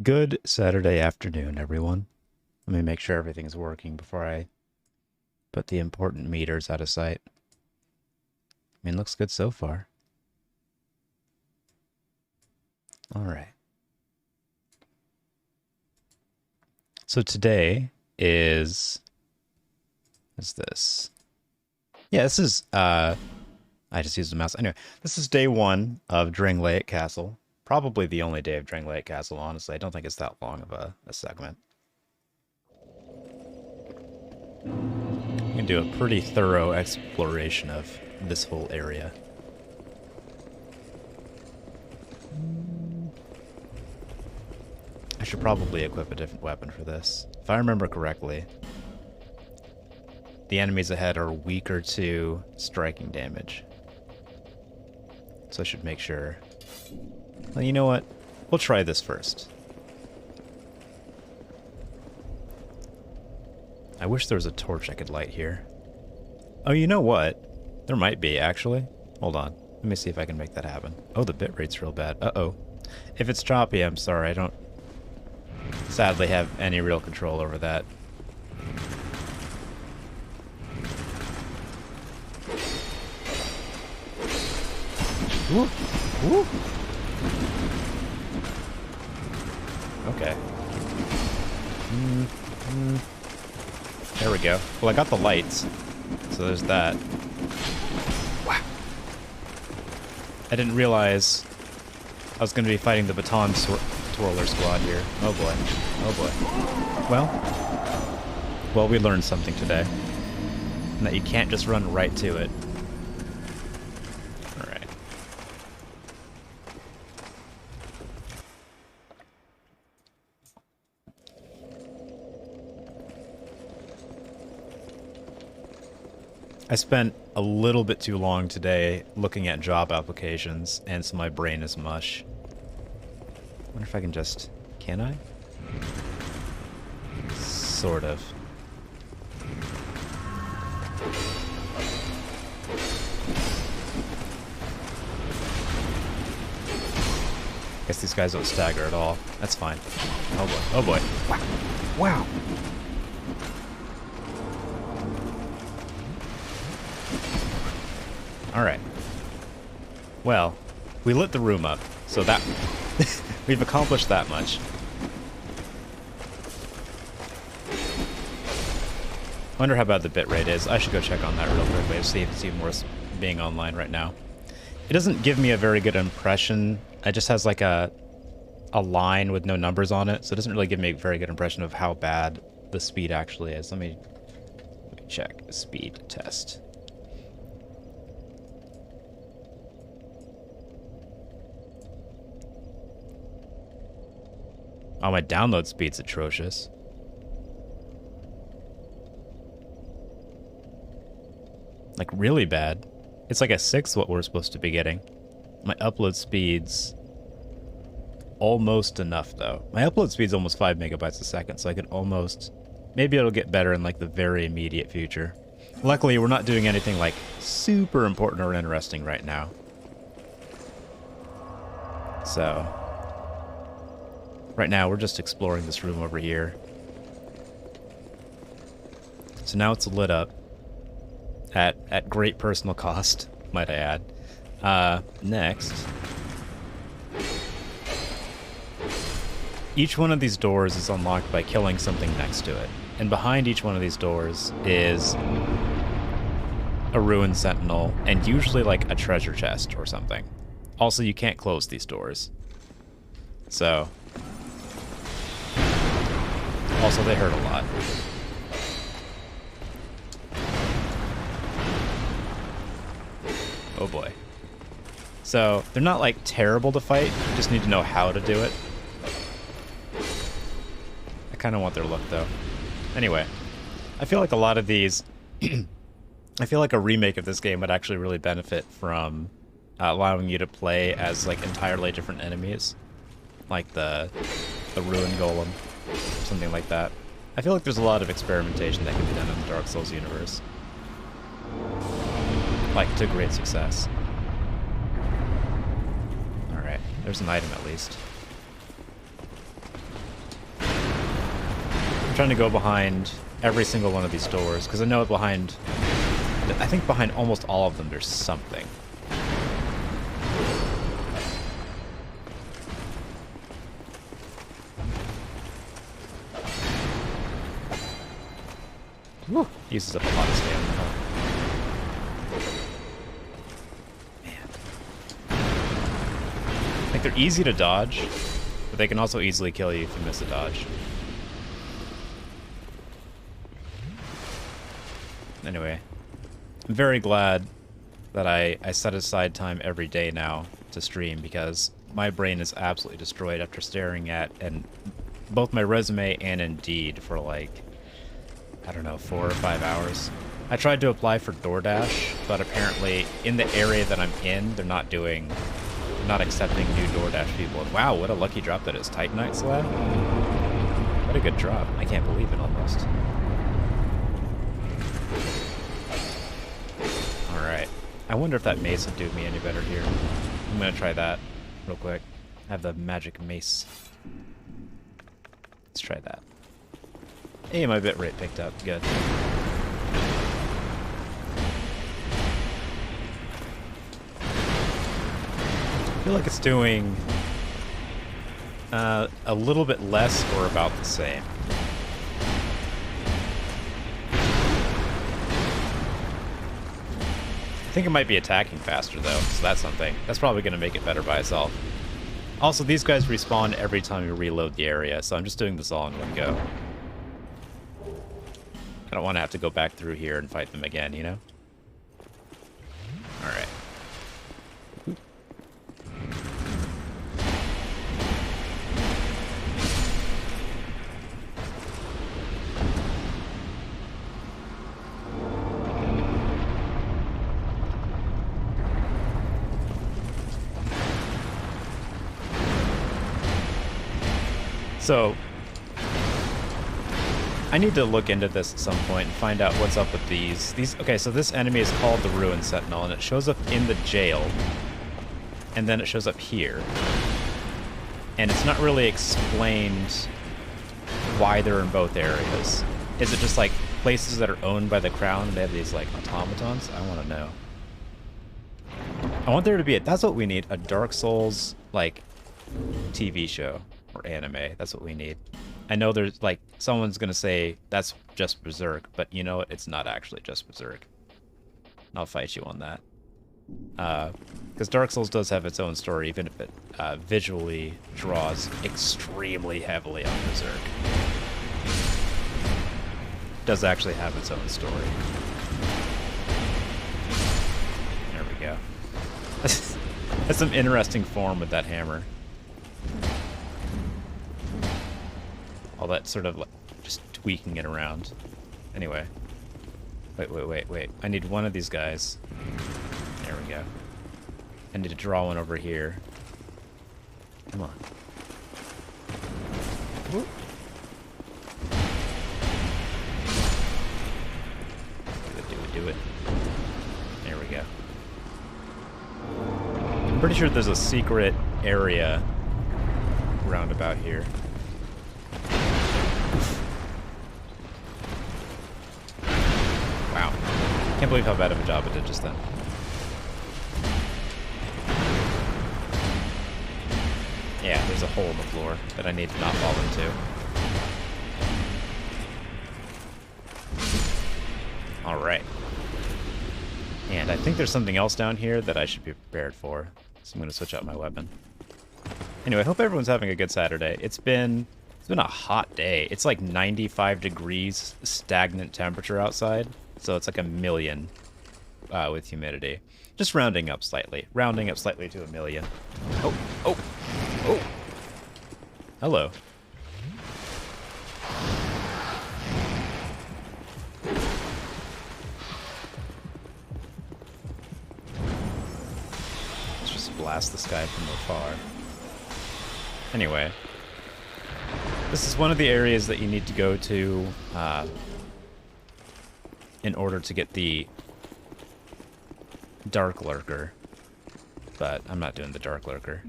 Good Saturday afternoon, everyone. Let me make sure everything's working before I put the important meters out of sight. I mean, looks good so far. All right. So today is this? Yeah, this is, I just used the mouse. Anyway, this is day one of Drangleic Castle. Probably the only day of Drangleic Castle, honestly. I don't think it's that long of a segment. You can do a pretty thorough exploration of this whole area. I should probably equip a different weapon for this. If I remember correctly, the enemies ahead are weaker to striking damage. So I should make sure. Well, you know what? We'll try this first. I wish there was a torch I could light here. Oh, you know what? There might be, actually. Hold on. Let me see if I can make that happen. Oh, the bitrate's real bad. Uh-oh. If it's choppy, I'm sorry. I don't sadly have any real control over that. Woo! Woo! Okay. There we go. Well, I got the lights, so there's that. Wow. I didn't realize I was going to be fighting the baton twirler squad here. Oh boy. Oh boy. Well, we learned something today. And that you can't just run right to it. Alright. I spent a little bit too long today looking at job applications, and so my brain is mush. I wonder if I can just... Can I? Sort of. Guess these guys don't stagger at all. That's fine. Oh boy. Oh boy. Wow. Wow. Alright. Well, we lit the room up, so that... we've accomplished that much. Wonder how bad the bitrate is. I should go check on that real quickly to see if it's even worth being online right now. It doesn't give me a very good impression. It just has like a line with no numbers on it, so it doesn't really give me a very good impression of how bad the speed actually is. Let me check. Speed test. Oh, my download speed's atrocious. Like, really bad. It's like a sixth what we're supposed to be getting. My upload speed's almost enough, though. My upload speed's almost 5 megabytes a second, so I could almost... Maybe it'll get better in, like, the very immediate future. Luckily, we're not doing anything, like, super important or interesting right now. So... Right now, we're just exploring this room over here. So now it's lit up. At great personal cost, might I add. Next. Each one of these doors is unlocked by killing something next to it. And behind each one of these doors is a Ruined Sentinel, and usually like a treasure chest or something. Also, you can't close these doors. So... Also, they hurt a lot. Oh boy. So, they're not like terrible to fight, you just need to know how to do it. I kind of want their look though. Anyway, I feel like a lot of these... I feel like a remake of this game would actually really benefit from allowing you to play as like entirely different enemies. Like the Ruined Golem. Something like that. I feel like there's a lot of experimentation that can be done in the Dark Souls universe. Like, to great success. Alright, there's an item at least. trying to go behind every single one of these doors, because I know I think behind almost all of them there's something. Woo! Uses up a lot of stamina, huh? Man. Like, they're easy to dodge, but they can also easily kill you if you miss a dodge. Anyway, I'm very glad that I set aside time every day now to stream, because my brain is absolutely destroyed after staring at both my resume and Indeed for like, I don't know, 4 or 5 hours. I tried to apply for DoorDash, but apparently in the area that I'm in, they're not accepting new DoorDash people. And wow, what a lucky drop that is. Titanite slab? What a good drop. I can't believe it almost. Alright. I wonder if that mace would do me any better here. I'm gonna try that real quick. I have the magic mace. Let's try that. Hey, my bit rate picked up. Good. I feel like it's doing a little bit less or about the same. I think it might be attacking faster though, so that's something. That's probably going to make it better by itself. Also, these guys respawn every time you reload the area, so I'm just doing this all in one go. I don't want to have to go back through here and fight them again, you know? Alright. So, I need to look into this at some point and find out what's up with these. Okay, so this enemy is called the Ruined Sentinel, and it shows up in the jail, and then it shows up here. And it's not really explained why they're in both areas. Is it just like places that are owned by the crown and they have these like automatons? I want to know. I want there to be that's what we need, a Dark Souls like TV show or anime. That's what we need. I know there's like someone's gonna say that's just Berserk, but you know what? It's not actually just Berserk. I'll fight you on that. Because Dark Souls does have its own story, even if it visually draws extremely heavily on Berserk. It does actually have its own story. There we go. That's some interesting form with that hammer. All that sort of like just tweaking it around. Anyway. Wait. I need one of these guys. There we go. I need to draw one over here. Come on. Whoop. Do it. There we go. I'm pretty sure there's a secret area round about here. Wow. Can't believe how bad of a job it did just then. Yeah, there's a hole in the floor that I need to not fall into. Alright. And I think there's something else down here that I should be prepared for. So I'm going to switch out my weapon. Anyway, I hope everyone's having a good Saturday. It's been a hot day. It's like 95 degrees stagnant temperature outside. So it's like a million with humidity. Just rounding up slightly. Rounding up slightly to a million. Oh. Hello. Let's just blast this guy from afar. Anyway. This is one of the areas that you need to go to in order to get the Dark Lurker. But I'm not doing the Dark Lurker.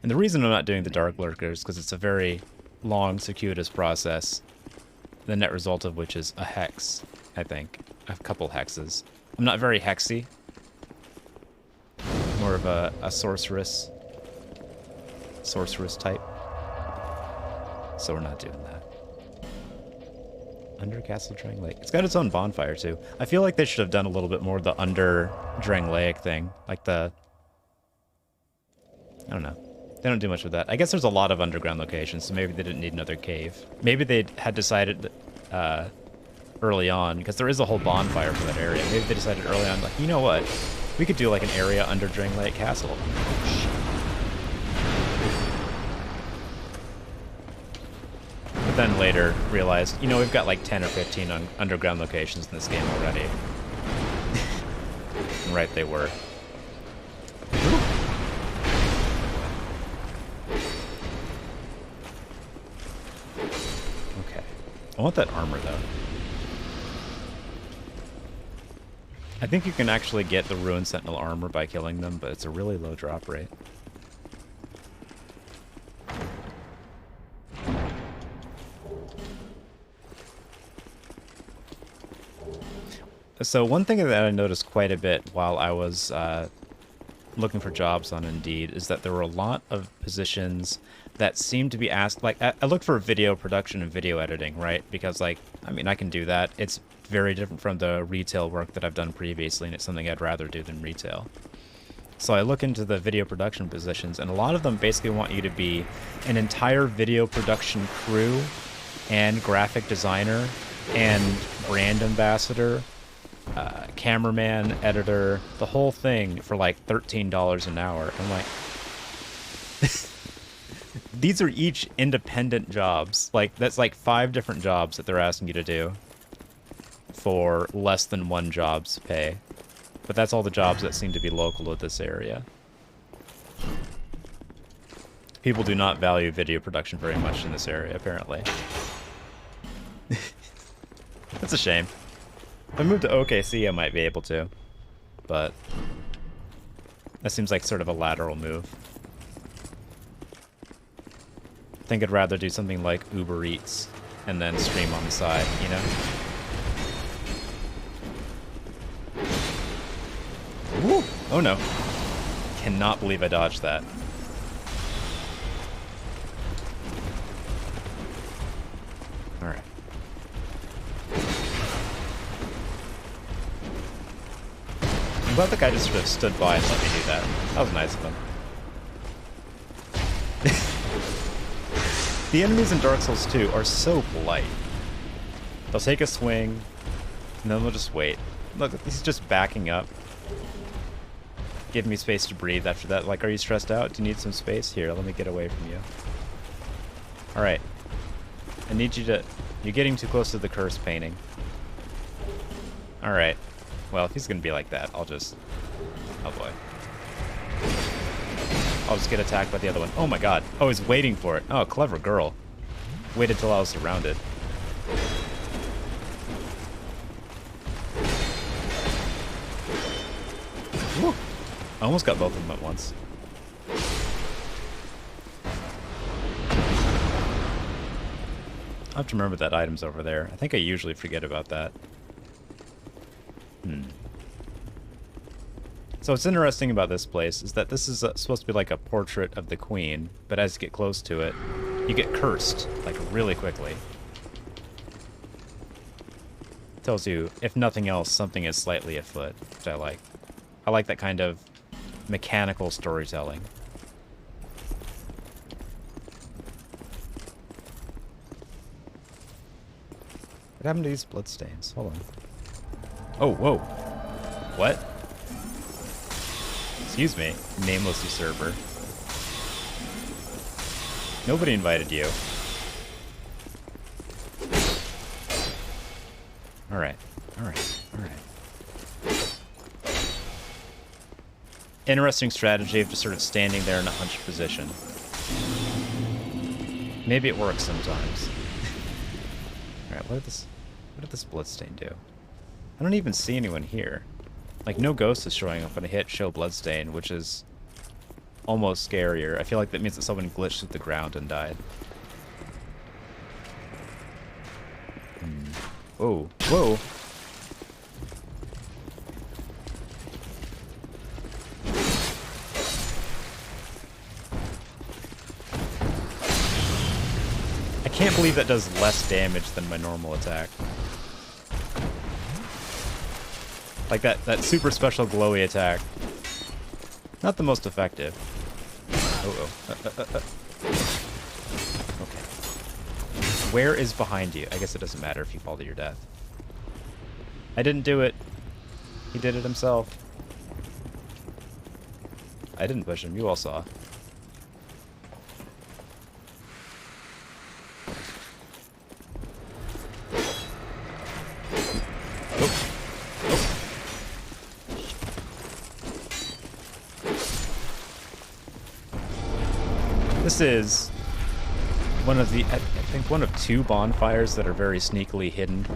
And the reason I'm not doing the Dark Lurkers is because it's a very long, circuitous process, the net result of which is a hex, I think. A couple hexes. I'm not very hexy. More of a sorceress. Sorceress type. So we're not doing that. Under Castle Drangleic. It's got its own bonfire, too. I feel like they should have done a little bit more of the under Drangleic thing. Like the... I don't know. They don't do much with that. I guess there's a lot of underground locations, so maybe they didn't need another cave. Maybe they had decided early on, because there is a whole bonfire for that area. Maybe they decided early on, like, you know what? We could do like an area under Drangleic Castle. But then later realized, you know, we've got like 10 or 15 underground locations in this game already. And right they were. Okay. I want that armor, though. I think you can actually get the Ruined Sentinel armor by killing them, but it's a really low drop rate. So one thing that I noticed quite a bit while I was looking for jobs on Indeed is that there were a lot of positions that seemed to be asked, like, I look for video production and video editing, right? Because, like, I mean, I can do that. It's very different from the retail work that I've done previously, and it's something I'd rather do than retail. So I look into the video production positions, and a lot of them basically want you to be an entire video production crew and graphic designer and brand ambassador, cameraman, editor, the whole thing for like $13 an hour. I'm like, these are each independent jobs. Like, that's like 5 different jobs that they're asking you to do for less than one job's pay. But that's all the jobs that seem to be local to this area. People do not value video production very much in this area, apparently. That's a shame. If I moved to OKC, I might be able to. But that seems like sort of a lateral move. I think I'd rather do something like Uber Eats and then stream on the side, you know? Woo! Oh no. Cannot believe I dodged that. Alright. I'm glad the guy just sort of stood by and let me do that. That was nice of him. The enemies in Dark Souls 2 are so polite. They'll take a swing, and then they'll just wait. Look, he's just backing up. Give me space to breathe after that. Like, are you stressed out? Do you need some space? Here, let me get away from you. Alright. I need you to... You're getting too close to the curse painting. Alright. Well, if he's gonna be like that, I'll just... Oh boy. I'll just get attacked by the other one. Oh my god. Oh, he's waiting for it. Oh, clever girl. Waited till I was surrounded. Woo. I almost got both of them at once. I have to remember that item's over there. I think I usually forget about that. So what's interesting about this place is that this is supposed to be like a portrait of the queen, but as you get close to it, you get cursed, like, really quickly. Tells you, if nothing else, something is slightly afoot, which I like. I like that kind of mechanical storytelling. What happened to these bloodstains? Hold on. Oh, whoa. What? Excuse me, nameless usurper. Nobody invited you. Alright, alright, alright. Interesting strategy of just sort of standing there in a hunched position. Maybe it works sometimes. Alright, what did this bloodstain do? I don't even see anyone here. Like, no ghost is showing up when I hit show bloodstain, which is almost scarier. I feel like that means that someone glitched through the ground and died. Whoa. Whoa. I can't believe that does less damage than my normal attack. Like that super special glowy attack. Not the most effective. Okay. Where is behind you? I guess it doesn't matter if you fall to your death. I didn't do it. He did it himself. I didn't push him. You all saw. This is one of the, I think one of 2 bonfires that are very sneakily hidden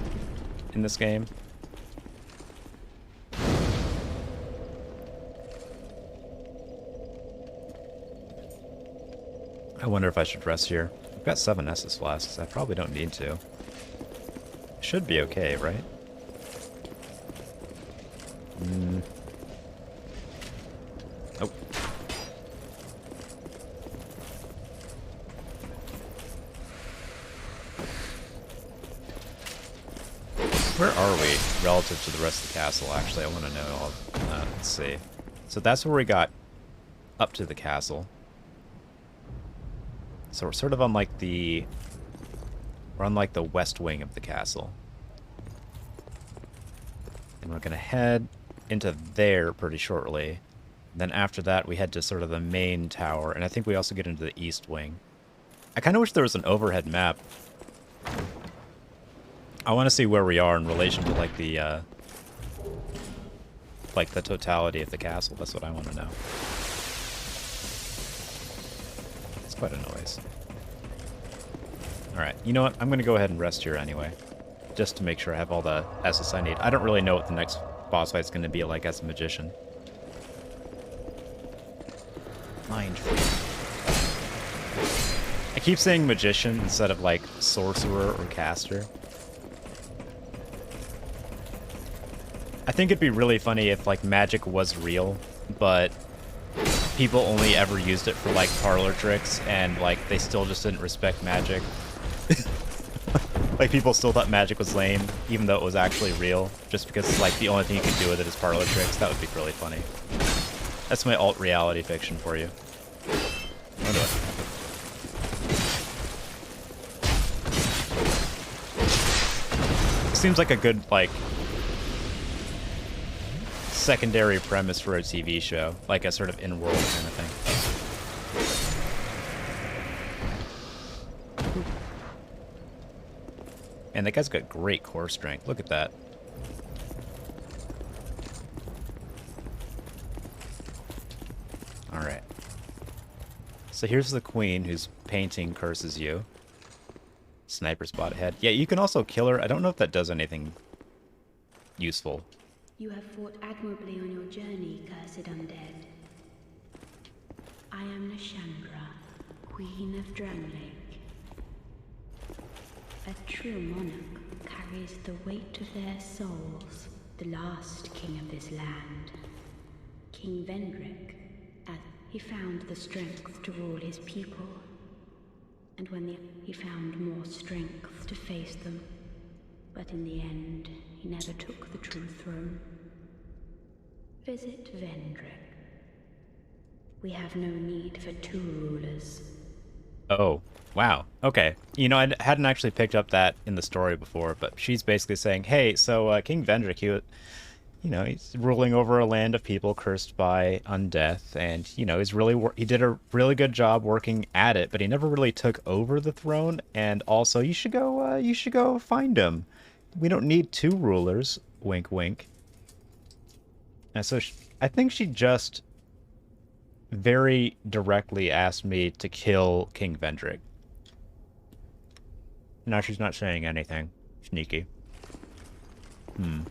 in this game. I wonder if I should rest here. I've got 7 Estus flasks. I probably don't need to. Should be okay, right? Oh. Where are we relative to the rest of the castle? Actually, I want to know all of that. Let's see. So that's where we got up to the castle. So we're sort of on like the... We're on like the west wing of the castle. And we're going to head into there pretty shortly. And then after that, we head to sort of the main tower. And I think we also get into the east wing. I kind of wish there was an overhead map. I want to see where we are in relation to like the totality of the castle. That's what I want to know. It's quite a noise. Alright, you know what? I'm going to go ahead and rest here anyway. Just to make sure I have all the Estus I need. I don't really know what the next boss fight's going to be like as a magician. Mind freak. I keep saying magician instead of like sorcerer or caster. I think it'd be really funny if like magic was real, but people only ever used it for like parlor tricks and like they still just didn't respect magic. Like people still thought magic was lame, even though it was actually real, just because like the only thing you could do with it is parlor tricks. That would be really funny. That's my alt reality fiction for you. I'll do it. It seems like a good like secondary premise for a TV show, like a sort of in-world kind of thing. And that guy's got great core strength. Look at that. Alright. So here's the queen whose painting curses you. Sniper spot ahead. Yeah, you can also kill her. I don't know if that does anything useful. You have fought admirably on your journey, cursed undead. I am Nashandra, Queen of Drumlake. A true monarch carries the weight of their souls, the last king of this land. King Vendrick, as he found the strength to rule his people. And when he found more strength to face them. But in the end, he never took the true throne. Visit Vendrick. We have no need for 2 rulers. Oh, wow. Okay. You know, I hadn't actually picked up that in the story before, but she's basically saying, hey, so King Vendrick, he's ruling over a land of people cursed by undeath, and, he did a really good job working at it, but he never really took over the throne, and also you should go find him. We don't need 2 rulers. Wink, wink. And so I think she just very directly asked me to kill King Vendrick. Now she's not saying anything. Sneaky. I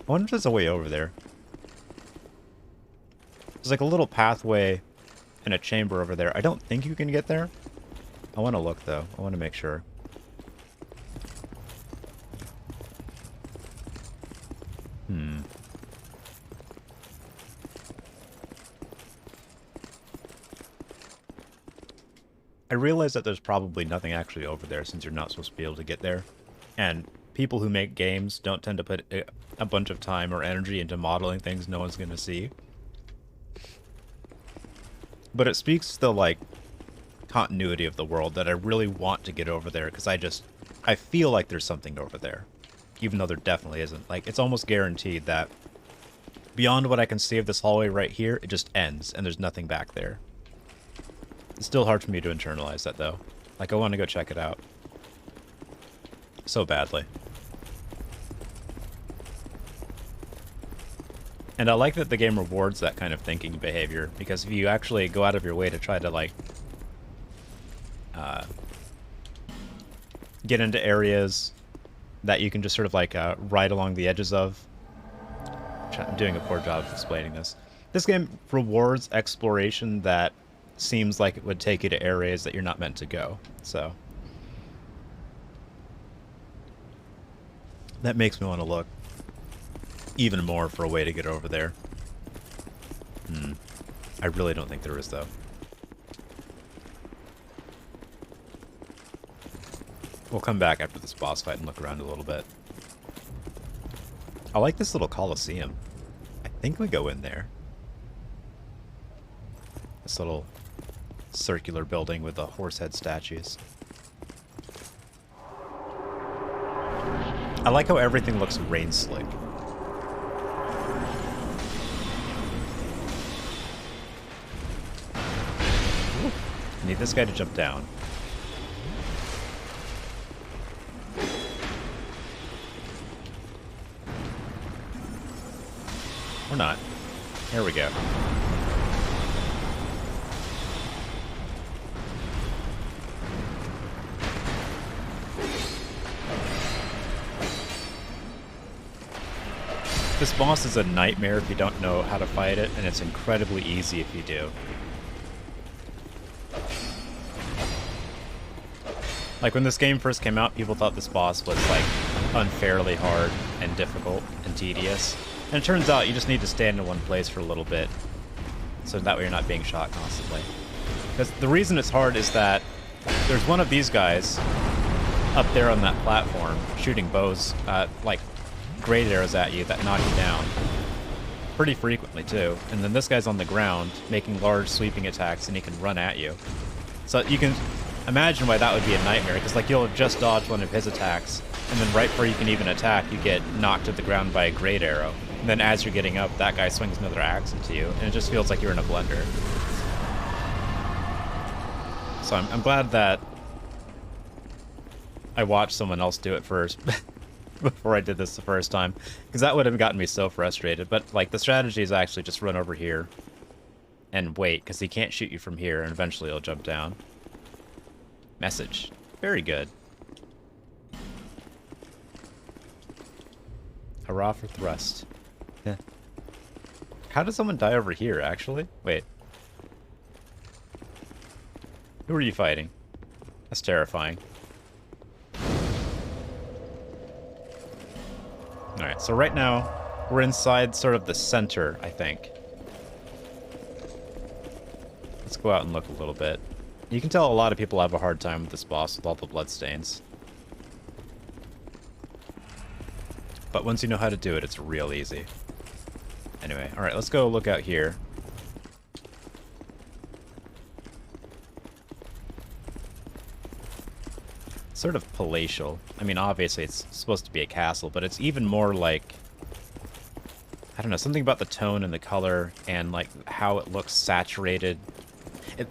wonder if there's a way over there. There's like a little pathway and a chamber over there. I don't think you can get there. I want to look, though. I want to make sure. I realize that there's probably nothing actually over there since you're not supposed to be able to get there. And people who make games don't tend to put a bunch of time or energy into modeling things no one's going to see. But it speaks to the, like, continuity of the world that I really want to get over there because I feel like there's something over there. Even though there definitely isn't. Like, it's almost guaranteed that beyond what I can see of this hallway right here, it just ends and there's nothing back there. It's still hard for me to internalize that, though. Like, I want to go check it out. So badly. And I like that the game rewards that kind of thinking behavior, because if you actually go out of your way to try to, like, get into areas that you can just sort of, like, ride along the edges of. I'm doing a poor job of explaining this. This game rewards exploration that seems like it would take you to areas that you're not meant to go. So that makes me want to look even more for a way to get over there. I really don't think there is, though. We'll come back after this boss fight and look around a little bit. I like this little coliseum. I think we go in there. This little circular building with the horse head statues. I like how everything looks rain slick. Ooh. I need this guy to jump down. Or not. Here we go. This boss is a nightmare if you don't know how to fight it, and it's incredibly easy if you do. Like, when this game first came out, people thought this boss was, like, unfairly hard and difficult and tedious. And it turns out you just need to stand in one place for a little bit, so that way you're not being shot constantly. Because the reason it's hard is that there's one of these guys up there on that platform shooting bows, like, great arrows at you that knock you down. Pretty frequently, too. And then this guy's on the ground, making large sweeping attacks, and he can run at you. So you can imagine why that would be a nightmare, because, like, you'll have just dodged one of his attacks, and then right before you can even attack, you get knocked to the ground by a great arrow. And then as you're getting up, that guy swings another axe into you, and it just feels like you're in a blender. So I'm glad that I watched someone else do it first. Before I did this the first time, because that would have gotten me so frustrated. But, like, the strategy is actually just run over here and wait, because he can't shoot you from here, and eventually he'll jump down. Message. Very good. Hurrah for thrust. Yeah. How did someone die over here, actually? Wait. Who are you fighting? That's terrifying. Alright, so right now, we're inside sort of the center, I think. Let's go out and look a little bit. You can tell a lot of people have a hard time with this boss with all the bloodstains. But once you know how to do it, it's real easy. Anyway, alright, let's go look out here. Sort of palatial. I mean, obviously it's supposed to be a castle, but it's even more like, I don't know, something about the tone and the color and, like, how it looks saturated.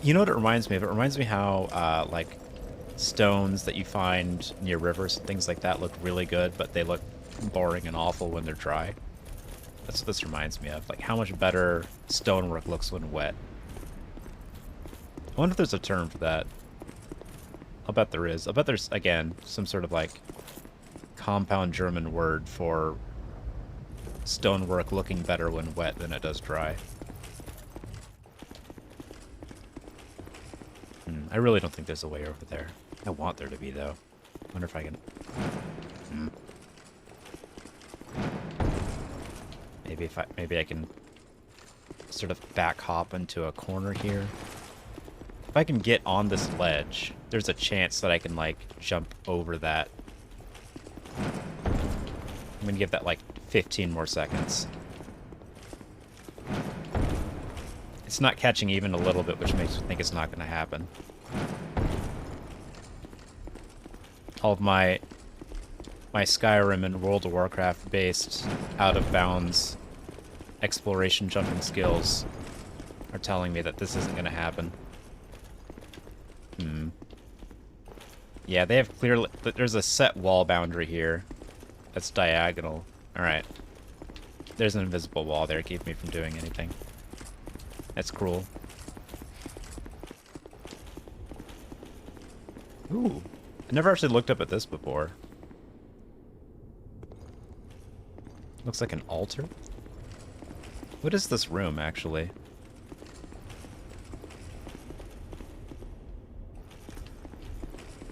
You know what it reminds me of? It reminds me how, like, stones that you find near rivers and things like that look really good, but they look boring and awful when they're dry. That's what this reminds me of. Like, how much better stonework looks when wet. I wonder if there's a term for that. I'll bet there is. I'll bet there's, again, some sort of, like, compound German word for stonework looking better when wet than it does dry. I really don't think there's a way over there. I want there to be, though. Wonder if I can... Maybe I can sort of back hop into a corner here. If I can get on this ledge, there's a chance that I can, like, jump over that. I'm gonna give that, like, 15 more seconds. It's not catching even a little bit, which makes me think it's not gonna happen. All of my Skyrim and World of Warcraft based out of bounds exploration jumping skills are telling me that this isn't going to happen. Yeah, they have clearly... There's a set wall boundary here that's diagonal. Alright. There's an invisible wall there to keep me from doing anything. That's cruel. Ooh. I never actually looked up at this before. Looks like an altar. What is this room, actually?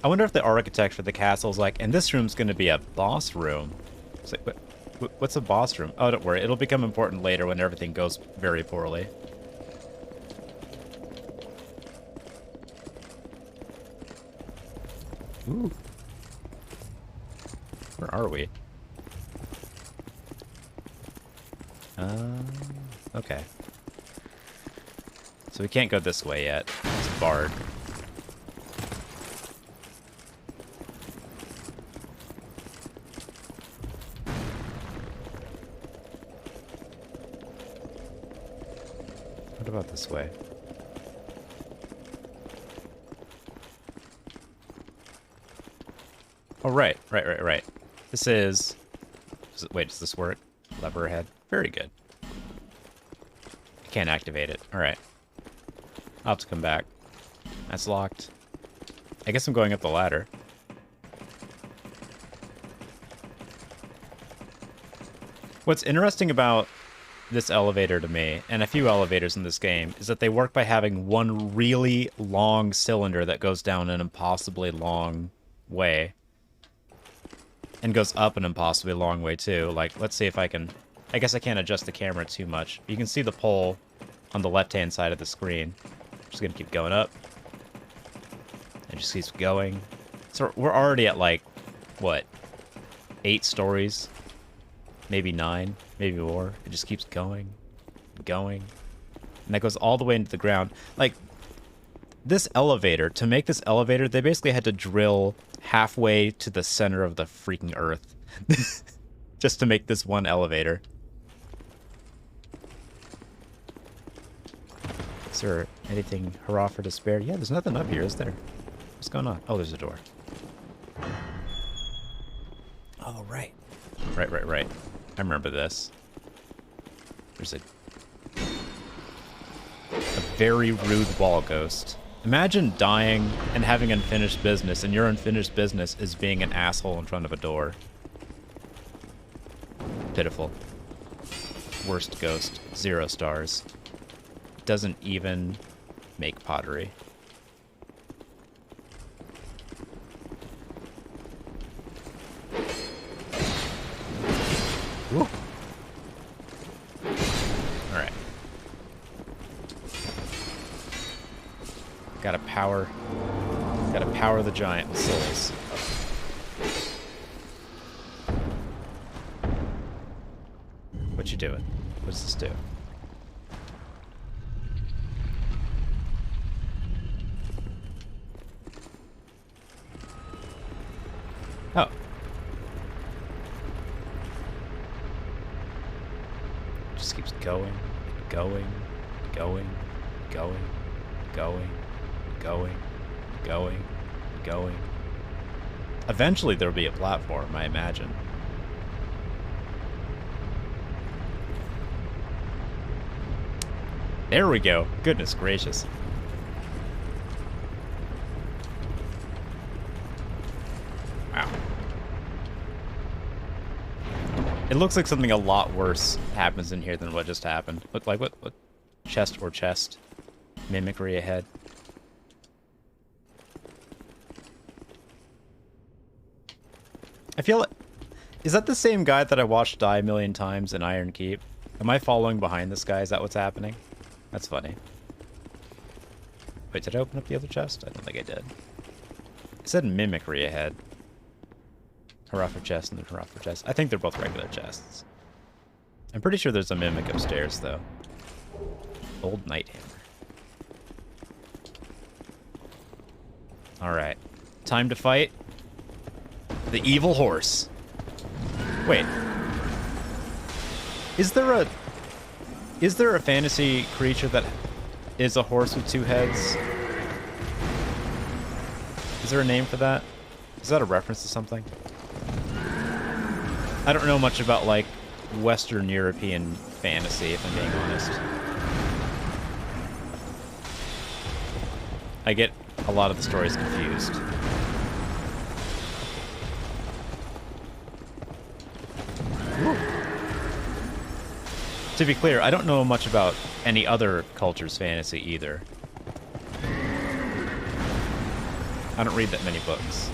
I wonder if the architect for the castle's like, and this room's going to be a boss room. It's like, what's a boss room? Oh, don't worry. It'll become important later when everything goes very poorly. Ooh. Where are we? Okay. So we can't go this way yet. It's barred. What about this way? Oh, right. This is... Wait, does this work? Lever ahead. Very good. I can't activate it. Alright. I'll have to come back. That's locked. I guess I'm going up the ladder. What's interesting about this elevator to me, and a few elevators in this game, is that they work by having one really long cylinder that goes down an impossibly long way. And goes up an impossibly long way, too. Like, let's see if I can... I guess I can't adjust the camera too much. You can see the pole on the left-hand side of the screen. Just gonna keep going up. It just keeps going. So we're already at, like, what? 8 stories? Maybe 9? Maybe more? It just keeps going. Going. And that goes all the way into the ground. Like, this elevator, to make this elevator, they basically had to drill halfway to the center of the freaking earth. Just to make this one elevator. Is there anything hurrah for despair? Yeah, there's nothing up here, is there? What's going on? Oh, there's a door. Oh, right. Right. I remember this. There's a very rude wall ghost. Imagine dying and having unfinished business, and your unfinished business is being an asshole in front of a door. Pitiful. Worst ghost. 0 stars. Doesn't even make pottery. Woo. Alright. Gotta power the giant with souls. What you doing? What does this do? Oh. Just keeps going, going, going, going, going, going, going, going. Eventually there'll be a platform, I imagine. There we go. Goodness gracious. Wow. It looks like something a lot worse happens in here than what just happened. What chest or chest? Mimicry ahead. I feel like... Is that the same guy that I watched die a million times in Iron Keep? Am I following behind this guy? Is that what's happening? That's funny. Wait, did I open up the other chest? I don't think I did. It said mimicry ahead. Hurrah for chest and then hurrah for chest. I think they're both regular chests. I'm pretty sure there's a mimic upstairs, though. Old Night Hammer. Alright. Time to fight the evil horse. Wait. Is there a fantasy creature that is a horse with two heads? Is there a name for that? Is that a reference to something? I don't know much about, like, Western European fantasy, if I'm being honest. I get a lot of the stories confused. Ooh. To be clear, I don't know much about any other culture's fantasy either. I don't read that many books.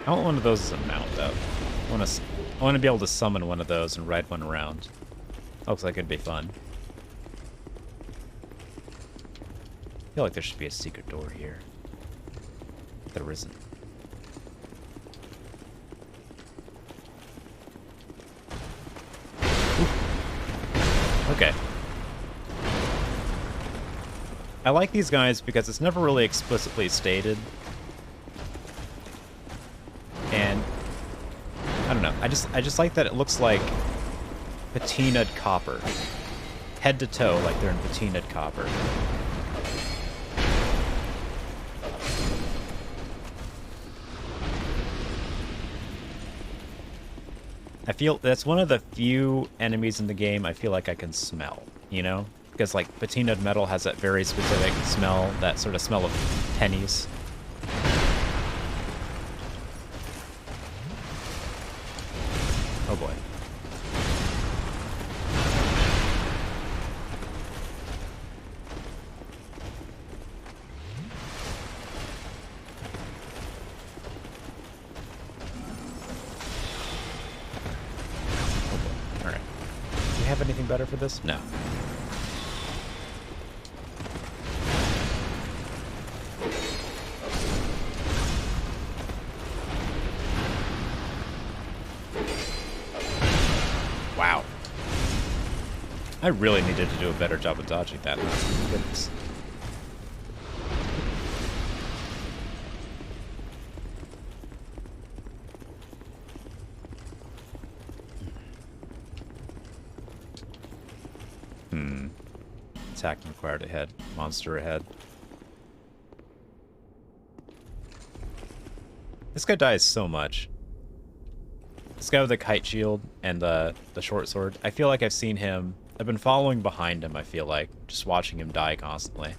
I want one of those as a mount, though. I want to be able to summon one of those and ride one around. Looks like it'd be fun. I feel like there should be a secret door here. There isn't. Ooh. Okay. I like these guys because it's never really explicitly stated. And I don't know. I just like that it looks like patinaed copper. Head to toe, like they're in patinaed copper. I feel that's one of the few enemies in the game I feel like I can smell, you know? Because like patinaed metal has that very specific smell, that sort of smell of pennies. Oh boy. Alright. Do you have anything better for this? No. Wow. I really needed to do a better job of dodging that. Oh, goodness. Attack required ahead. Monster ahead. This guy dies so much. This guy with the kite shield and the short sword. I feel like I've seen him. I've been following behind him, I feel like. Just watching him die constantly.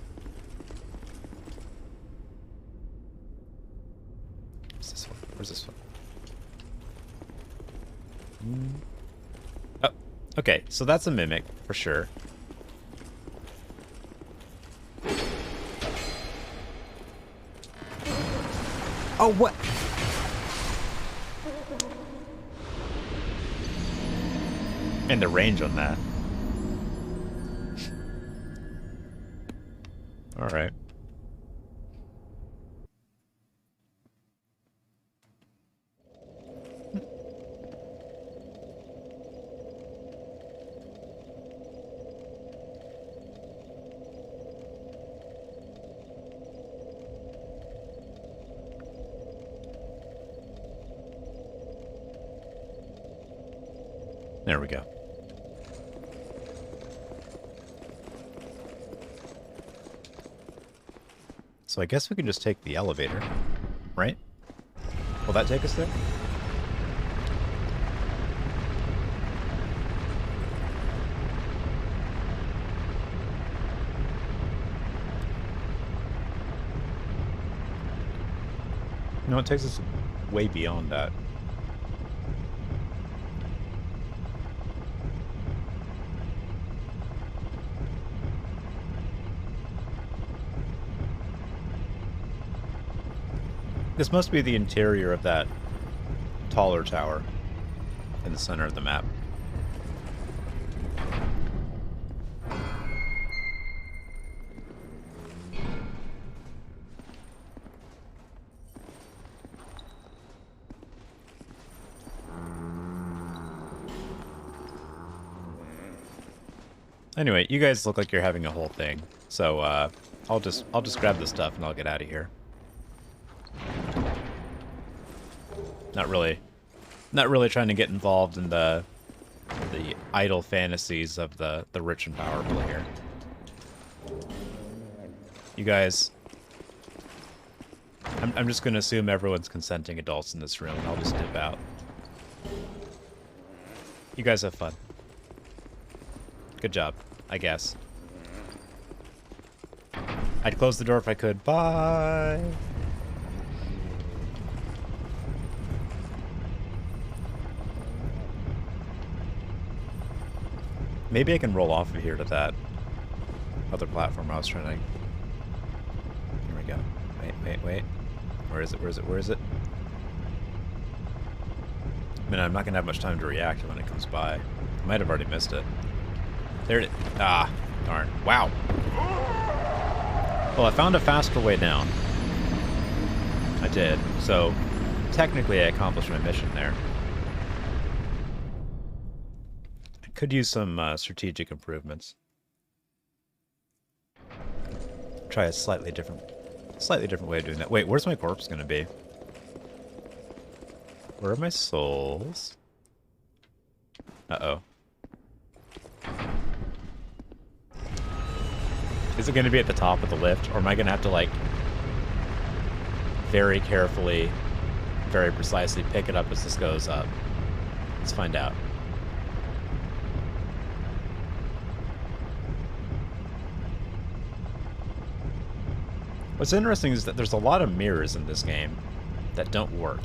What's this one? Where's this one? Oh, okay. So that's a mimic, for sure. Oh, what? And the range on that. All right. There we go. So I guess we can just take the elevator, right? Will that take us there? No, it takes us way beyond that. This must be the interior of that taller tower in the center of the map. Anyway, you guys look like you're having a whole thing, so I'll just grab the stuff and I'll get out of here. Not really trying to get involved in the idle fantasies of the rich and powerful here. You guys, I'm just gonna assume everyone's consenting adults in this room, and I'll just dip out. You guys have fun. Good job, I guess. I'd close the door if I could. Bye! Maybe I can roll off of here to that other platform I was trying to... Here we go. Wait. Where is it? I mean, I'm not going to have much time to react when it comes by. I might have already missed it. There it is. Ah, darn. Wow. Well, I found a faster way down. I did. So, technically I accomplished my mission there. Could use some strategic improvements. Try a slightly different way of doing that. Wait, where's my corpse gonna be? Where are my souls? Uh-oh. Is it gonna be at the top of the lift, or am I gonna have to, like, very carefully, very precisely pick it up as this goes up? Let's find out. What's interesting is that there's a lot of mirrors in this game that don't work.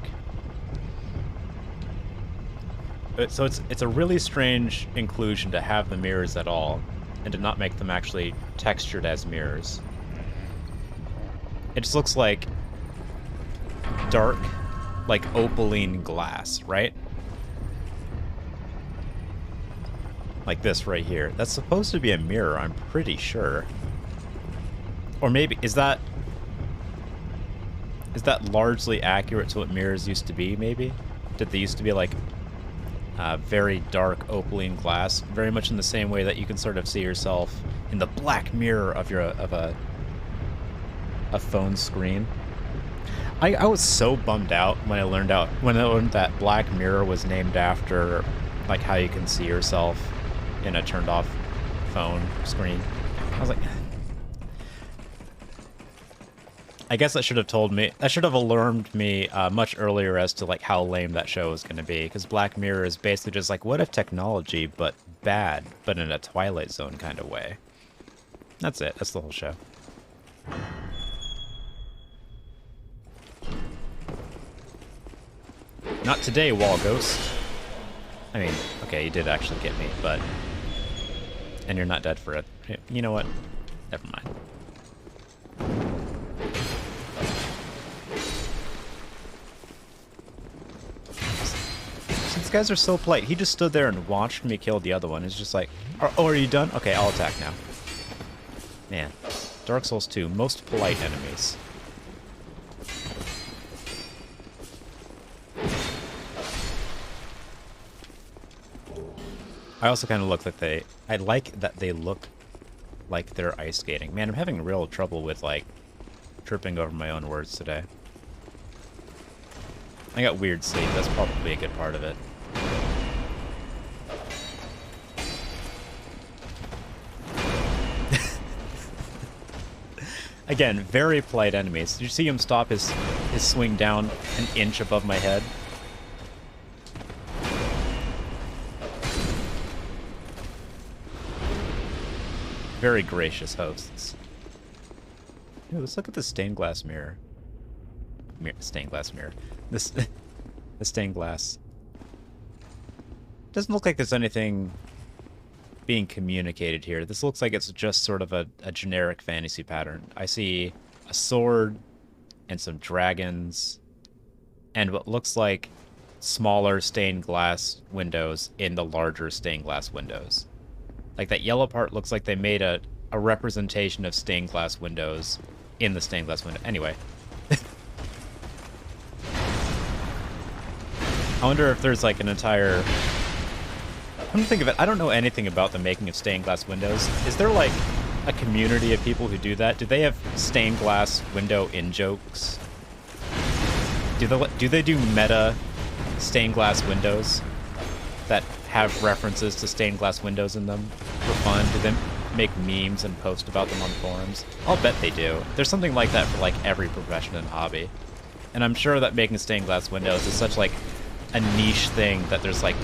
So it's a really strange inclusion to have the mirrors at all, and to not make them actually textured as mirrors. It just looks like dark, like opaline glass, right? Like this right here. That's supposed to be a mirror, I'm pretty sure. Or maybe, is that largely accurate to what mirrors used to be, maybe? Did they used to be like very dark opaline glass, very much in the same way that you can sort of see yourself in the black mirror of a phone screen? I was so bummed out when I learned that black mirror was named after like how you can see yourself in a turned off phone screen. I was like, I guess that should have alarmed me much earlier as to like how lame that show was going to be, because Black Mirror is basically just like, what if technology, but bad, but in a Twilight Zone kind of way. That's it. That's the whole show. Not today, Wall Ghost. I mean, okay, you did actually get me, but... And you're not dead for it. You know what? Never mind. These guys are so polite. He just stood there and watched me kill the other one. He's just like, oh, are you done? Okay, I'll attack now. Man, Dark Souls 2, most polite enemies. I also kind of look like I like that they look like they're ice skating. Man, I'm having real trouble with, like, tripping over my own words today. I got weird sleep. That's probably a good part of it. Again, very polite enemies. Did you see him stop his swing down an inch above my head? Very gracious hosts. Ooh, let's look at the stained glass mirror. stained glass mirror. This the stained glass. Doesn't look like there's anything being communicated here. This looks like it's just sort of a generic fantasy pattern. I see a sword and some dragons and what looks like smaller stained glass windows in the larger stained glass windows. Like that yellow part looks like they made a representation of stained glass windows in the stained glass window. Anyway. I wonder if there's like an entire... Come to think of it, I don't know anything about the making of stained glass windows. Is there like a community of people who do that? Do they have stained glass window in-jokes? Do they do meta stained glass windows that have references to stained glass windows in them for fun? Do they make memes and post about them on forums? I'll bet they do. There's something like that for like every profession and hobby. And I'm sure that making stained glass windows is such like a niche thing that there's like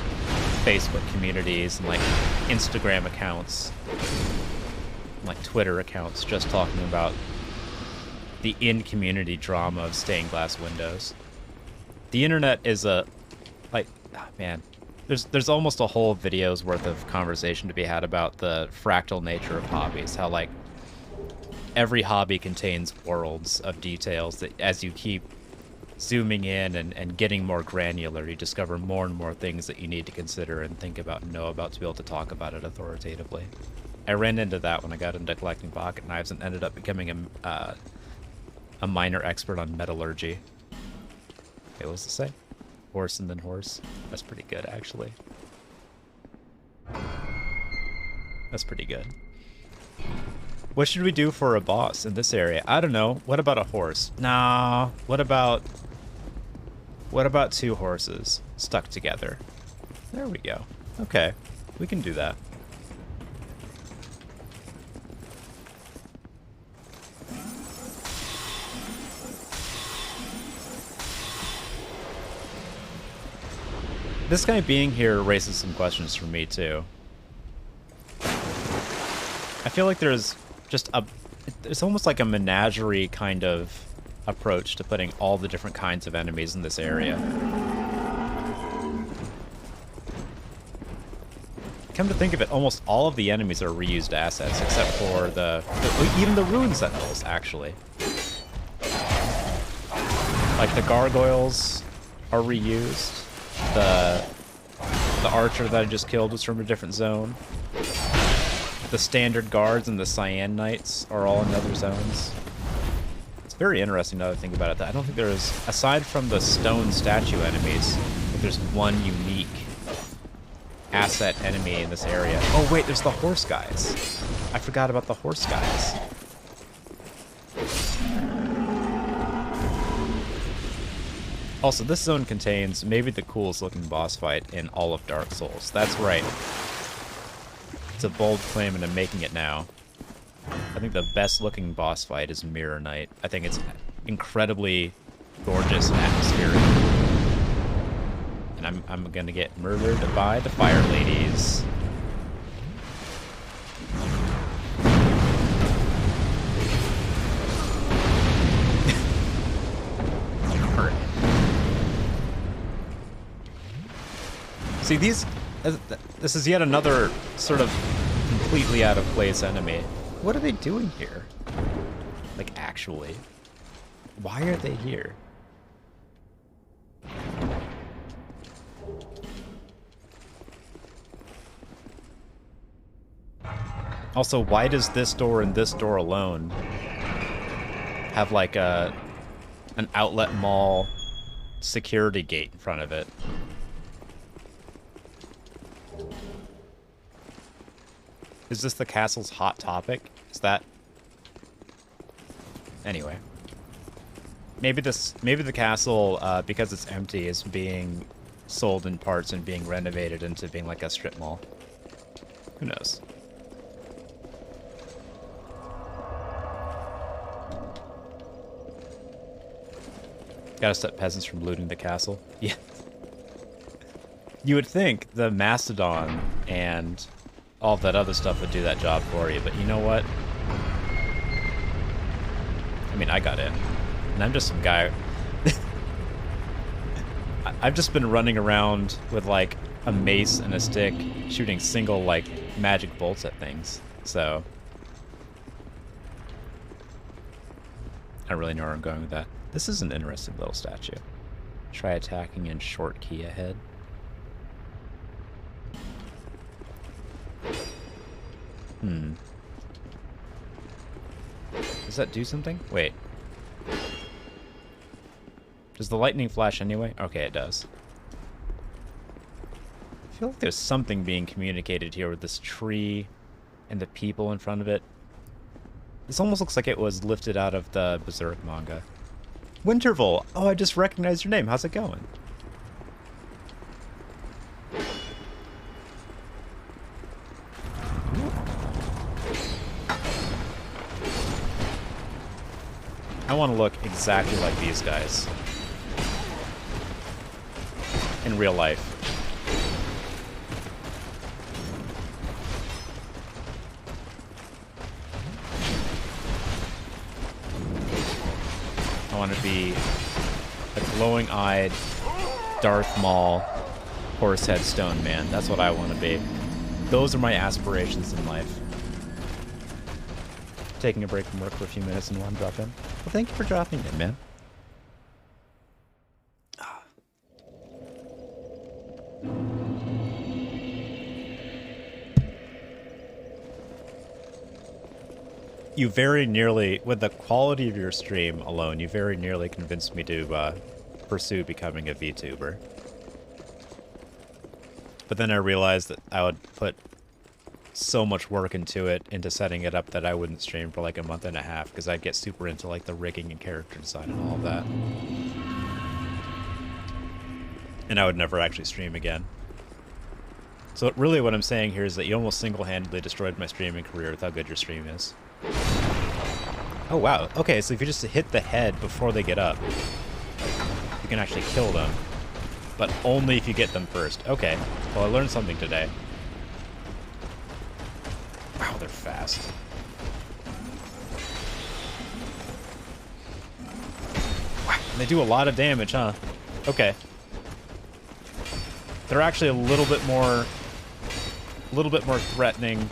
Facebook communities and like Instagram accounts, and, like Twitter accounts just talking about the in-community drama of stained glass windows. The internet is a, like, oh man, there's almost a whole video's worth of conversation to be had about the fractal nature of hobbies, how like every hobby contains worlds of details that as you keep zooming in and getting more granular, you discover more and more things that you need to consider and think about and know about to be able to talk about it authoritatively. I ran into that when I got into collecting pocket knives and ended up becoming a minor expert on metallurgy. Okay, what was it say? Horse and then horse. That's pretty good, actually. That's pretty good. What should we do for a boss in this area? I don't know. What about a horse? Nah. What about two horses stuck together? There we go. Okay. We can do that. This guy being here raises some questions for me, too. I feel like there's just it's almost like a menagerie kind of approach to putting all the different kinds of enemies in this area. Come to think of it, almost all of the enemies are reused assets, except for even the Ruined Sentinels, actually. Like the gargoyles are reused. The archer that I just killed was from a different zone. The standard guards and the cyan knights are all in other zones. It's very interesting now that I think about it. I don't think there's, aside from the stone statue enemies, that there's one unique asset enemy in this area. Oh wait, there's the horse guys. I forgot about the horse guys. Also, this zone contains maybe the coolest looking boss fight in all of Dark Souls. That's right. It's a bold claim and I'm making it now. I think the best looking boss fight is Mirror Knight. I think it's incredibly gorgeous and atmospheric. And I'm gonna get murdered by the fire ladies. See, this is yet another sort of completely out of place enemy. What are they doing here? Like, actually. Why are they here? Also, why does this door and this door alone have like an outlet mall security gate in front of it? Is this the castle's hot topic? Is that... Anyway. Maybe the castle, because it's empty, is being sold in parts and being renovated into being like a strip mall. Who knows? Gotta stop peasants from looting the castle. Yeah. You would think the Mastodon and all that other stuff would do that job for you, but you know what? I mean, I got in. And I'm just some guy... I've just been running around with like a mace and a stick, shooting single like magic bolts at things. So I don't really know where I'm going with that. This is an interesting little statue. Try attacking in short key ahead. Does that do something? Wait. Does the lightning flash anyway? Okay, it does. I feel like there's something being communicated here with this tree and the people in front of it. This almost looks like it was lifted out of the Berserk manga. Winterval! Oh, I just recognized your name. How's it going? I want to look exactly like these guys. In real life. I want to be a glowing-eyed Darth Maul horsehead stone man. That's what I want to be. Those are my aspirations in life. Taking a break from work for a few minutes and want to drop in. Well, thank you for dropping in, man. You very nearly, with the quality of your stream alone, you very nearly convinced me to pursue becoming a VTuber. But then I realized that I would put so much work into setting it up, that I wouldn't stream for like a month and a half, because I'd get super into like the rigging and character design and all of that. And I would never actually stream again. So really what I'm saying here is that you almost single-handedly destroyed my streaming career with how good your stream is. Oh wow, okay, so if you just hit the head before they get up, you can actually kill them. But only if you get them first. Okay, well I learned something today. Wow, they're fast. Wow, they do a lot of damage, huh? Okay. They're actually a little bit more threatening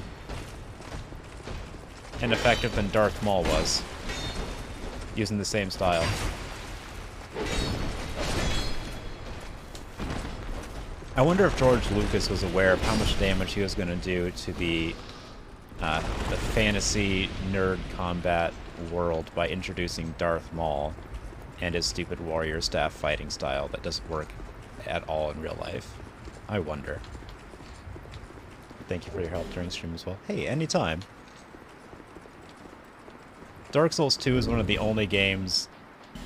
and effective than Darth Maul was, using the same style. I wonder if George Lucas was aware of how much damage he was going to do to the fantasy nerd combat world by introducing Darth Maul and his stupid warrior staff fighting style that doesn't work at all in real life. I wonder. Thank you for your help during stream as well. Hey, anytime. Dark Souls 2 is one of the only games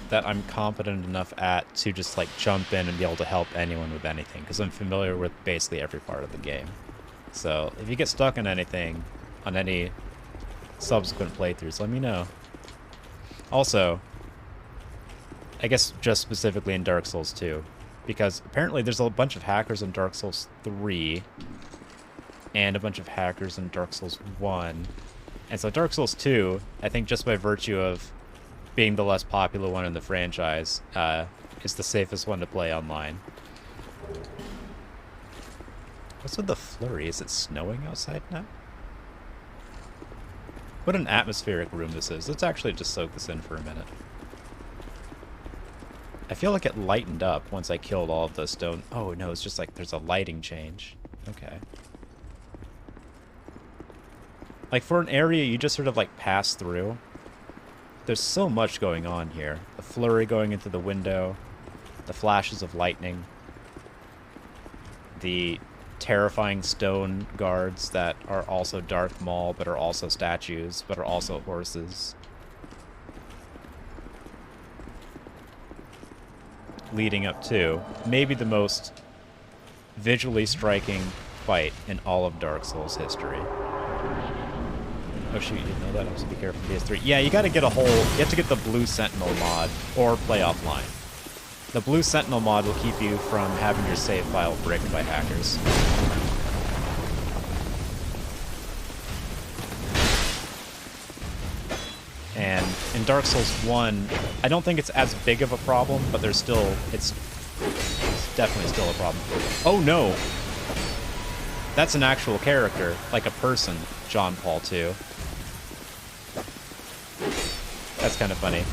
that I'm competent enough at to just like jump in and be able to help anyone with anything, because I'm familiar with basically every part of the game. So if you get stuck on anything, on any subsequent playthroughs, let me know. Also, I guess just specifically in Dark Souls 2, because apparently there's a bunch of hackers in Dark Souls 3 and a bunch of hackers in Dark Souls 1. And so Dark Souls 2, I think just by virtue of being the less popular one in the franchise, is the safest one to play online. What's with the flurry? Is it snowing outside now? What an atmospheric room this is. Let's actually just soak this in for a minute. I feel like it lightened up once I killed all of the stone. Oh no, it's just like there's a lighting change. Okay. Like for an area you just sort of like pass through, there's so much going on here. The flurry going into the window, the flashes of lightning, the terrifying stone guards that are also Darth Maul, but are also statues, but are also horses. Leading up to maybe the most visually striking fight in all of Dark Souls history. Oh shoot, you didn't know that? I have to be careful with PS3. Yeah, you gotta get a whole... You have to get the Blue Sentinel mod, or play offline. The Blue Sentinel mod will keep you from having your save file bricked by hackers. And in Dark Souls 1, I don't think it's as big of a problem, but there's still... It's definitely still a problem. Oh no! That's an actual character, like a person, John Paul II. That's kind of funny.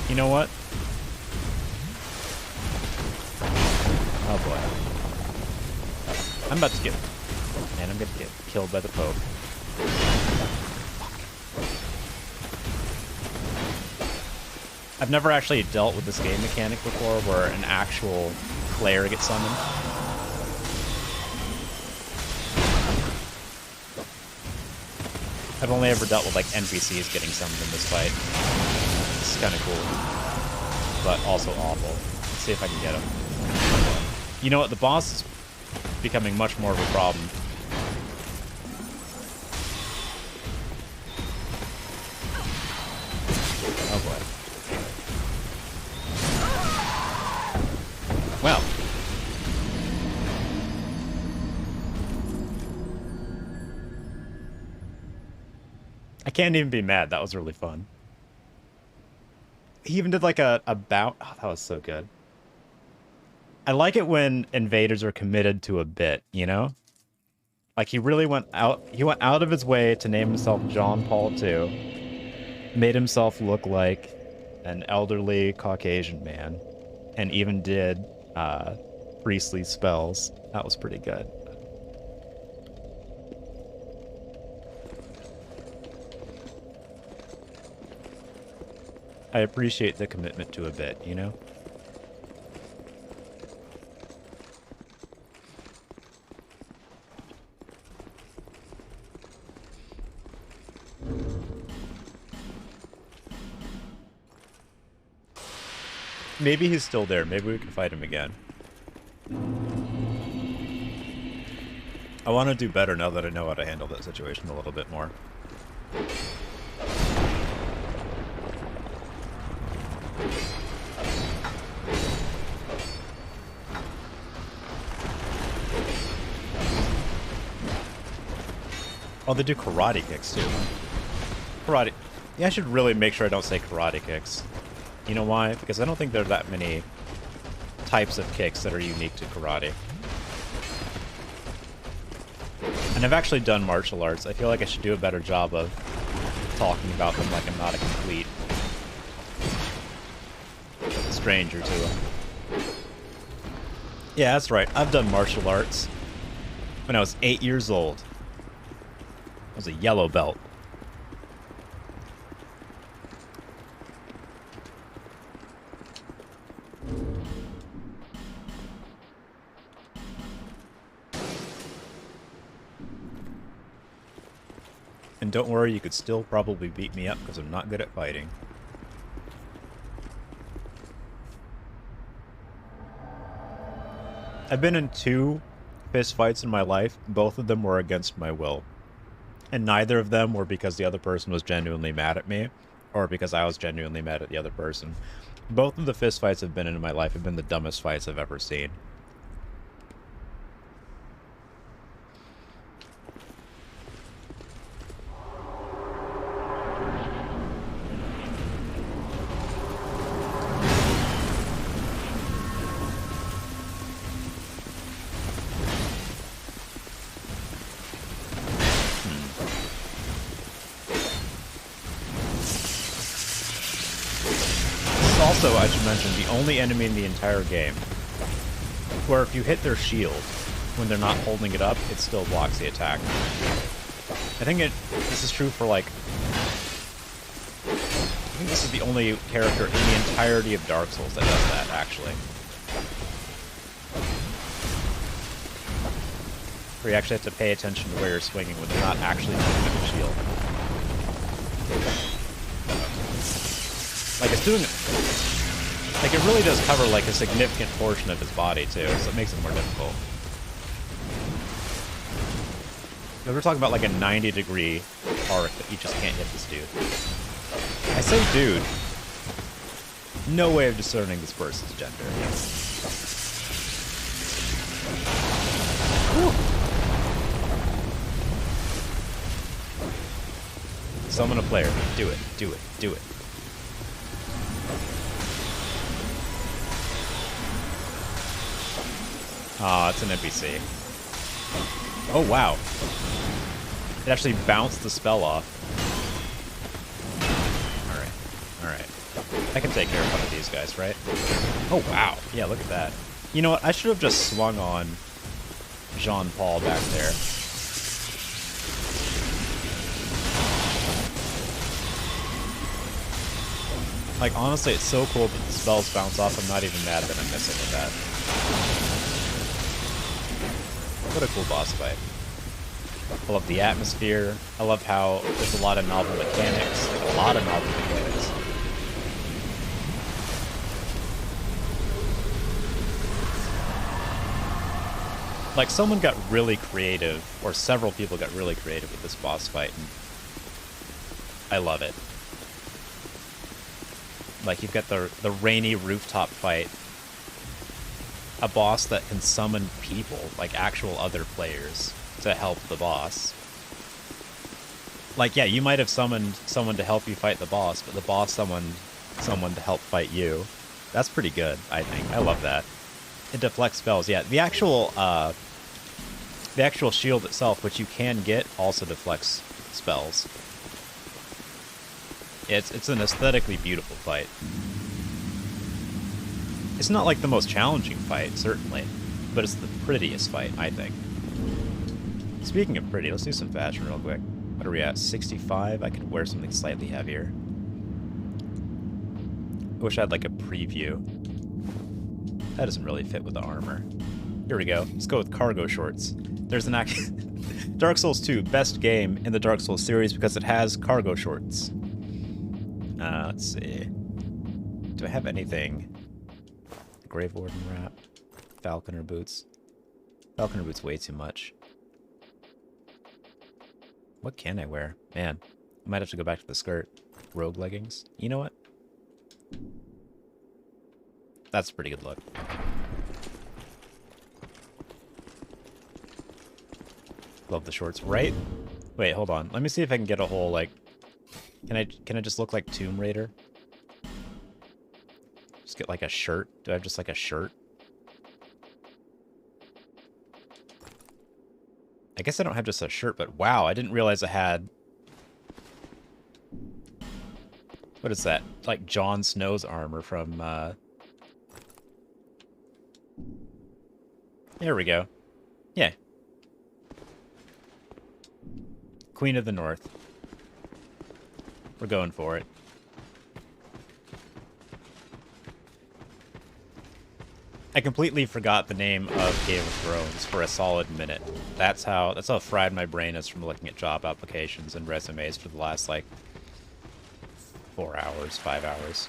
You know what? Oh boy. I'm about to get... Man, I'm gonna get killed by the Pope. Fuck. I've never actually dealt with this game mechanic before where an actual player gets summoned. I've only ever dealt with like NPCs getting summoned in this fight. This is kind of cool, but also awful. Let's see if I can get him. You know what? The boss is becoming much more of a problem. Oh boy. Well. I can't even be mad. That was really fun. He even did like a bout. Oh, that was so good. I like it when invaders are committed to a bit, you know? Like he really went out of his way to name himself John Paul II. Made himself look like an elderly Caucasian man. And even did priestly spells. That was pretty good. I appreciate the commitment to a bit, you know? Maybe he's still there. Maybe we can fight him again. I want to do better now that I know how to handle that situation a little bit more. Oh, they do karate kicks, too. Karate... Yeah, I should really make sure I don't say karate kicks. You know why? Because I don't think there are that many types of kicks that are unique to karate. And I've actually done martial arts. I feel like I should do a better job of talking about them like I'm not a complete stranger to them. Yeah, that's right. I've done martial arts when I was 8 years old. I was a yellow belt. And don't worry, you could still probably beat me up because I'm not good at fighting. I've been in 2 fist fights in my life. Both of them were against my will. And neither of them were because the other person was genuinely mad at me, or because I was genuinely mad at the other person. Both of the fist fights I've been in my life have been the dumbest fights I've ever seen. Also, I should mention, the only enemy in the entire game where if you hit their shield when they're not holding it up, it still blocks the attack. I think this is true for like... I think this is the only character in the entirety of Dark Souls that does that, actually. Where you actually have to pay attention to where you're swinging when they're not actually holding up the shield. Like, it's doing... Like, it really does cover, like, a significant portion of his body, too, so it makes it more difficult. We're talking about, like, a 90-degree arc that you just can't hit this dude. I say dude. No way of discerning this person's gender. Whew. Summon a player. Do it. Do it. Do it. Aw, it's an NPC. Oh, wow. It actually bounced the spell off. Alright. I can take care of one of these guys, right? Oh, wow. Yeah, look at that. You know what? I should have just swung on Jean-Paul back there. Like, honestly, it's so cool that the spells bounce off. I'm not even mad that I'm missing with that. What a cool boss fight. I love the atmosphere. I love how there's a lot of novel mechanics. Like, a lot of novel mechanics. Like, someone got really creative, or several people got really creative with this boss fight, and I love it. Like, you've got the rainy rooftop fight. A boss that can summon people, like actual other players, to help the boss. Like, yeah, you might have summoned someone to help you fight the boss, but the boss summoned someone to help fight you. That's pretty good, I think. I love that. It deflects spells. Yeah, the actual shield itself, which you can get, also deflects spells. It's an aesthetically beautiful fight. It's not like the most challenging fight, certainly, but it's the prettiest fight, I think. Speaking of pretty, let's do some fashion real quick. What are we at? 65? I could wear something slightly heavier. I wish I had like a preview. That doesn't really fit with the armor. Here we go. Let's go with cargo shorts. There's an Dark Souls 2, best game in the Dark Souls series because it has cargo shorts. Let's see. Do I have anything? Grave Warden wrap. Falconer boots. Falconer boots way too much. What can I wear? Man, I might have to go back to the skirt. Rogue leggings. You know what? That's a pretty good look. Love the shorts, right? Wait, hold on. Let me see if I can get a whole, like... Can I just look like Tomb Raider? Just get like a shirt? Do I have just like a shirt? I guess I don't have just a shirt, but wow, I didn't realize I had... What is that? Like Jon Snow's armor from, There we go. Yeah. Queen of the North. We're going for it. I completely forgot the name of Game of Thrones for a solid minute. That's how fried my brain is from looking at job applications and resumes for the last, like, 4 hours, 5 hours.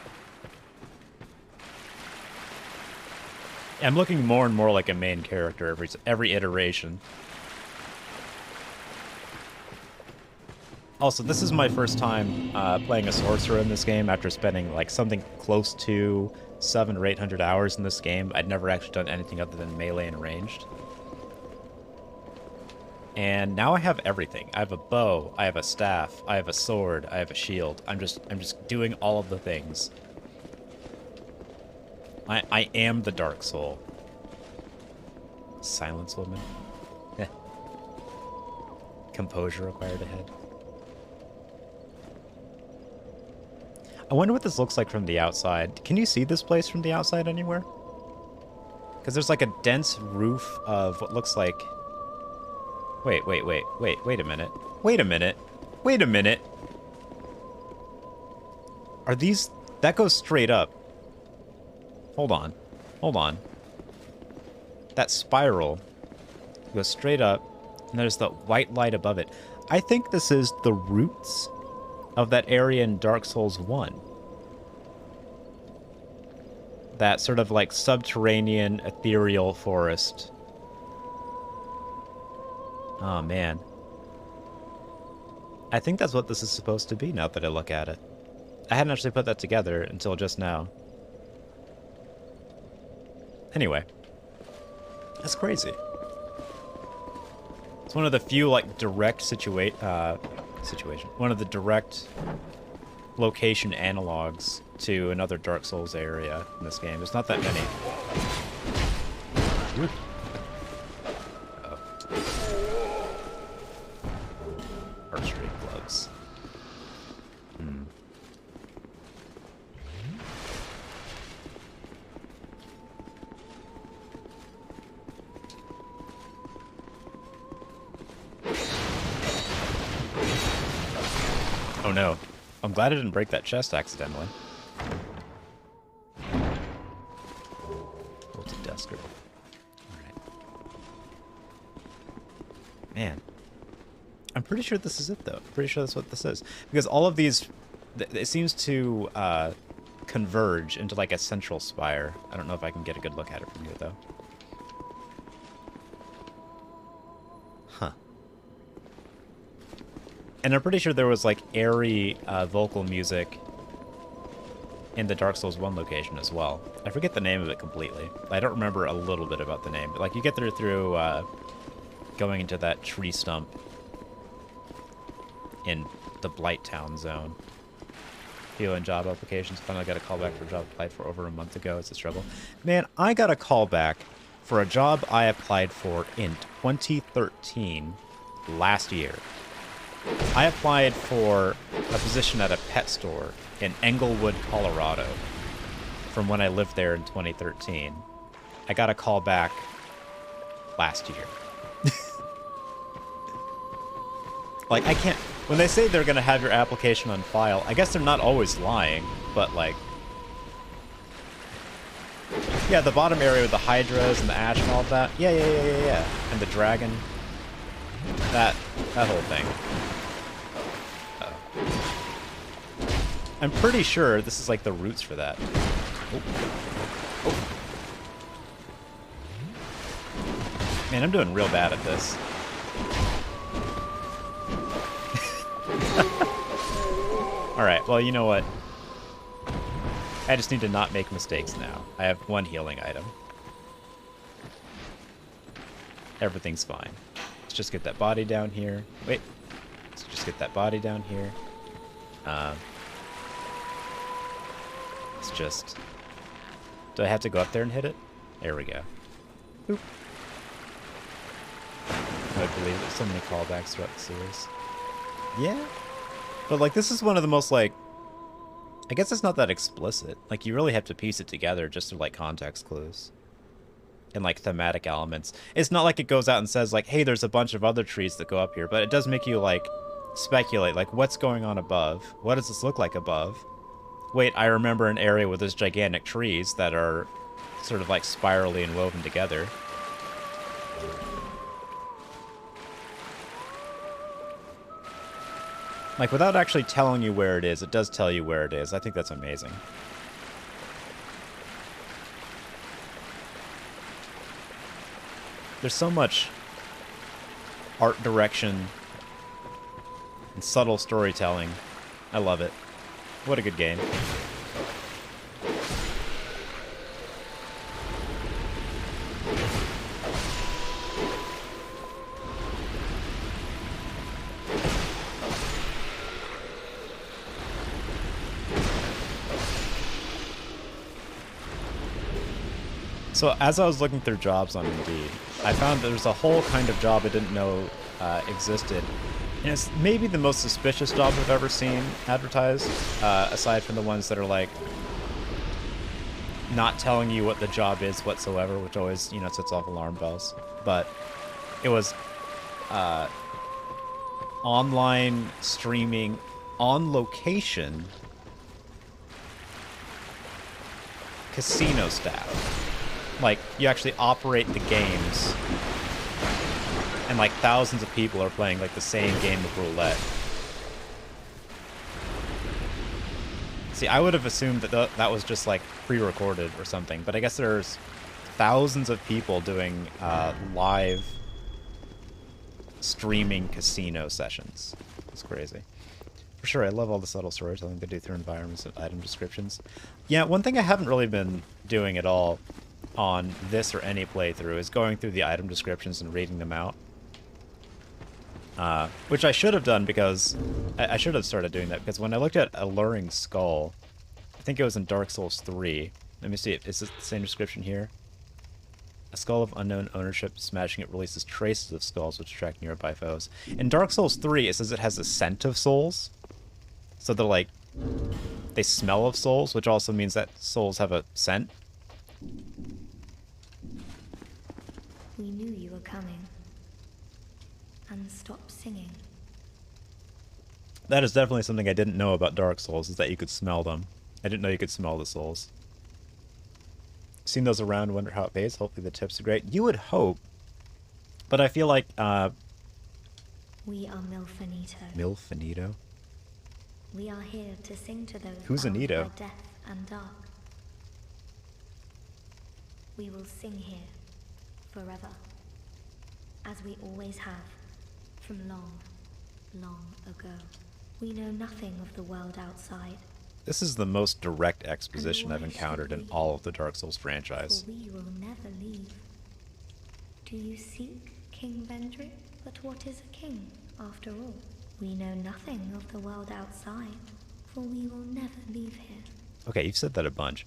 I'm looking more and more like a main character every iteration. Also, this is my first time playing a sorcerer in this game after spending like something close to 700 or 800 hours in this game. I'd never actually done anything other than melee and ranged. And now I have everything. I have a bow, I have a staff, I have a sword, I have a shield. I'm just doing all of the things. I am the Dark Soul. Silence woman. Composure required ahead. I wonder what this looks like from the outside. Can you see this place from the outside anywhere? Because there's like a dense roof of what looks like... Wait a minute. Wait a minute. Are these... That goes straight up. Hold on. That spiral goes straight up, and there's the white light above it. I think this is the roots of that area in Dark Souls 1. That sort of like subterranean, ethereal forest. Oh, man. I think that's what this is supposed to be now that I look at it. I hadn't actually put that together until just now. Anyway. That's crazy. It's one of the few, like, direct situation. One of the direct location analogs to another Dark Souls area in this game. There's not that many. Ooh. Oh. Archery gloves. Oh no. I'm glad I didn't break that chest accidentally. Bolted Dusker. Alright. Man. I'm pretty sure this is it, though. I'm pretty sure that's what this is. Because all of these... It seems to converge into, like, a central spire. I don't know if I can get a good look at it from here, though. Huh. And I'm pretty sure there was, like, airy vocal music in the Dark Souls 1 location as well. I forget the name of it completely. I don't remember a little bit about the name. But, like, you get there through going into that tree stump in the Blight Town zone. PO and job applications. Finally got a call back for a job applied for over a month ago. It's a struggle. Man, I got a call back for a job I applied for in 2013, last year. I applied for a position at a pet store in Englewood, Colorado, from when I lived there in 2013. I got a call back last year. Like, I can't... When they say they're going to have your application on file, I guess they're not always lying, but, like... Yeah, the bottom area with the hydras and the ash and all of that. Yeah. And the dragon. That whole thing. I'm pretty sure this is like the roots for that. Oh. Man, I'm doing real bad at this. Alright, well, you know what? I just need to not make mistakes now. I have one healing item. Everything's fine. Let's just get that body down here. Wait. Let's just get that body down here. It's just... Do I have to go up there and hit it? There we go. Boop. I believe there's so many callbacks throughout the series. Yeah. But, like, this is one of the most, like... I guess it's not that explicit. Like, you really have to piece it together just through, like, context clues. And, like, thematic elements. It's not like it goes out and says, like, hey, there's a bunch of other trees that go up here. But it does make you, like, speculate. Like, what's going on above? What does this look like above? Wait, I remember an area with those gigantic trees that are sort of, like, spirally and woven together. Like, without actually telling you where it is, it does tell you where it is. I think that's amazing. There's so much art direction and subtle storytelling. I love it. What a good game. So as I was looking through jobs on Indeed, I found there's a whole kind of job I didn't know existed. And it's maybe the most suspicious job I've ever seen advertised, aside from the ones that are like not telling you what the job is whatsoever, which always, you know, sets off alarm bells. But it was online streaming on location casino staff. Like, you actually operate the games, and, like, thousands of people are playing, like, the same game of roulette. See, I would have assumed that that was just, like, pre-recorded or something, but I guess there's thousands of people doing live streaming casino sessions. It's crazy. For sure, I love all the subtle storytelling they do through environments and item descriptions. Yeah, one thing I haven't really been doing at all on this or any playthrough is going through the item descriptions and reading them out. which I should have done because I should have started doing that because when I looked at Alluring Skull, I think it was in Dark Souls 3. Let me see, is it the same description here? A skull of unknown ownership, smashing it releases traces of skulls which attract nearby foes. In Dark Souls 3, it says it has a scent of souls. So they're like, they smell of souls, which also means that souls have a scent. We knew you were coming. And stopped singing. That is definitely something I didn't know about Dark Souls, is that you could smell them. I didn't know you could smell the souls. Seen those around, wonder how it pays. Hopefully the tips are great. You would hope, but I feel like, We are Milfinito. Milfinito? We are here to sing to those Who's bound Anito? by death and dark. We will sing here forever, as we always have, from long, long ago. We know nothing of the world outside. This is the most direct exposition I've encountered in all of the Dark Souls franchise. For we will never leave. Do you seek King Vendrick? But what is a king, after all? We know nothing of the world outside, for we will never leave here. Okay, you've said that a bunch.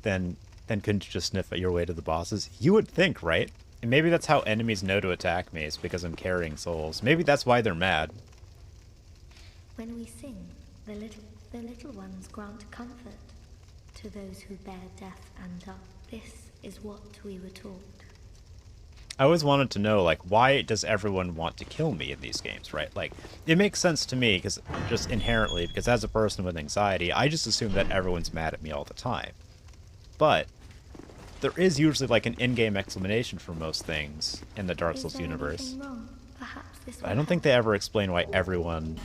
Then couldn't you just sniff at your way to the bosses? You would think, right? And maybe that's how enemies know to attack me, is because I'm carrying souls. Maybe that's why they're mad. When we sing, the little ones grant comfort to those who bear death and dark. This is what we were taught. I always wanted to know, like, why does everyone want to kill me in these games, right? Like, it makes sense to me, because just inherently, because as a person with anxiety, I just assume that everyone's mad at me all the time. But there is usually, like, an in-game explanation for most things in the Dark Souls universe. I don't think they ever explain why everyone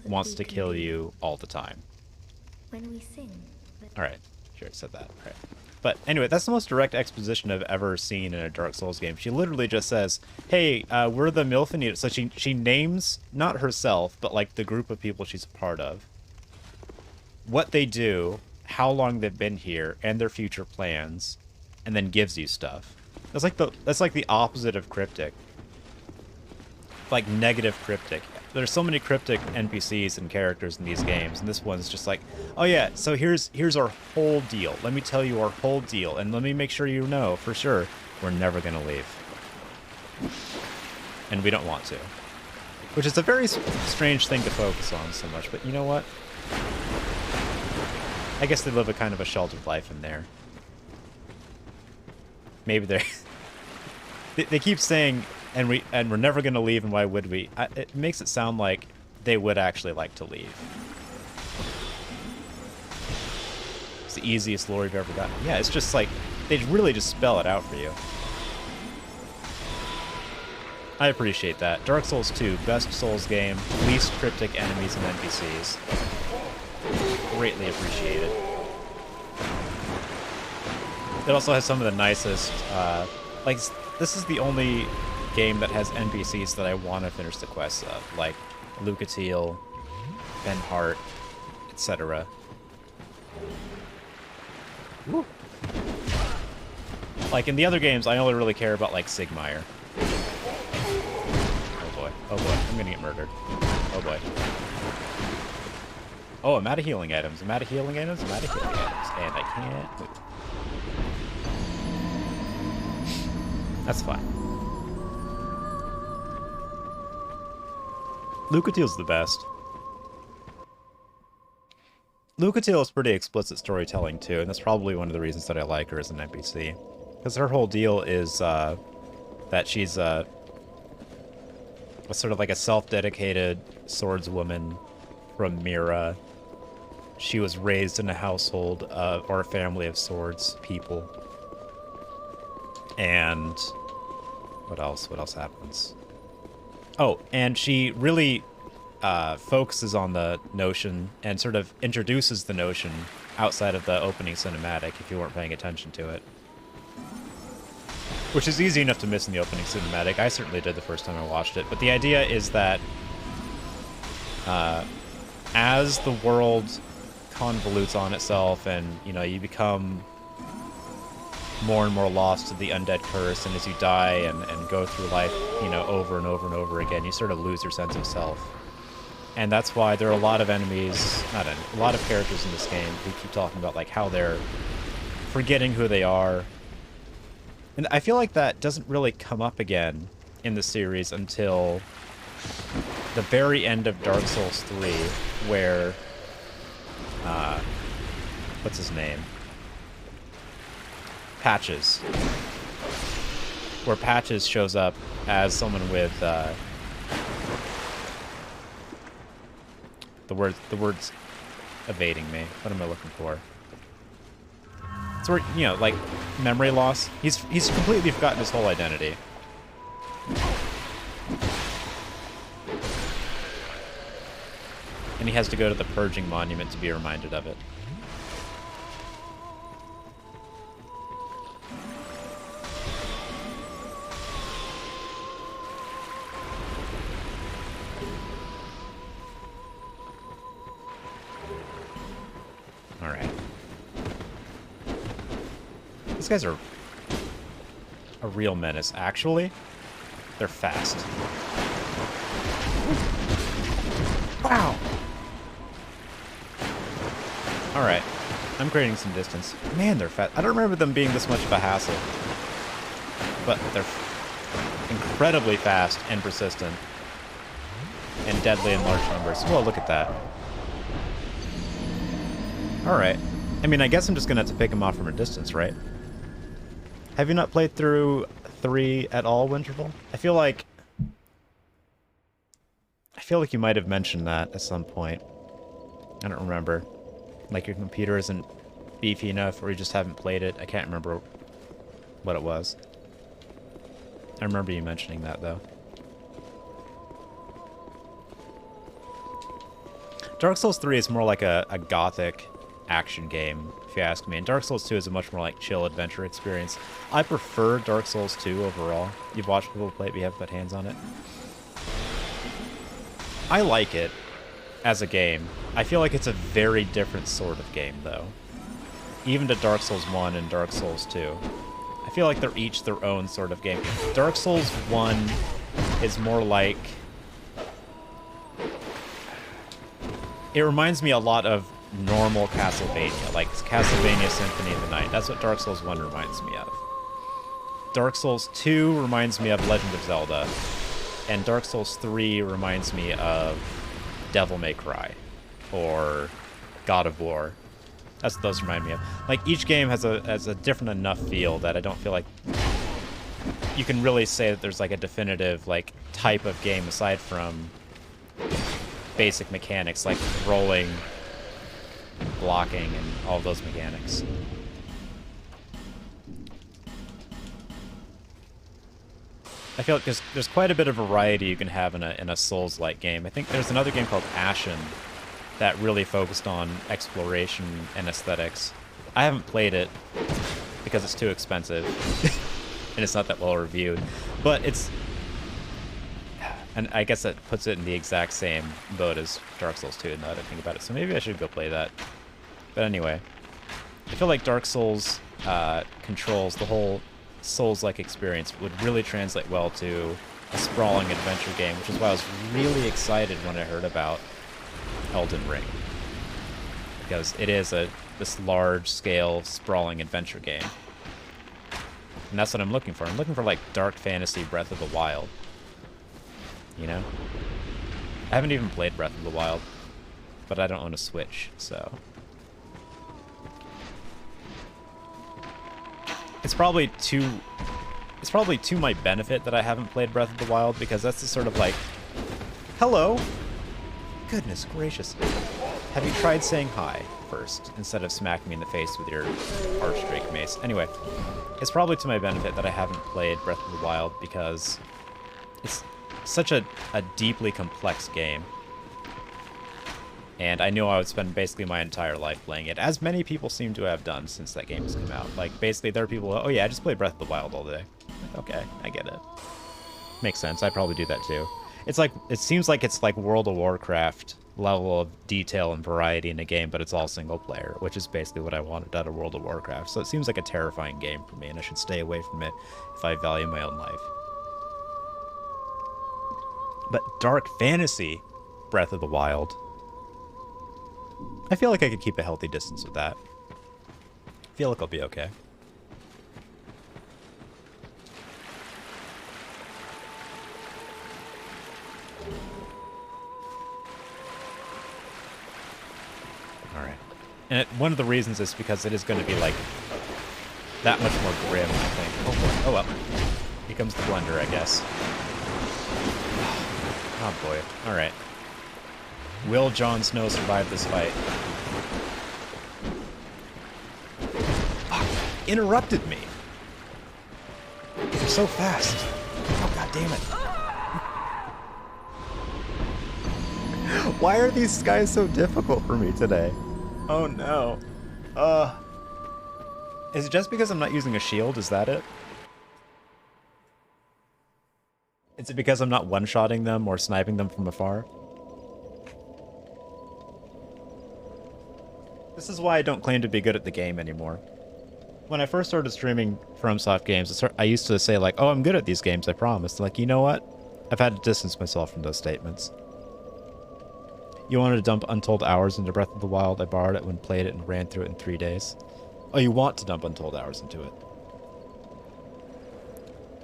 wants to kill you all the time. When we sing. Alright, sure, it said that. Right. But anyway, that's the most direct exposition I've ever seen in a Dark Souls game. She literally just says, hey, we're the Milfinito. So she names, not herself, but like the group of people she's a part of, what they do, how long they've been here, and their future plans, and then gives you stuff. That's like the opposite of cryptic. Like negative cryptic. There's so many cryptic NPCs and characters in these games, and this one's just like, oh yeah, so here's our whole deal. Let me tell you our whole deal, and let me make sure you know for sure we're never gonna leave. And we don't want to. Which is a very strange thing to focus on so much, but you know what? I guess they live a kind of a sheltered life in there. Maybe they're... they keep saying... And we're never gonna leave, and why would we? It makes it sound like they would actually like to leave. It's the easiest lore you've ever gotten. Yeah, it's just like they really just spell it out for you. I appreciate that. Dark Souls 2, best Souls game, least cryptic enemies and NPCs. Greatly appreciated. It also has some of the nicest, like this is the only game that has NPCs that I want to finish the quests of, like Lucatiel, Ben Hart, etc. Like in the other games, I only really care about like Sigmire. Oh boy, I'm gonna get murdered. Oh boy. Oh, I'm out of healing items. I'm out of healing items. I'm out of healing items, and I can't move. That's fine. Lucatiel's the best. Lucatiel is pretty explicit storytelling too, and that's probably one of the reasons that I like her as an NPC. Because her whole deal is that she's a sort of like a self-dedicated swordswoman from Mira. She was raised in a household or a family of swords people. And what else? What else happens? Oh, and she really focuses on the notion and sort of introduces the notion outside of the opening cinematic, if you weren't paying attention to it. Which is easy enough to miss in the opening cinematic. I certainly did the first time I watched it. But the idea is that as the world convolutes on itself and, you know, you become more and more lost to the undead curse, and as you die and go through life, you know, over and over and over again, you sort of lose your sense of self. And that's why there are a lot of enemies, a lot of characters in this game who keep talking about, like, how they're forgetting who they are. And I feel like that doesn't really come up again in the series until the very end of Dark Souls 3, where, what's his name? Patches. Where Patches shows up as someone with, the word's evading me. What am I looking for? It's where, you know, like, memory loss. He's completely forgotten his whole identity. And he has to go to the Purging Monument to be reminded of it. Alright. These guys are a real menace. Actually, they're fast. Wow! Alright. I'm creating some distance. Man, they're fast. I don't remember them being this much of a hassle. But they're incredibly fast and persistent. And deadly in large numbers. Well, look at that. Alright. I mean, I guess I'm just gonna have to pick them off from a distance, right? Have you not played through 3 at all, Winterval? I feel like you might have mentioned that at some point. I don't remember. Like your computer isn't beefy enough, or you just haven't played it. I can't remember what it was. I remember you mentioning that, though. Dark Souls 3 is more like a gothic action game, if you ask me. And Dark Souls 2 is a much more like chill adventure experience. I prefer Dark Souls 2 overall. You've watched people play it, but you haven't put hands on it. I like it as a game. I feel like it's a very different sort of game, though. Even to Dark Souls 1 and Dark Souls 2. I feel like they're each their own sort of game. Dark Souls 1 is more like... It reminds me a lot of normal Castlevania, like Castlevania Symphony of the Night. That's what Dark Souls 1 reminds me of. Dark Souls 2 reminds me of Legend of Zelda. And Dark Souls 3 reminds me of Devil May Cry. Or God of War. That's what those remind me of. Like, each game has a different enough feel that I don't feel like you can really say that there's like a definitive like type of game aside from basic mechanics like rolling, blocking, and all of those mechanics. I feel like there's quite a bit of variety you can have in a Souls-like game. I think there's another game called Ashen that really focused on exploration and aesthetics. I haven't played it because it's too expensive and it's not that well reviewed, but it's... And I guess that puts it in the exact same boat as Dark Souls 2, now that I think about it. So maybe I should go play that. But anyway, I feel like Dark Souls controls the whole Souls-like experience would really translate well to a sprawling adventure game, which is why I was really excited when I heard about Elden Ring. Because it is this large-scale, sprawling adventure game. And that's what I'm looking for. I'm looking for, like, dark fantasy Breath of the Wild. You know? I haven't even played Breath of the Wild, but I don't own a Switch, so... It's probably to my benefit that I haven't played Breath of the Wild, because that's the sort of like, hello? Goodness gracious. Have you tried saying hi first, instead of smacking me in the face with your Archdrake mace? Anyway, it's probably to my benefit that I haven't played Breath of the Wild, because it's such a deeply complex game. And I knew I would spend basically my entire life playing it, as many people seem to have done since that game has come out. Like, basically, there are people who, oh yeah, I just played Breath of the Wild all day. Like, okay, I get it. Makes sense, I'd probably do that too. It's like, it seems like it's like World of Warcraft level of detail and variety in a game, but it's all single player, which is basically what I wanted out of World of Warcraft. So it seems like a terrifying game for me, and I should stay away from it if I value my own life. But dark fantasy, Breath of the Wild. I feel like I could keep a healthy distance with that. I feel like I'll be okay. Alright. And one of the reasons is because it is going to be, like, that much more grim, I think. Oh, boy. Oh, well. Here comes the blender, I guess. Oh, boy. Alright. Will Jon Snow survive this fight? Oh, interrupted me. You're so fast. Oh, god damn it. Why are these guys so difficult for me today? Oh no. Is it just because I'm not using a shield? Is that it? Is it because I'm not one-shotting them or sniping them from afar? This is why I don't claim to be good at the game anymore. When I first started streaming FromSoft games, I used to say like, oh, I'm good at these games, I promise. Like, you know what? I've had to distance myself from those statements. You wanted to dump Untold Hours into Breath of the Wild. I borrowed it when played it and ran through it in 3 days. Oh, you want to dump Untold Hours into it.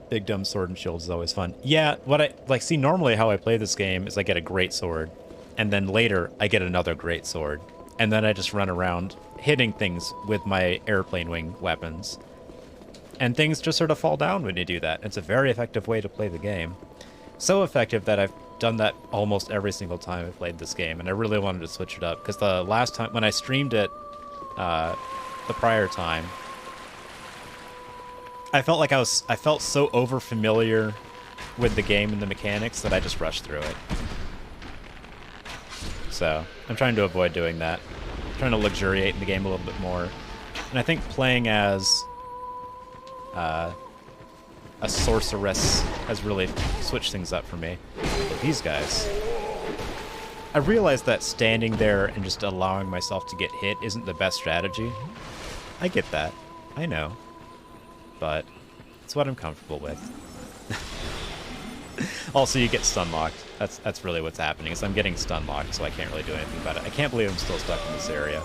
Big dumb sword and shield is always fun. Yeah, what I like see normally how I play this game is I get a great sword, and then later I get another great sword, and then I just run around hitting things with my airplane wing weapons. And things just sort of fall down when you do that. It's a very effective way to play the game. So effective that I've done that almost every single time I played this game, and I really wanted to switch it up because the last time when I streamed it, the prior time, I felt like I felt so over familiar with the game and the mechanics that I just rushed through it. So I'm trying to avoid doing that. I'm trying to luxuriate in the game a little bit more, and I think playing as a sorceress has really switched things up for me. But these guys, I realized that standing there and just allowing myself to get hit isn't the best strategy. I get that. I know. But it's what I'm comfortable with. Also, you get stun locked. That's really what's happening, is I'm getting stun locked, so I can't really do anything about it. I can't believe I'm still stuck in this area.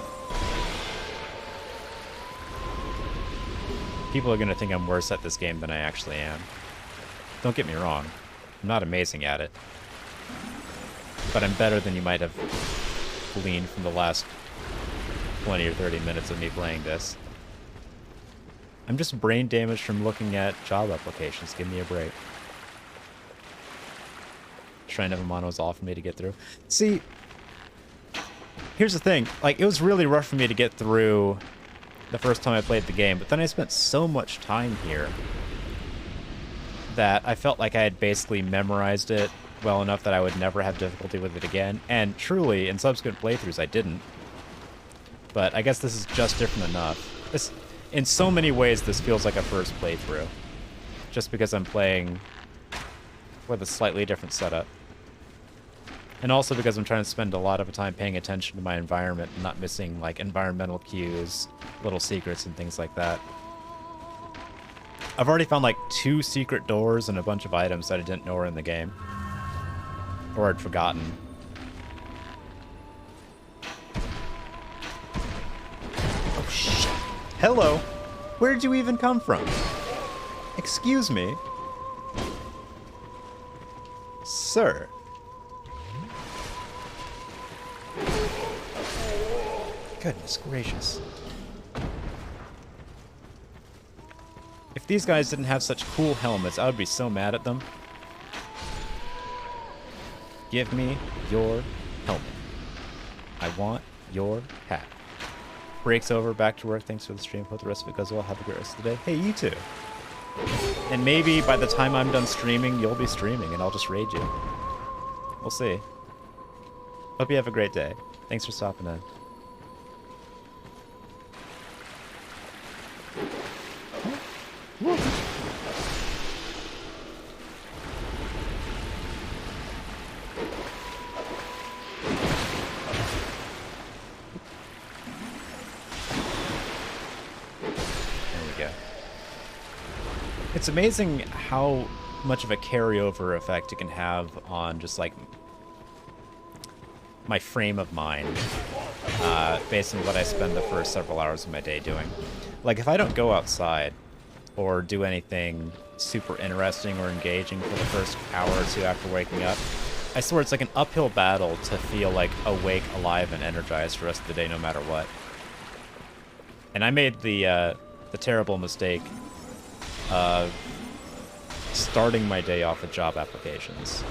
People are going to think I'm worse at this game than I actually am. Don't get me wrong. I'm not amazing at it. But I'm better than you might have gleaned from the last 20 or 30 minutes of me playing this. I'm just brain damaged from looking at job applications. Give me a break. Shrine of Amana was all for me to get through. See, here's the thing. Like, it was really rough for me to get through the first time I played the game, but then I spent so much time here that I felt like I had basically memorized it well enough that I would never have difficulty with it again. And truly, in subsequent playthroughs, I didn't. But I guess this is just different enough. This, in so many ways, this feels like a first playthrough. Just because I'm playing with a slightly different setup. And also because I'm trying to spend a lot of time paying attention to my environment and not missing, like, environmental cues, little secrets, and things like that. I've already found, like, 2 secret doors and a bunch of items that I didn't know were in the game. Or I'd forgotten. Oh, shit. Hello! Where did you even come from? Excuse me? Sir. Goodness gracious. If these guys didn't have such cool helmets, I would be so mad at them. Give me your helmet. I want your hat. Break's over, back to work. Thanks for the stream. Hope the rest of it goes well. Have a great rest of the day. Hey, you too. And maybe by the time I'm done streaming, you'll be streaming and I'll just raid you. We'll see. Hope you have a great day. Thanks for stopping in. Woo. It's amazing how much of a carryover effect it can have on just like my frame of mind, based on what I spend the first several hours of my day doing. Like if I don't go outside or do anything super interesting or engaging for the first hour or two after waking up, I swear it's like an uphill battle to feel like awake, alive, and energized the rest of the day no matter what. And I made the terrible mistake of starting my day off with job applications.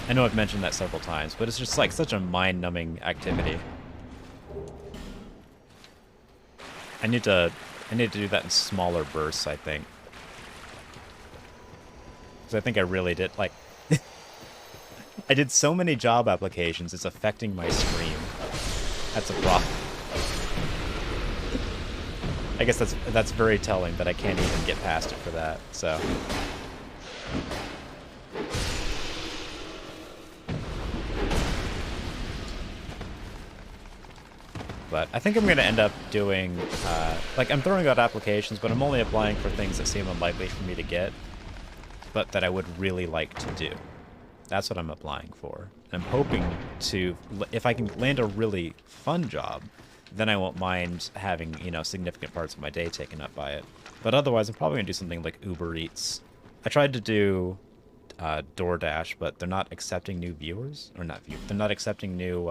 I know I've mentioned that several times, but it's just like such a mind-numbing activity. I need to do that in smaller bursts, I think. Because I think I really did, like... I did so many job applications, it's affecting my stream. That's a problem. I guess that's very telling that I can't even get past it for that, so... But I think I'm going to end up doing, like, I'm throwing out applications, but I'm only applying for things that seem unlikely for me to get, but that I would really like to do. That's what I'm applying for. I'm hoping to, if I can land a really fun job, then I won't mind having, you know, significant parts of my day taken up by it. But otherwise, I'm probably going to do something like Uber Eats. I tried to do DoorDash, but they're not accepting new viewers, or not viewers, they're not accepting new,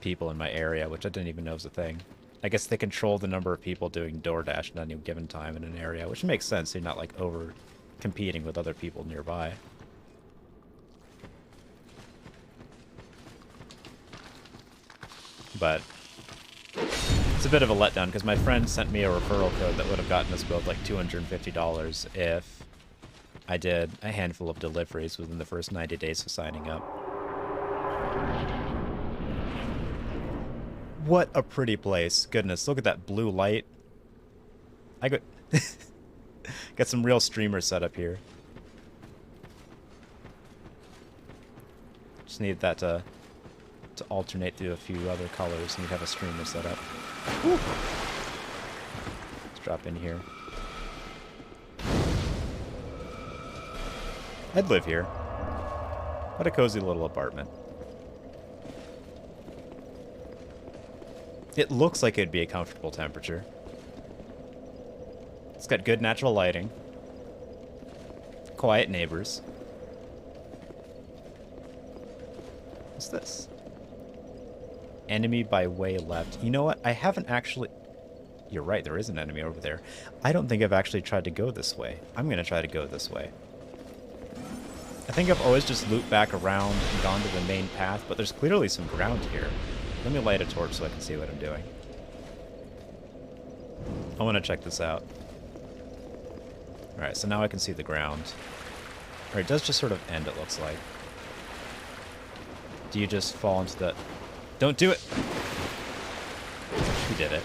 people in my area, which I didn't even know was a thing. I guess they control the number of people doing DoorDash at any given time in an area, which makes sense. So you're not like over competing with other people nearby. But it's a bit of a letdown because my friend sent me a referral code that would have gotten us both like $250 if I did a handful of deliveries within the first 90 days of signing up. What a pretty place. Goodness, look at that blue light. I got got some real streamers set up here. Just need that to alternate through a few other colors, and you'd have a streamer set up. Woo. Let's drop in here. I'd live here. What a cozy little apartment. It looks like it'd be a comfortable temperature. It's got good natural lighting. Quiet neighbors. What's this? Enemy by way left. You know what? I haven't actually... You're right, there is an enemy over there. I don't think I've actually tried to go this way. I'm going to try to go this way. I think I've always just looped back around and gone to the main path, but there's clearly some ground here. Let me light a torch so I can see what I'm doing. I want to check this out. Alright, so now I can see the ground. Alright, it does just sort of end, it looks like. Do you just fall into the... Don't do it! You did it.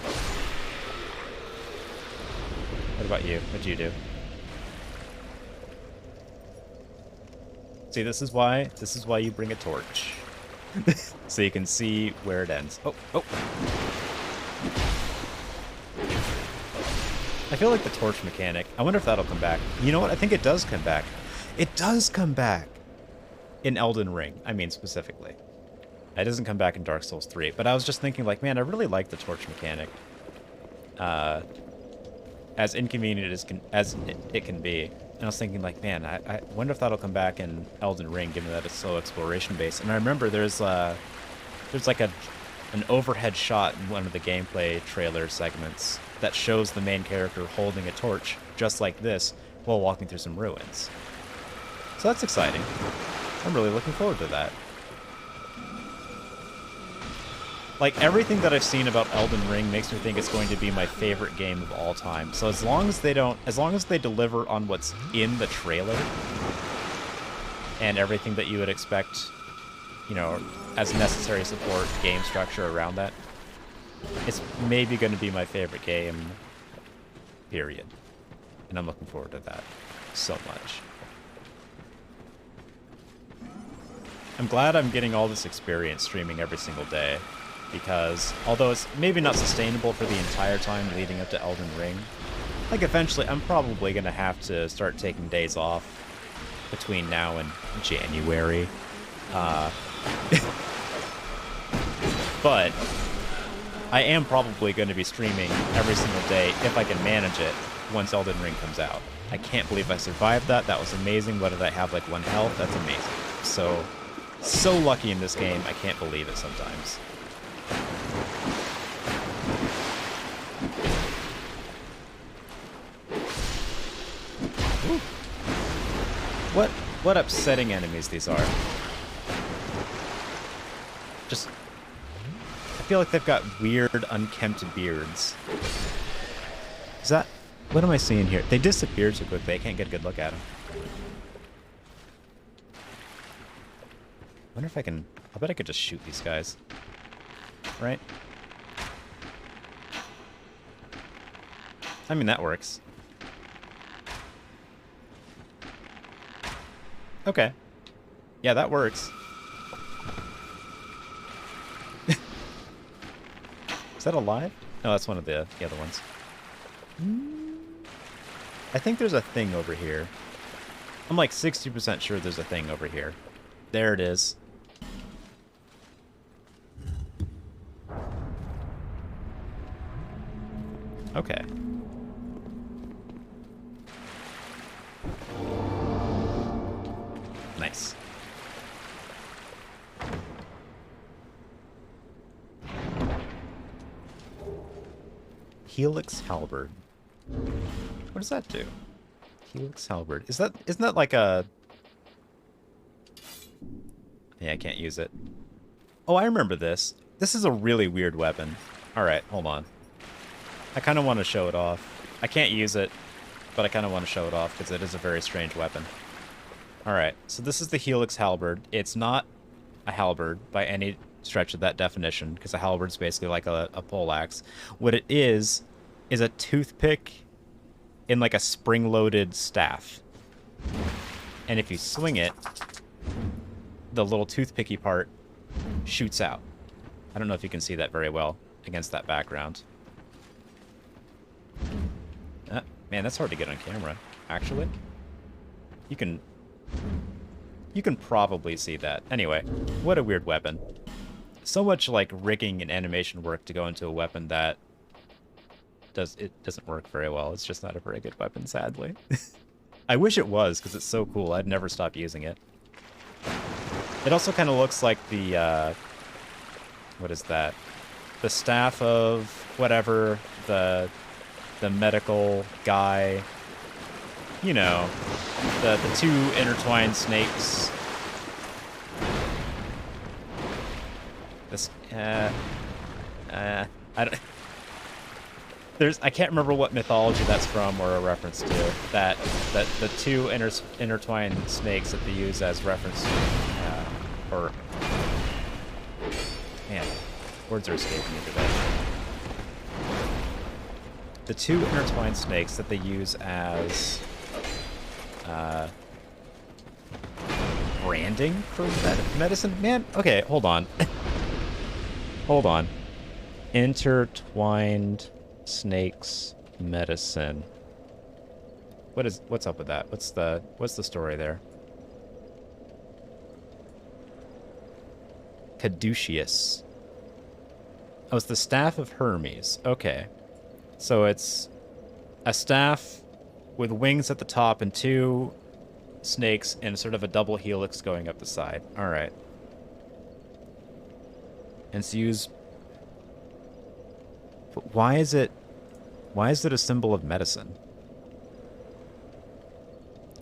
What about you? What'd you do? See, this is why you bring a torch. So you can see where it ends. Oh, oh. I feel like the torch mechanic. I wonder if that'll come back. You know what? I think it does come back. It does come back in Elden Ring. I mean, specifically. It doesn't come back in Dark Souls 3. But I was just thinking, like, man, I really like the torch mechanic. As inconvenient as it can be. And I was thinking, like, man, I wonder if that'll come back in Elden Ring, given that it's so exploration-based. And I remember there's like an overhead shot in one of the gameplay trailer segments that shows the main character holding a torch, just like this, while walking through some ruins. So that's exciting. I'm really looking forward to that. Like, everything that I've seen about Elden Ring makes me think it's going to be my favorite game of all time. So as long as they deliver on what's in the trailer and everything that you would expect, you know, as necessary support game structure around that, it's maybe going to be my favorite game, period. And I'm looking forward to that so much. I'm glad I'm getting all this experience streaming every single day. Because, although it's maybe not sustainable for the entire time leading up to Elden Ring, Like, eventually, I'm probably going to have to start taking days off between now and January. But I am probably going to be streaming every single day if I can manage it once Elden Ring comes out. I can't believe I survived that. That was amazing. What did I have, like 1 health? That's amazing. So lucky in this game. I can't believe it sometimes. Ooh. What upsetting enemies these are. Just, I feel like they've got weird, unkempt beards. Is that... What am I seeing here? They disappear too quickly. I can't get a good look at them. I wonder if I can... I bet I could just shoot these guys. Right? I mean, that works. Okay. Yeah, that works. Is that alive? No, that's one of the other ones. I think there's a thing over here. I'm like 60% sure there's a thing over here. There it is. Okay. Nice. Helix Halberd. What does that do? Helix Halberd. Isn't that like a... Yeah, I can't use it. Oh, I remember this. This is a really weird weapon. Alright, hold on. I kind of want to show it off. I can't use it, but I kind of want to show it off because it is a very strange weapon. Alright, so this is the Helix Halberd. It's not a halberd by any stretch of that definition, because a halberd's basically like a poleaxe. What it is a toothpick in like a spring-loaded staff. And if you swing it, the little toothpicky part shoots out. I don't know if you can see that very well against that background. Man, that's hard to get on camera, actually. You can probably see that. Anyway, what a weird weapon. So much like rigging and animation work to go into a weapon that doesn't work very well. It's just not a very good weapon, sadly. I wish it was, because it's so cool. I'd never stop using it. It also kind of looks like the what is that? The staff of whatever, the medical guy. You know, the two intertwined snakes. This, I don't... I can't remember what mythology that's from or a reference to. That the two intertwined snakes that they use as reference to, or... Man, words are escaping me today. The two intertwined snakes that they use as... branding for medicine? Man, okay, hold on. Hold on. Intertwined snakes medicine. What's up with that? What's the story there? Caduceus. Oh, it's the staff of Hermes. Okay. So it's a staff with wings at the top and two snakes and sort of a double helix going up the side. All right. And it's used... But why is it a symbol of medicine?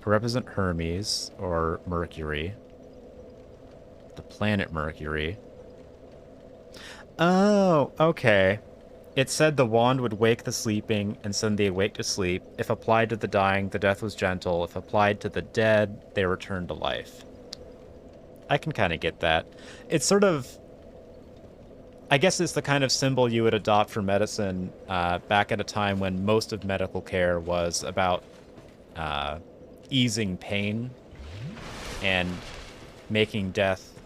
To represent Hermes or Mercury. The planet Mercury. Oh, okay. It said the wand would wake the sleeping and send the awake to sleep. If applied to the dying, the death was gentle. If applied to the dead, they returned to life. I can kind of get that. It's sort of... I guess it's the kind of symbol you would adopt for medicine back at a time when most of medical care was about easing pain and making death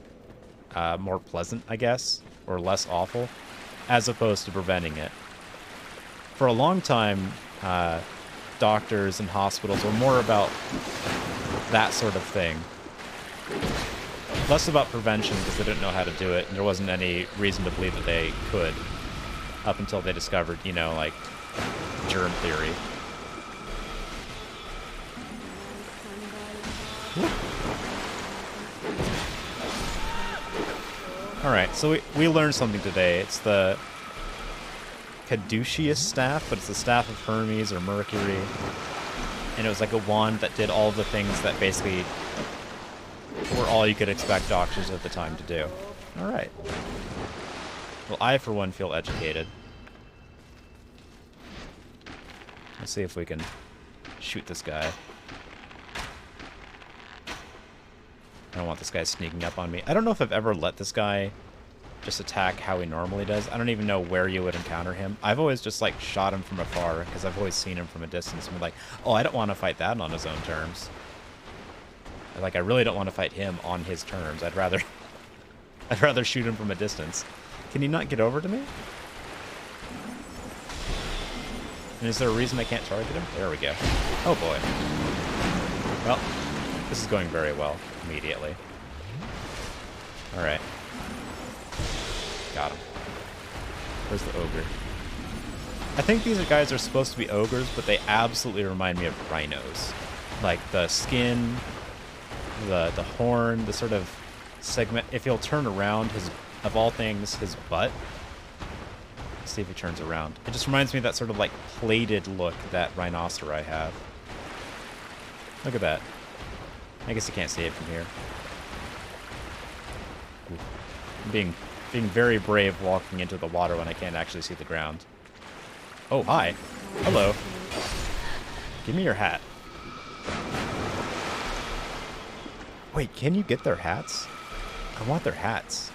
more pleasant, I guess, or less awful, as opposed to preventing it. For a long time, doctors and hospitals were more about that sort of thing. Less about prevention because they didn't know how to do it, and there wasn't any reason to believe that they could up until they discovered, you know, like, germ theory. Alright, so we learned something today. It's the Caduceus staff, but it's the staff of Hermes or Mercury. And it was like a wand that did all the things that basically were all you could expect doctors at the time to do. Alright. Well, I, for one, feel educated. Let's see if we can shoot this guy. I don't want this guy sneaking up on me. I don't know if I've ever let this guy just attack how he normally does. I don't even know where you would encounter him. I've always just, like, shot him from afar, because I've always seen him from a distance and been like, oh, I don't want to fight that on his own terms. Like, I really don't want to fight him on his terms. I'd rather shoot him from a distance. Can he not get over to me? And is there a reason I can't target him? There we go. Oh, boy. Well, this is going very well immediately. Alright. Got him. Where's the ogre? I think these guys are supposed to be ogres, but they absolutely remind me of rhinos. Like, the skin, the horn, the sort of segment. If he'll turn around, of all things, his butt. Let's see if he turns around. It just reminds me of that sort of, like, plated look that rhinoceri have. Look at that. I guess you can't see it from here. Ooh. I'm being very brave walking into the water when I can't actually see the ground. Oh, hi. Hello. Give me your hat. Wait, can you get their hats? I want their hats.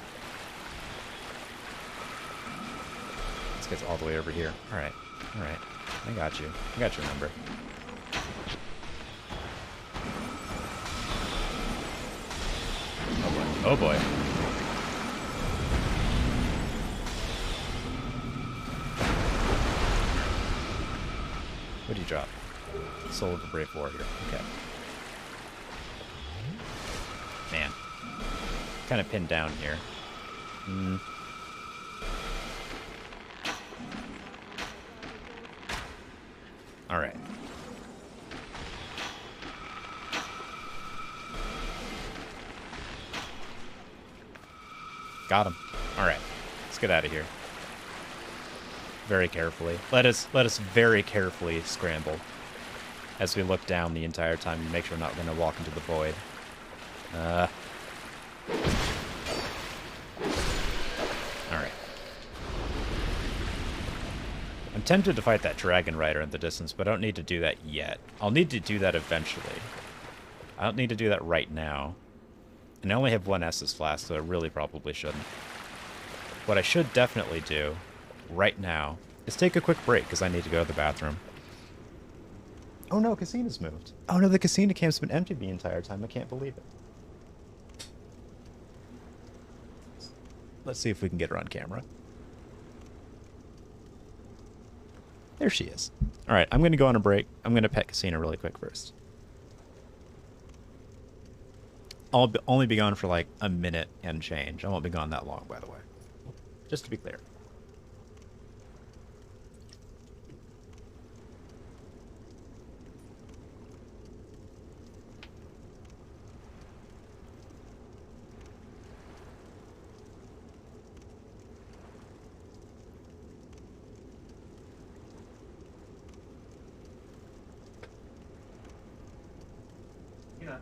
This guy's all the way over here. Alright. Alright. I got you. I got your number. Oh boy. Oh boy. What did you drop? Soul of a Brave Warrior. Okay. Man. Kind of pinned down here. Alright. Got him. Alright. Let's get out of here. Very carefully. Let us very carefully scramble as we look down the entire time and make sure we're not going to walk into the void. Alright. I'm tempted to fight that dragon rider in the distance, but I don't need to do that yet. I'll need to do that eventually. I don't need to do that right now. And I only have one Estus flask, so I really probably shouldn't. What I should definitely do right now is take a quick break, because I need to go to the bathroom. Oh no, casino's moved. Oh no, the casino camp's been empty the entire time. I can't believe it. Let's see if we can get her on camera. There she is. Alright, I'm going to go on a break. I'm going to pet Casino really quick first. I'll only be gone for like a minute and change. I won't be gone that long, by the way. Just to be clear. Yeah.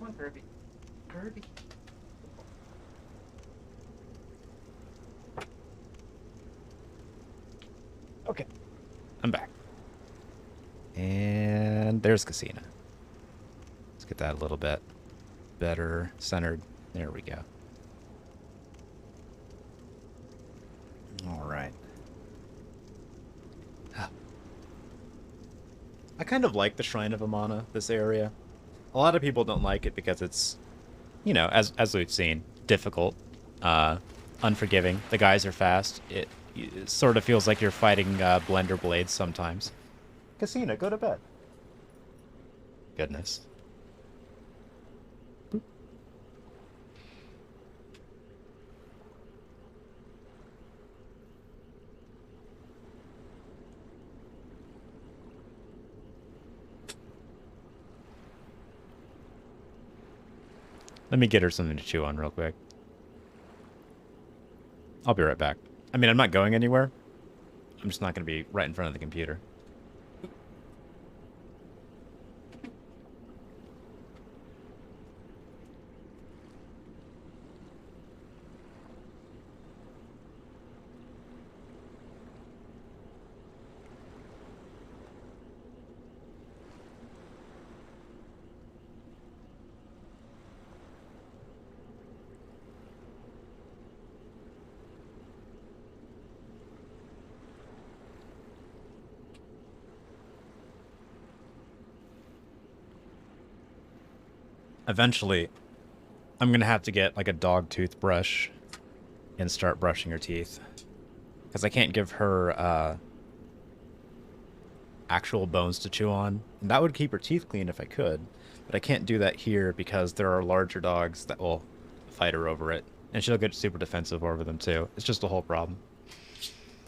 Come on, Kirby. Kirby. Okay. I'm back. And there's Casina. Let's get that a little bit better centered. There we go. All right. I kind of like the Shrine of Amana, this area. A lot of people don't like it because it's, you know, as we've seen, difficult, unforgiving. The guys are fast. It sort of feels like you're fighting blender blades sometimes. Casina, go to bed. Goodness. Boop. Let me get her something to chew on real quick. I'll be right back. I mean, I'm not going anywhere. I'm just not going to be right in front of the computer. Eventually, I'm going to have to get like a dog toothbrush and start brushing her teeth. Because I can't give her actual bones to chew on. And that would keep her teeth clean if I could. But I can't do that here because there are larger dogs that will fight her over it. And she'll get super defensive over them too. It's just a whole problem.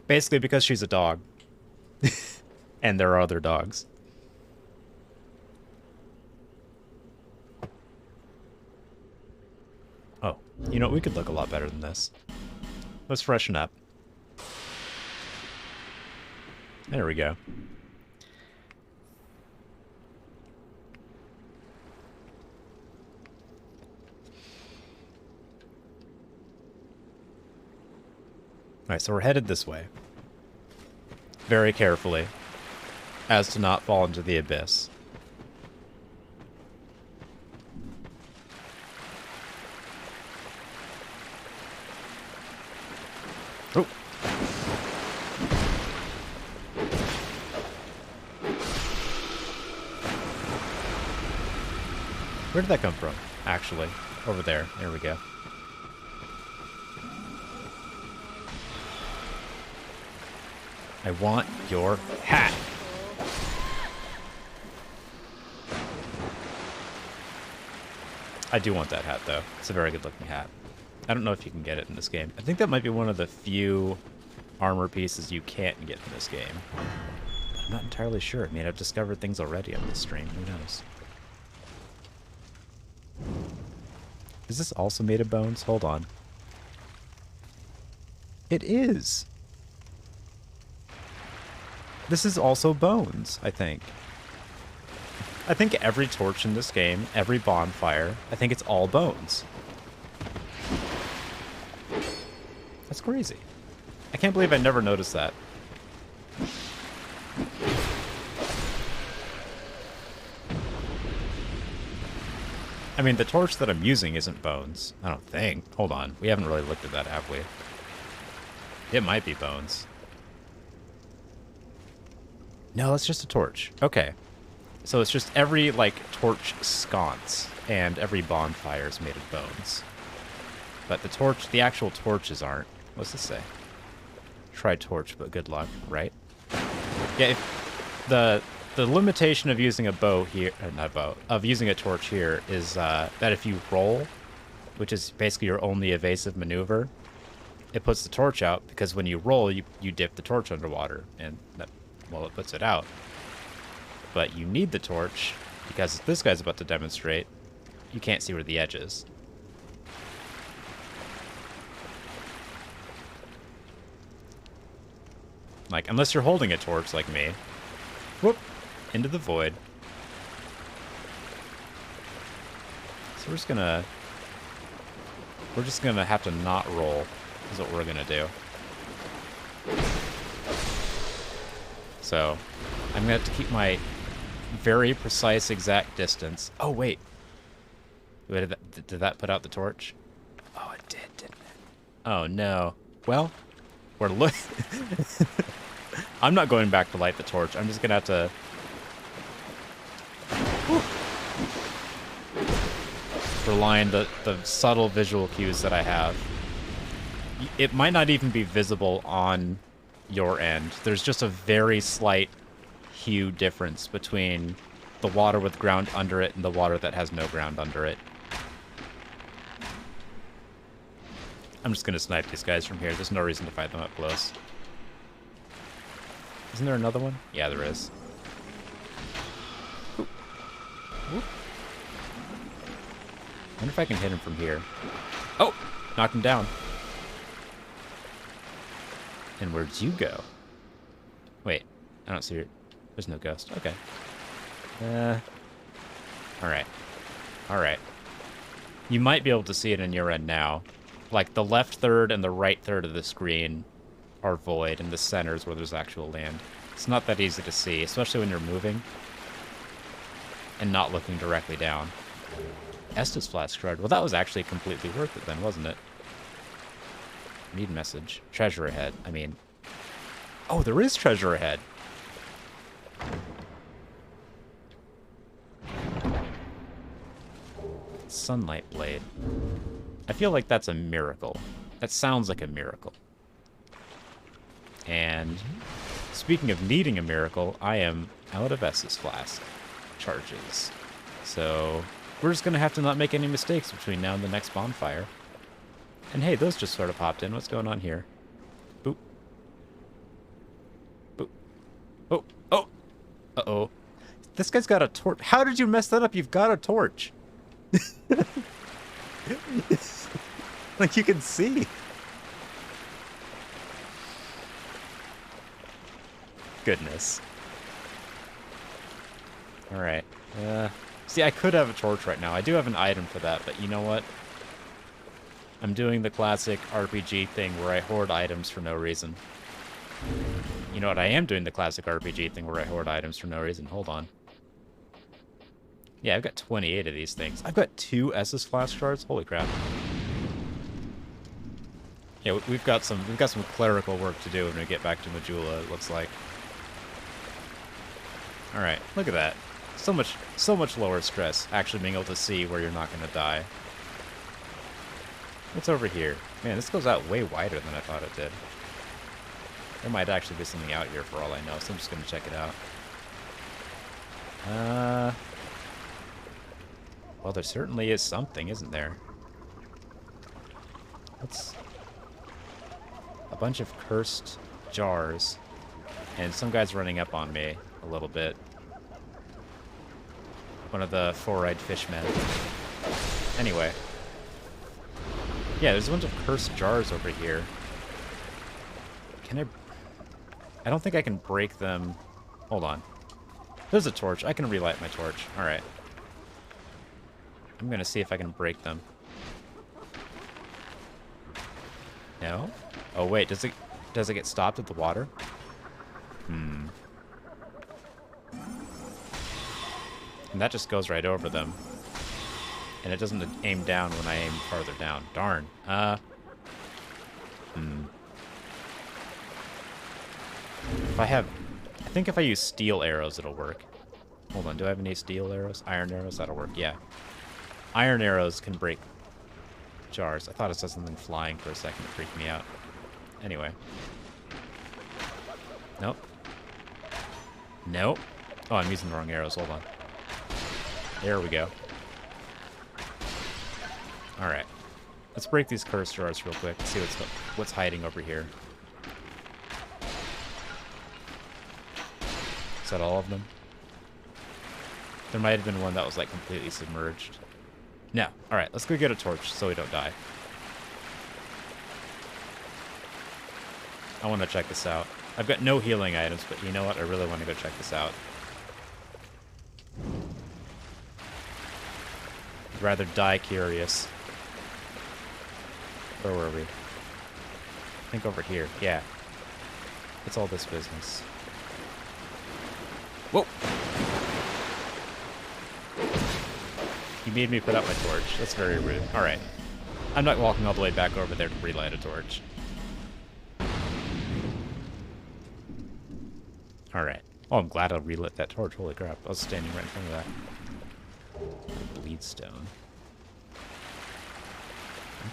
Basically because she's a dog. And there are other dogs. Oh, you know, we could look a lot better than this. Let's freshen up. There we go. Alright, so we're headed this way. Very carefully. As to not fall into the abyss. Oh. Where did that come from? Actually, over there. There we go. I want your hat. I do want that hat, though. It's a very good-looking hat. I don't know if you can get it in this game. I think that might be one of the few armor pieces you can't get in this game. I'm not entirely sure. I mean, I've discovered things already on this stream. Who knows? Is this also made of bones? Hold on. It is! This is also bones, I think. I think every torch in this game, every bonfire, I think it's all bones. That's crazy. I can't believe I never noticed that. I mean, the torch that I'm using isn't bones. I don't think. Hold on. We haven't really looked at that, have we? It might be bones. No, that's just a torch. Okay. So it's just every, like, torch sconce and every bonfire is made of bones. But the torch, the actual torches aren't. What's this say? Try torch, but good luck, right? Yeah, if the limitation of using a bow here, not a bow, of using a torch here is that if you roll, which is basically your only evasive maneuver, it puts the torch out, because when you roll, you dip the torch underwater, and that, well, it puts it out. But you need the torch, because as this guy's about to demonstrate, you can't see where the edge is. Like, unless you're holding a torch like me. Whoop! Into the void. So we're just gonna have to not roll, is what we're gonna do. So, I'm gonna have to keep my very precise exact distance. Oh, wait. Did that put out the torch? Oh, it did, didn't it? Oh, no. Well, we're I'm not going back to light the torch. I'm just gonna have to... rely on the subtle visual cues that I have. It might not even be visible on your end. There's just a very slight hue difference between the water with ground under it and the water that has no ground under it. I'm just gonna snipe these guys from here. There's no reason to fight them up close. Isn't there another one? Yeah, there is. Oop. Oop. I wonder if I can hit him from here. Oh! Knocked him down. And where'd you go? Wait, I don't see your... There's no ghost. Okay. Alright. Alright. You might be able to see it in your end now. Like, the left third and the right third of the screen are void, and the center is where there's actual land. It's not that easy to see, especially when you're moving and not looking directly down. Estus Flask Shard. Well, that was actually completely worth it then, wasn't it? Need message. Treasure ahead. I mean... Oh, there is treasure ahead! Sunlight Blade. I feel like that's a miracle. That sounds like a miracle. And... speaking of needing a miracle, I am out of Estus Flask charges. So... we're just gonna have to not make any mistakes between now and the next bonfire. And hey, those just sort of popped in. What's going on here? Boop. Boop. Oh. Oh. Uh-oh. This guy's got a torch. How did you mess that up? You've got a torch. Like you can see. Goodness. Alright. See, I could have a torch right now. I do have an item for that, but you know what? I'm doing the classic RPG thing where I hoard items for no reason. You know what? I am doing the classic RPG thing where I hoard items for no reason. Hold on. Yeah, I've got 28 of these things. I've got 2 Estus Flask Shards. Holy crap. Yeah, we've got some clerical work to do when we get back to Majula, it looks like. Alright, look at that. So much lower stress, actually being able to see where you're not going to die. What's over here? Man, this goes out way wider than I thought it did. There might actually be something out here for all I know, so I'm just going to check it out. Well, there certainly is something, isn't there? What's... a bunch of cursed jars. And some guy's running up on me a little bit. One of the four-eyed fishmen. Anyway. Yeah, there's a bunch of cursed jars over here. Can I don't think I can break them. Hold on. There's a torch. I can relight my torch. Alright. I'm gonna see if I can break them. No? Oh wait, does it get stopped at the water? Hmm. And that just goes right over them. And it doesn't aim down when I aim farther down. Darn. I think if I use steel arrows, it'll work. Hold on, do I have any steel arrows? Iron arrows? That'll work, yeah. Iron arrows can break jars. I thought it said something flying for a second. It freaked me out. Anyway. Nope. Nope. Oh, I'm using the wrong arrows. Hold on. There we go. Alright. Let's break these cursed jars real quick and see what's hiding over here. Is that all of them? There might have been one that was like completely submerged. No. Alright, let's go get a torch so we don't die. I want to check this out. I've got no healing items, but you know what? I really want to go check this out. rather die curious. Where were we? I think over here. Yeah. It's all this business. Whoa! You made me put out my torch. That's very rude. Alright. I'm not walking all the way back over there to relight a torch. Alright. Oh, I'm glad I relit that torch. Holy crap. I was standing right in front of that. Bleedstone.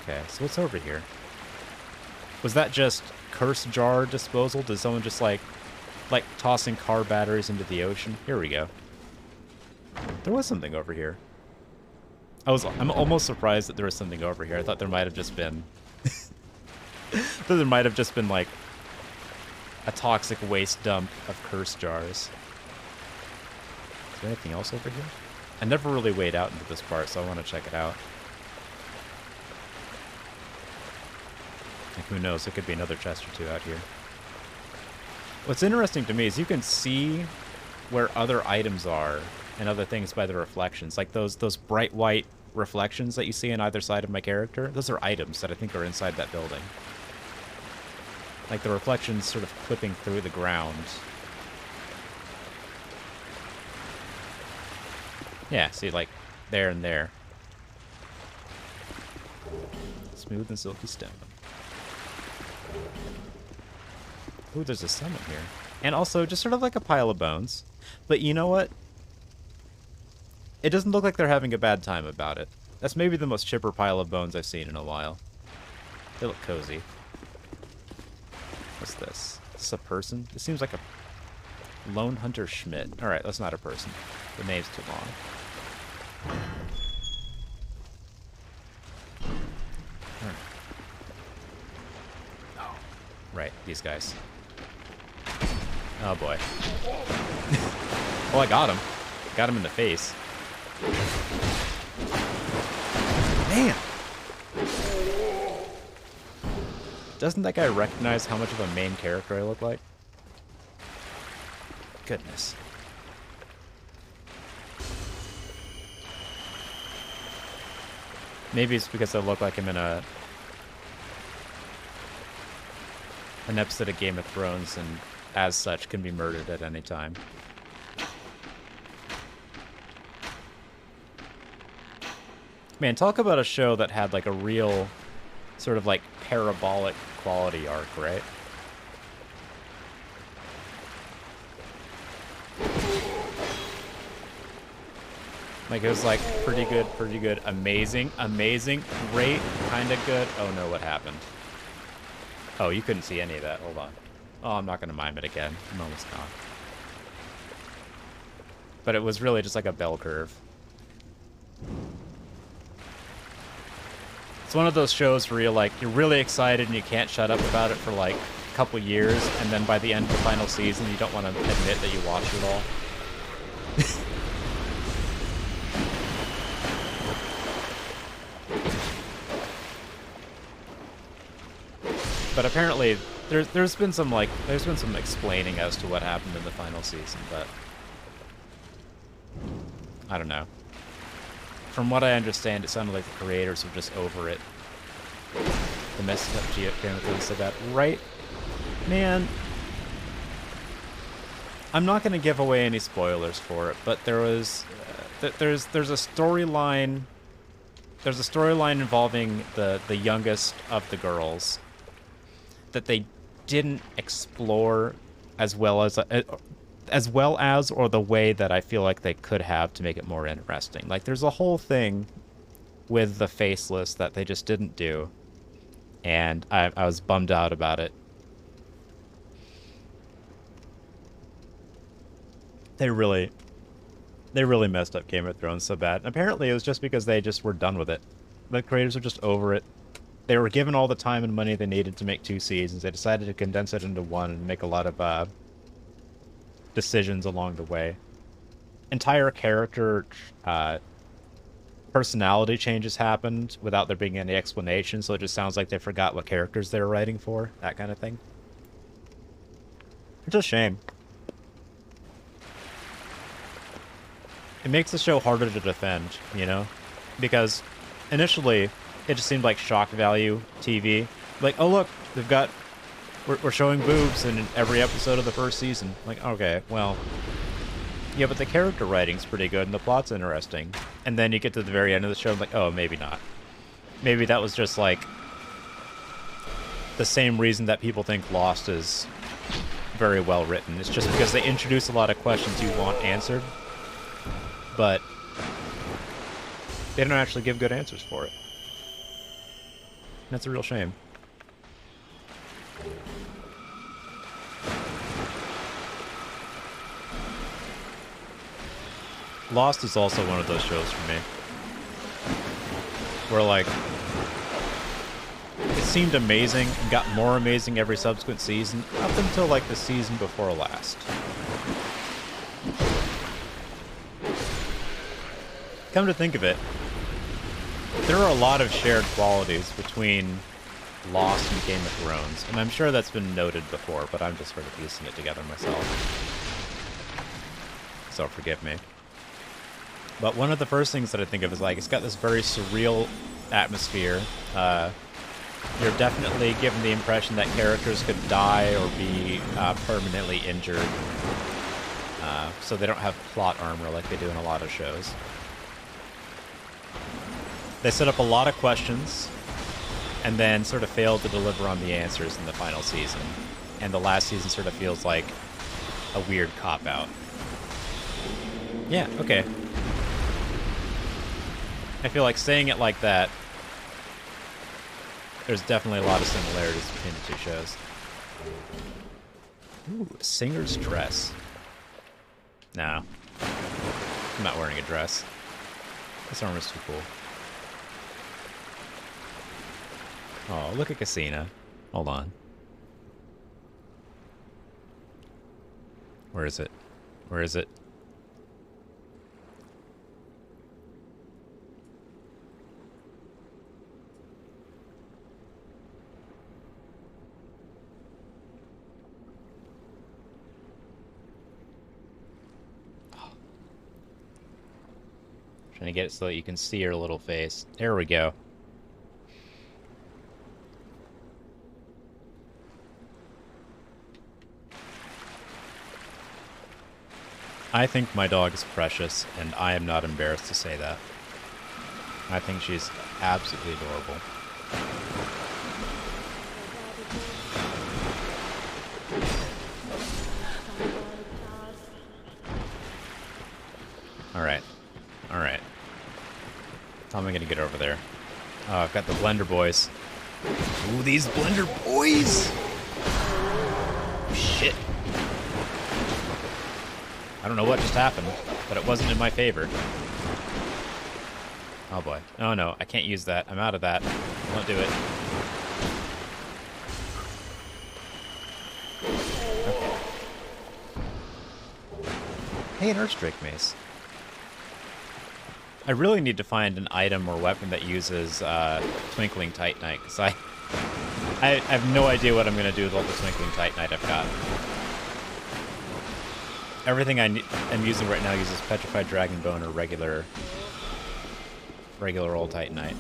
Okay, so what's over here? Was that just curse jar disposal? Did someone just like tossing car batteries into the ocean? Here we go. There was something over here. I'm almost surprised that there was something over here. I thought there might have just been like a toxic waste dump of curse jars. Is there anything else over here? I never really wade out into this part, so I want to check it out. Like, who knows? There could be another chest or two out here. What's interesting to me is you can see where other items are and other things by the reflections. Like those bright white reflections that you see on either side of my character. Those are items that I think are inside that building. Like the reflections sort of clipping through the ground. Yeah, see, like, there and there. Smooth and silky stone. Ooh, there's a summon here. And also, just sort of like a pile of bones. But you know what? It doesn't look like they're having a bad time about it. That's maybe the most chipper pile of bones I've seen in a while. They look cozy. What's this? Is this a person? This seems like a Lone Hunter Schmidt. Alright, that's not a person. The name's too long. Oh, right, these guys. Oh boy. Oh, I got him. Got him in the face. Man! Doesn't that guy recognize how much of a main character I look like? Goodness. Maybe it's because I look like I'm in an episode of Game of Thrones and as such can be murdered at any time. Man, talk about a show that had like a real sort of like parabolic quality arc, right? Like, it was like pretty good, amazing, great, kind of good. Oh no, what happened? Oh, you couldn't see any of that. Hold on. Oh, I'm not going to mime it again. I'm almost gone. But it was really just like a bell curve. It's one of those shows where you're really excited and you can't shut up about it for like a couple years, and then by the end of the final season, you don't want to admit that you watched it all. But apparently, there's been some explaining as to what happened in the final season, but I don't know. From what I understand, it sounded like the creators were just over it. The messed up Game of Thrones said that, right? Man, I'm not going to give away any spoilers for it, but there was there's a storyline. There's a storyline involving the youngest of the girls that they didn't explore as well as or the way that I feel like they could have to make it more interesting. Like, there's a whole thing with the Faceless that they just didn't do, and I was bummed out about it. They really messed up Game of Thrones so bad. And apparently it was just because they just were done with it. The creators are just over it. They were given all the time and money they needed to make 2 seasons. They decided to condense it into 1 and make a lot of decisions along the way. Entire character personality changes happened without there being any explanation, so it just sounds like they forgot what characters they were writing for, that kind of thing. It's a shame. It makes the show harder to defend, you know? because initially it just seemed like shock value TV. Like, oh look, we're showing boobs in every episode of the first season. Like, okay, well, yeah, but the character writing's pretty good and the plot's interesting. And then you get to the very end of the show, and like, oh, maybe not. Maybe that was just like the same reason that people think Lost is very well written. It's just because they introduce a lot of questions you want answered, but they don't actually give good answers for it. That's a real shame. Lost is also one of those shows for me where, like, it seemed amazing and got more amazing every subsequent season up until, like, the season before last. Come to think of it, there are a lot of shared qualities between Lost and Game of Thrones, and I'm sure that's been noted before, but I'm just sort of piecing it together myself. So forgive me. But one of the first things that I think of is, like, it's got this very surreal atmosphere. You're definitely given the impression that characters could die or be permanently injured. So they don't have plot armor like they do in a lot of shows. They set up a lot of questions and then sort of fail to deliver on the answers in the final season. And the last season sort of feels like a weird cop-out. Yeah, okay. I feel like saying it like that, there's definitely a lot of similarities between the two shows. Ooh, a singer's dress. No. I'm not wearing a dress. This armor's too cool. Oh, look at Casina. Hold on. Where is it? Where is it? Trying to get it so that you can see her little face. There we go. I think my dog is precious, and I am not embarrassed to say that. I think she's absolutely adorable. Alright. Alright. How am I gonna get over there? Oh, I've got the Blender boys. Ooh, these Blender boys! Shit. I don't know what just happened, but it wasn't in my favor. Oh boy. Oh no, I can't use that. I'm out of that. Don't do it. Okay. Hey, an Earthstrike Mace. I really need to find an item or weapon that uses Twinkling Titanite, because I have no idea what I'm going to do with all the Twinkling Titanite I've got. Everything I'm using right now uses Petrified Dragon Bone or regular old Titanite.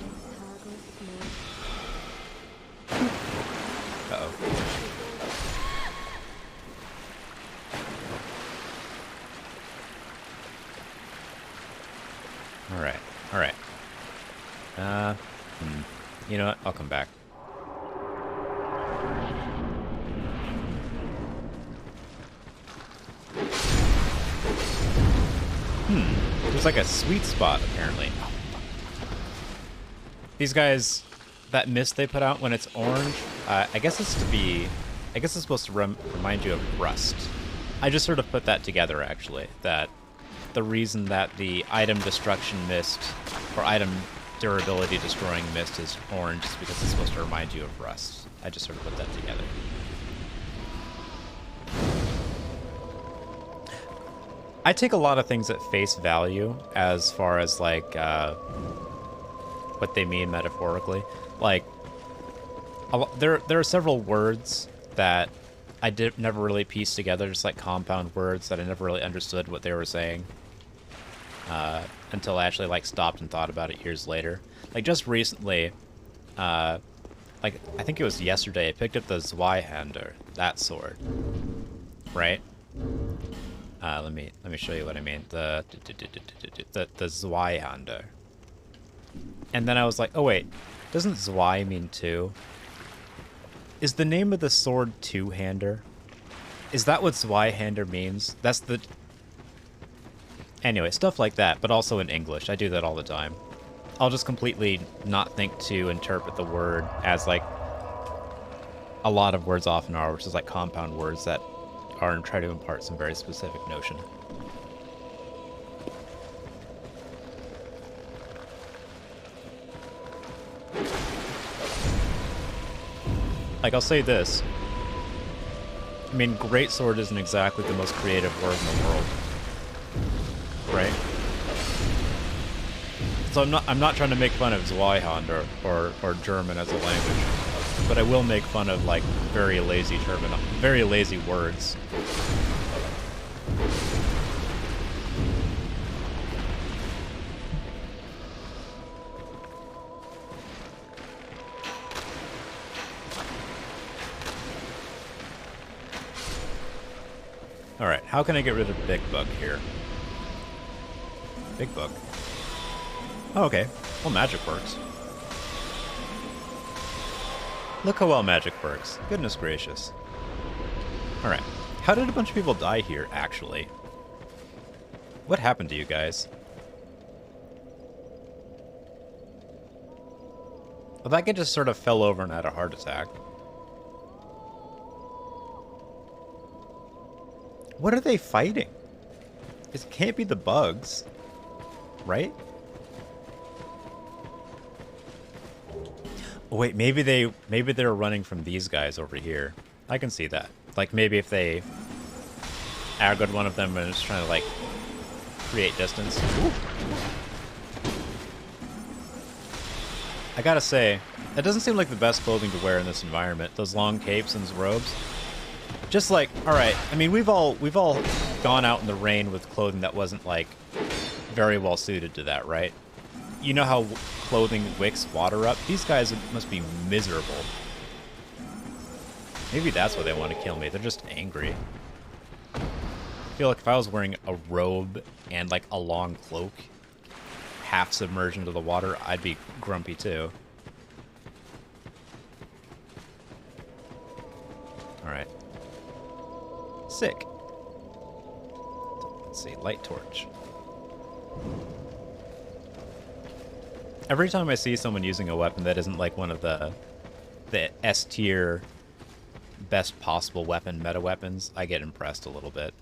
Uh-oh. Alright, alright. You know what? I'll come back. There's like a sweet spot, apparently. Oh, these guys, that mist they put out when it's orange, I guess it's supposed to remind you of rust. I just sort of put that together, actually, that the reason that the item destruction mist, or item durability destroying mist is orange is because it's supposed to remind you of rust. I just sort of put that together. I take a lot of things at face value as far as, like, what they mean metaphorically. Like, there are several words that I never really pieced together, just like compound words that I never really understood what they were saying. until I actually like stopped and thought about it years later. Like just recently, like I think it was yesterday, I picked up the Zweihander, that sword, right? Let me show you what I mean. The Zweihander. And then I was like, oh wait, doesn't Zwei mean two? Is the name of the sword Two-Hander? Is that what Zweihander means? That's the... Anyway, stuff like that, but also in English. I do that all the time. I'll just completely not think to interpret the word as, like, a lot of words often are, which is like compound words that are and try to impart some very specific notion. Like, I'll say this. I mean, greatsword isn't exactly the most creative word in the world. Right? So I'm not trying to make fun of Zweihander or German as a language. But I will make fun of, like, very lazy words. Alright, how can I get rid of Big Bug here? Big Bug. Oh, okay. Well, magic works. Look how well magic works. Goodness gracious. Alright. How did a bunch of people die here, actually? What happened to you guys? Well, that guy just sort of fell over and had a heart attack. What are they fighting? It can't be the bugs, right? Oh, wait, maybe they're running from these guys over here. I can see that. Like maybe if they aggroed one of them and is trying to like create distance. Ooh. I gotta say, that doesn't seem like the best clothing to wear in this environment. Those long capes and robes. Just like, all right. I mean, we've all gone out in the rain with clothing that wasn't like very well suited to that, right? You know how clothing wicks water up? These guys must be miserable. Maybe that's why they want to kill me. They're just angry. I feel like if I was wearing a robe and like a long cloak, half submerged into the water, I'd be grumpy too. Alright. Sick. Let's see, light torch. Every time I see someone using a weapon that isn't like one of the S tier best possible weapon meta weapons, I get impressed a little bit.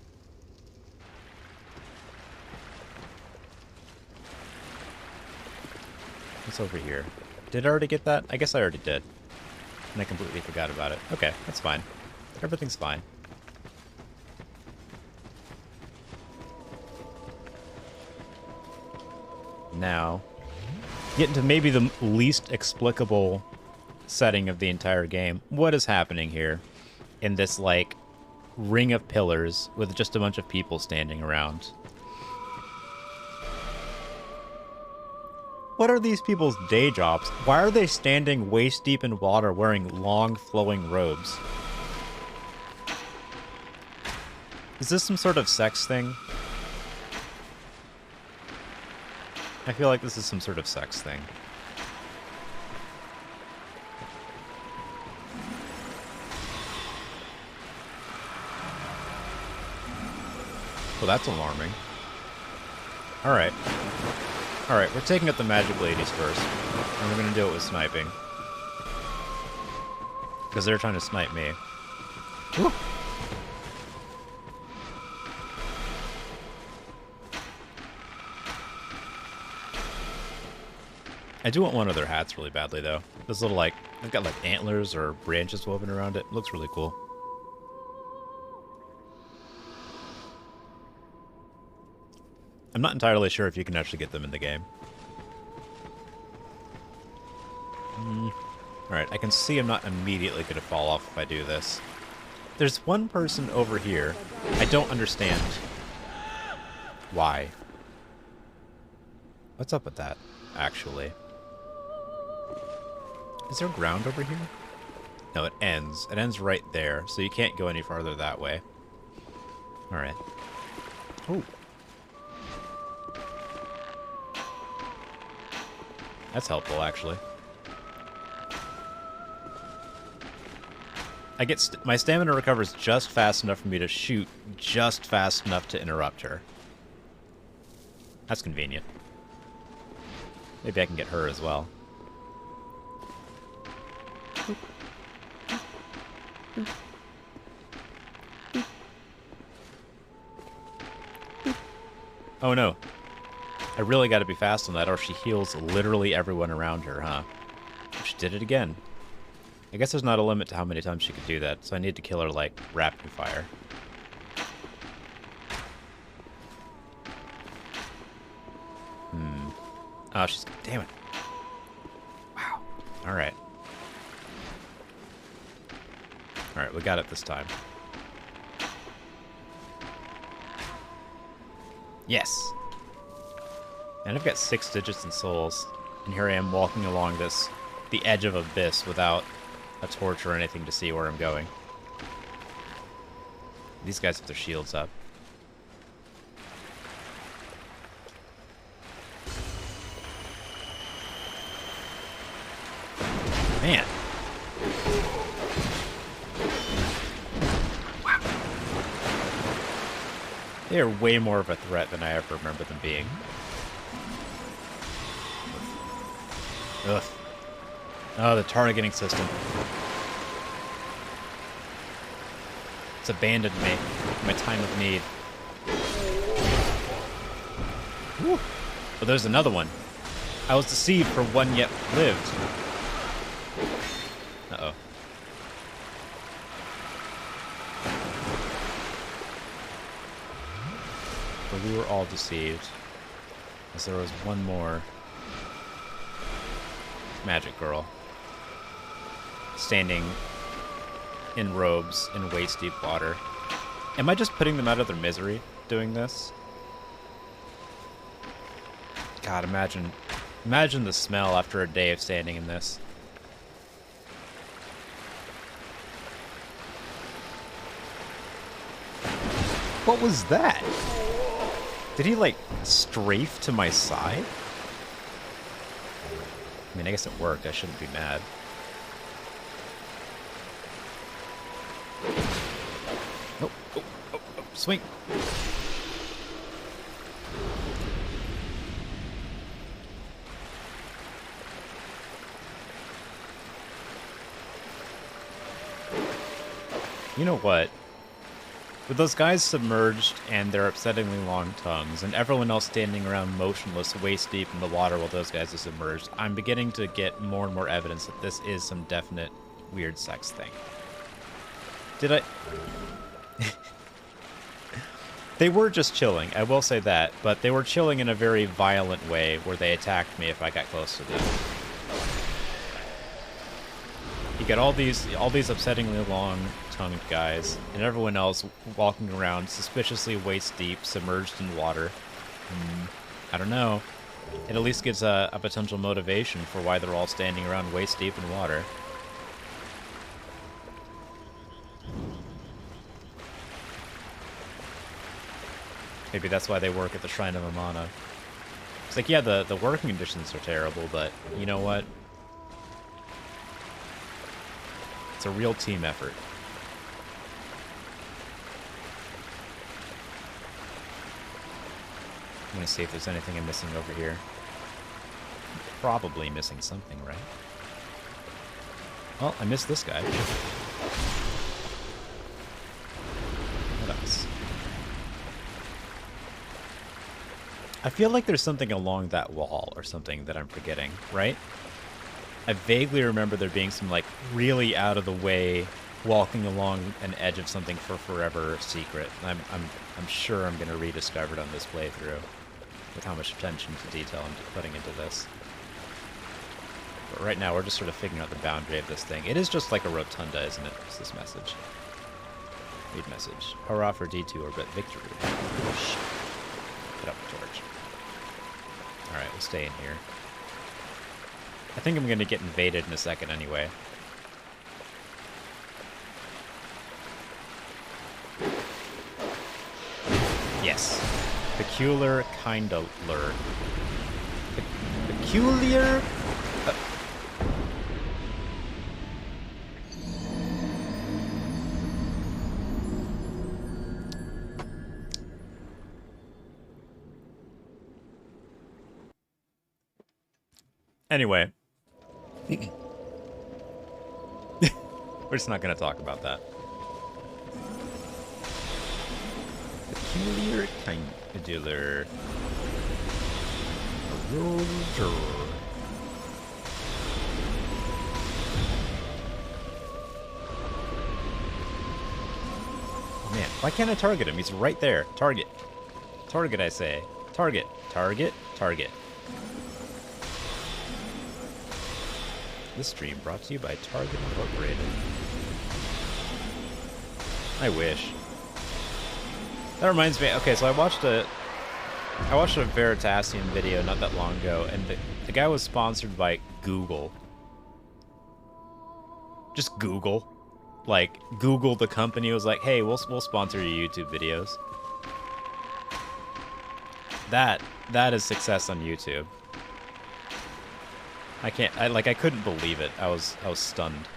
What's over here? Did I already get that? I guess I already did. And I completely forgot about it. Okay, that's fine. Everything's fine. Now, get into maybe the least explicable setting of the entire game. What is happening here in this, like, ring of pillars with just a bunch of people standing around? What are these people's day jobs? Why are they standing waist deep in water wearing long flowing robes? Is this some sort of sex thing? I feel like this is some sort of sex thing. Well, that's alarming. Alright. Alright, we're taking out the magic ladies first. And we're gonna do it with sniping. Because they're trying to snipe me. Woo! I do want one of their hats really badly, though. This little, like, they've got, like, antlers or branches woven around it. It looks really cool. I'm not entirely sure if you can actually get them in the game. Alright, I can see I'm not immediately going to fall off if I do this. There's one person over here. I don't understand why. What's up with that, actually? Is there ground over here? No, it ends. It ends right there, so you can't go any farther that way. Alright. Oh. That's helpful, actually. I get my stamina recovers just fast enough for me to shoot just fast enough to interrupt her. That's convenient. Maybe I can get her as well. Oh no. I really gotta be fast on that or she heals literally everyone around her, huh? She did it again. I guess there's not a limit to how many times she could do that, so I need to kill her, like, rapid fire. Oh, she's... Damn it. Wow. Alright. Alright, we got it this time. Yes! And I've got 6 digits and souls. And here I am walking along the edge of abyss without a torch or anything to see where I'm going. These guys have their shields up. Man. Wow. They are way more of a threat than I ever remember them being. Ugh. Oh, the targeting system. It's abandoned me in my time of need. Whew. Oh, there's another one. I was deceived for one yet lived. Uh-oh. But we were all deceived. As there was one more magic girl. Standing in robes in waist-deep water. Am I just putting them out of their misery doing this? God, imagine the smell after a day of standing in this. What was that? Did he, like, strafe to my side? I mean, I guess it worked. I shouldn't be mad. Oh, oh, oh, oh, swing. You know what? With those guys submerged and their upsettingly long tongues, and everyone else standing around motionless waist deep in the water while those guys are submerged, I'm beginning to get more and more evidence that this is some definite weird sex thing. Did I... They were just chilling, I will say that, but they were chilling in a very violent way where they attacked me if I got close to them. You get all these upsettingly long-tongued guys, and everyone else walking around suspiciously waist-deep, submerged in water. I don't know. It at least gives a potential motivation for why they're all standing around waist-deep in water. Maybe that's why they work at the Shrine of Amana. It's like, yeah, the working conditions are terrible, but you know what? It's a real team effort. I'm gonna see if there's anything I'm missing over here. Probably missing something, right? Well, I missed this guy. What else? I feel like there's something along that wall or something that I'm forgetting, right? I vaguely remember there being some, like, really out-of-the-way walking along an edge of something for forever secret. I'm sure I'm going to rediscover it on this playthrough with how much attention to detail I'm putting into this. But right now, we're just sort of figuring out the boundary of this thing. It is just like a rotunda, isn't it? It's this message. Read message. Hurrah for D2 orbit victory. Shit. Put up the torch. Alright, we'll stay in here. I think I'm gonna get invaded in a second anyway. Yes. Peculiar kinda lure. Peculiar... Anyway. We're just not going to talk about that. Peculiar kind of dealer. Oh man, why can't I target him? He's right there. Target. Target, I say. Target. Target. Target. This stream brought to you by Target Incorporated. I wish. That reminds me. Okay, so I watched a Veritasium video not that long ago, and the guy was sponsored by Google. Just Google. Like, Google, the company, was like, hey, we'll sponsor your YouTube videos. That is success on YouTube. I couldn't believe it. I was stunned.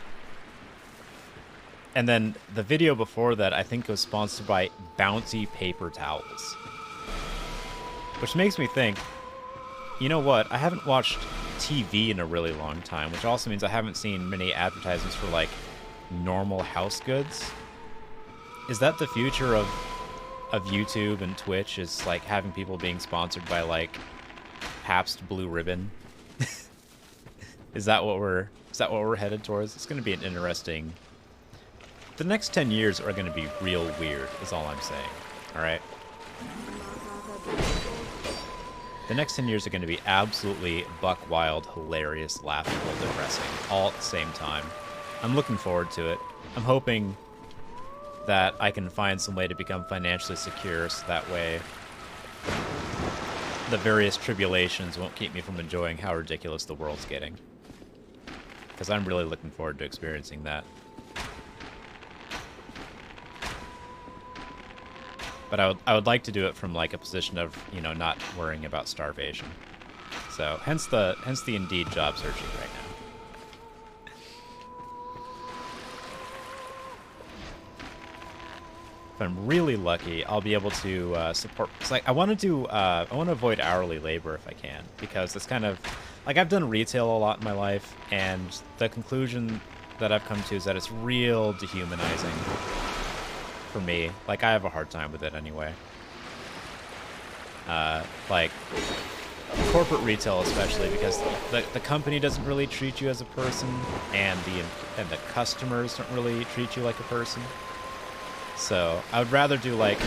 And then the video before that, I think, was sponsored by Bouncy Paper Towels. Which makes me think, you know what? I haven't watched TV in a really long time, which also means I haven't seen many advertisements for, like, normal house goods. Is that the future of YouTube and Twitch, is, like, having people being sponsored by, like, Pabst Blue Ribbon? Is that what we're headed towards? It's going to be an interesting... The next 10 years are going to be real weird, is all I'm saying. Alright? The next 10 years are going to be absolutely buck wild, hilarious, laughable, depressing, all at the same time. I'm looking forward to it. I'm hoping that I can find some way to become financially secure, so that way the various tribulations won't keep me from enjoying how ridiculous the world's getting. Because I'm really looking forward to experiencing that. But I would like to do it from, like, a position of, you know, not worrying about starvation. So hence the Indeed job searching right now. If I'm really lucky, I'll be able to support. It's like I want to avoid hourly labor if I can, because it's kind of like I've done retail a lot in my life, and the conclusion that I've come to is that it's real dehumanizing. For me, like, I have a hard time with it anyway. Like, corporate retail especially, because the company doesn't really treat you as a person, and the customers don't really treat you like a person. So I would rather do, like,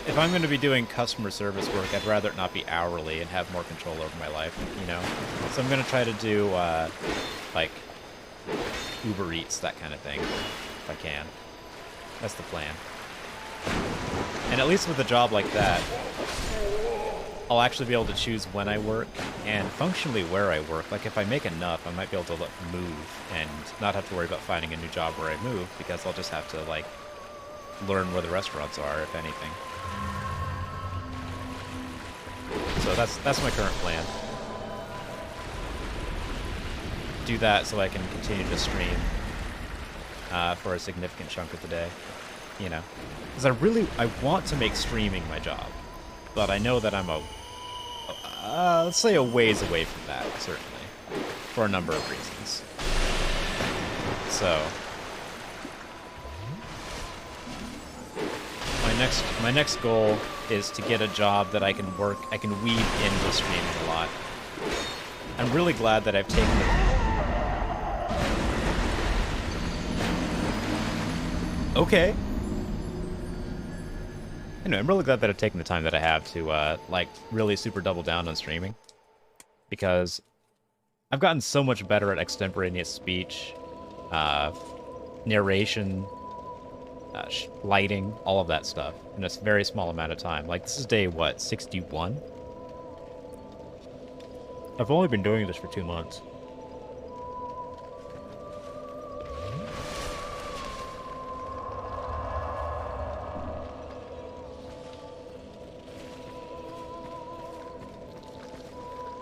if I'm going to be doing customer service work, I'd rather it not be hourly and have more control over my life, you know. So I'm going to try to do like Uber Eats, that kind of thing, if I can. That's the plan. And at least with a job like that, I'll actually be able to choose when I work and functionally where I work. Like, if I make enough, I might be able to move and not have to worry about finding a new job where I move, because I'll just have to, like, learn where the restaurants are, if anything. So that's my current plan. Do that so I can continue to stream for a significant chunk of the day, you know, because I want to make streaming my job, but I know that I'm let's say a ways away from that, certainly, for a number of reasons. So my next goal is to get a job that I can weave into streaming a lot. I'm really glad that I've taken the... Okay. Anyway, I'm really glad that I've taken the time that I have to, like, really super double down on streaming. Because I've gotten so much better at extemporaneous speech, narration, lighting, all of that stuff in a very small amount of time. Like, this is day, what, 61? I've only been doing this for 2 months.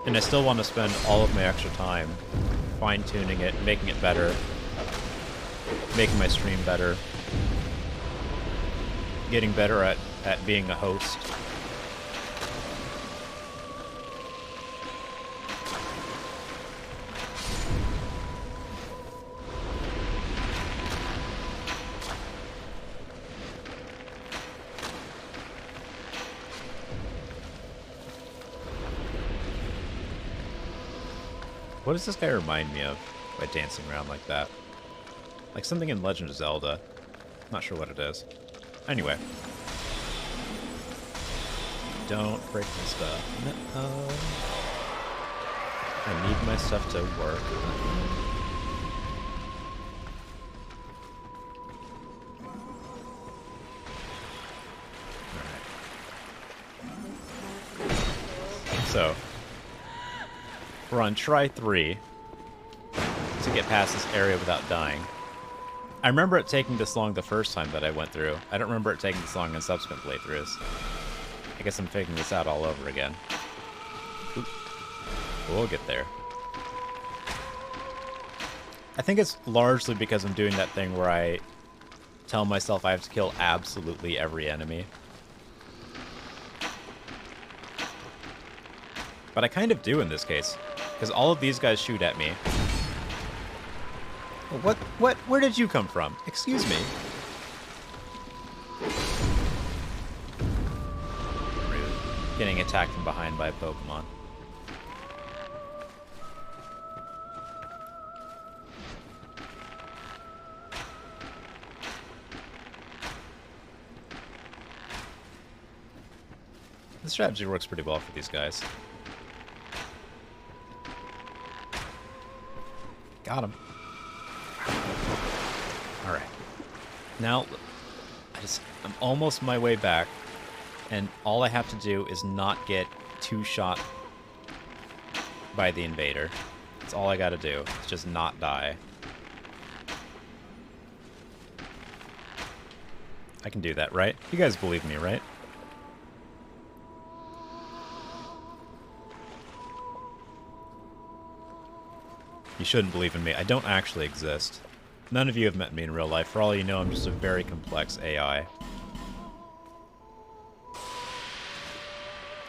And I still want to spend all of my extra time fine-tuning it, making it better, making my stream better, getting better at being a host. What does this guy remind me of by dancing around like that? Like something in Legend of Zelda. Not sure what it is. Anyway. Don't break my stuff. No. I need my stuff to work. Alright. So, we're on try 3 to get past this area without dying. I remember it taking this long the first time that I went through. I don't remember it taking this long in subsequent playthroughs. I guess I'm figuring this out all over again. Oop. We'll get there. I think it's largely because I'm doing that thing where I tell myself I have to kill absolutely every enemy. But I kind of do in this case. Because all of these guys shoot at me. Where did you come from? Excuse me. Rude. Getting attacked from behind by a Pokemon. The strategy works pretty well for these guys. Got him. Alright. Now, I'm almost my way back, and all I have to do is not get two-shot by the invader. That's all I gotta do. It's just not die. I can do that, right? You guys believe me, right? You shouldn't believe in me. I don't actually exist. None of you have met me in real life. For all you know, I'm just a very complex AI.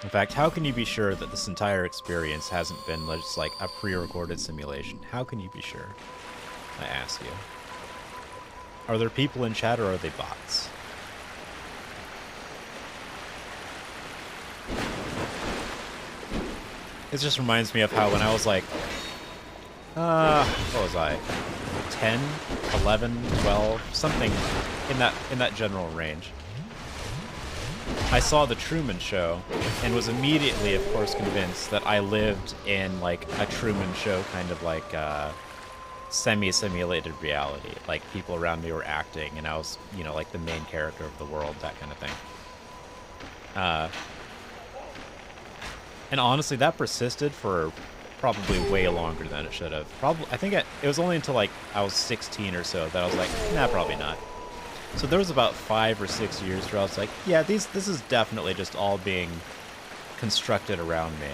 In fact, how can you be sure that this entire experience hasn't been just like a pre-recorded simulation? How can you be sure? I ask you. Are there people in chat or are they bots? It just reminds me of how when I was like, what was I? 10, 11, 12, something in that general range. I saw The Truman Show and was immediately, of course, convinced that I lived in like a Truman Show kind of like semi-simulated reality. Like people around me were acting and I was, you know, like the main character of the world, that kind of thing. And honestly, that persisted for probably way longer than it should have. I think it was only until like I was 16 or so that I was like, nah, probably not. So there was about 5 or 6 years where I was like, yeah, this is definitely just all being constructed around me.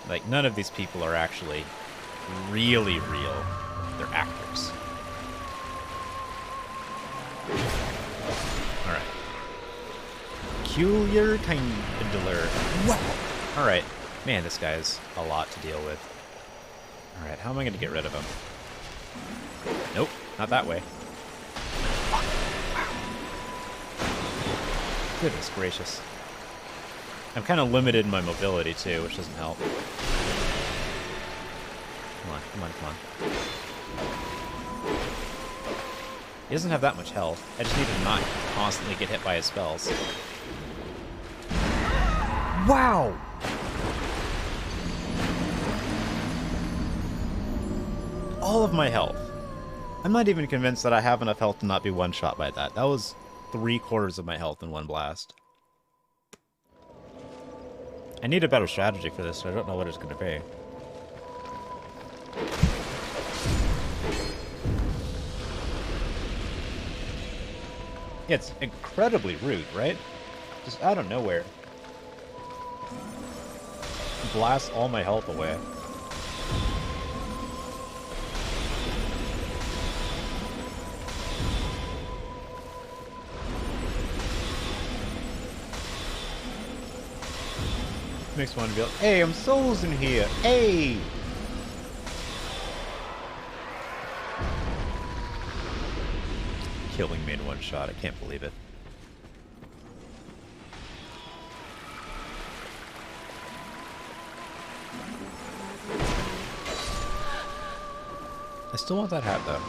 Like, none of these people are actually really real. They're actors. Alright. Peculiar Kindler. Wow! Alright. Man, this guy's a lot to deal with. Alright, how am I going to get rid of him? Nope, not that way. Goodness gracious. I'm kind of limited in my mobility, too, which doesn't help. Come on, come on, come on. He doesn't have that much health. I just need to not constantly get hit by his spells. Wow! All of my health. I'm not even convinced that I have enough health to not be one-shot by that. That was 3/4 of my health in one blast. I need a better strategy for this, so I don't know what it's going to be. Yeah, it's incredibly rude, right? Just out of nowhere. Blast all my health away. Makes one be like, hey, I'm Souls in here. Hey! Killing me in one shot. I can't believe it. I still want that hat, though.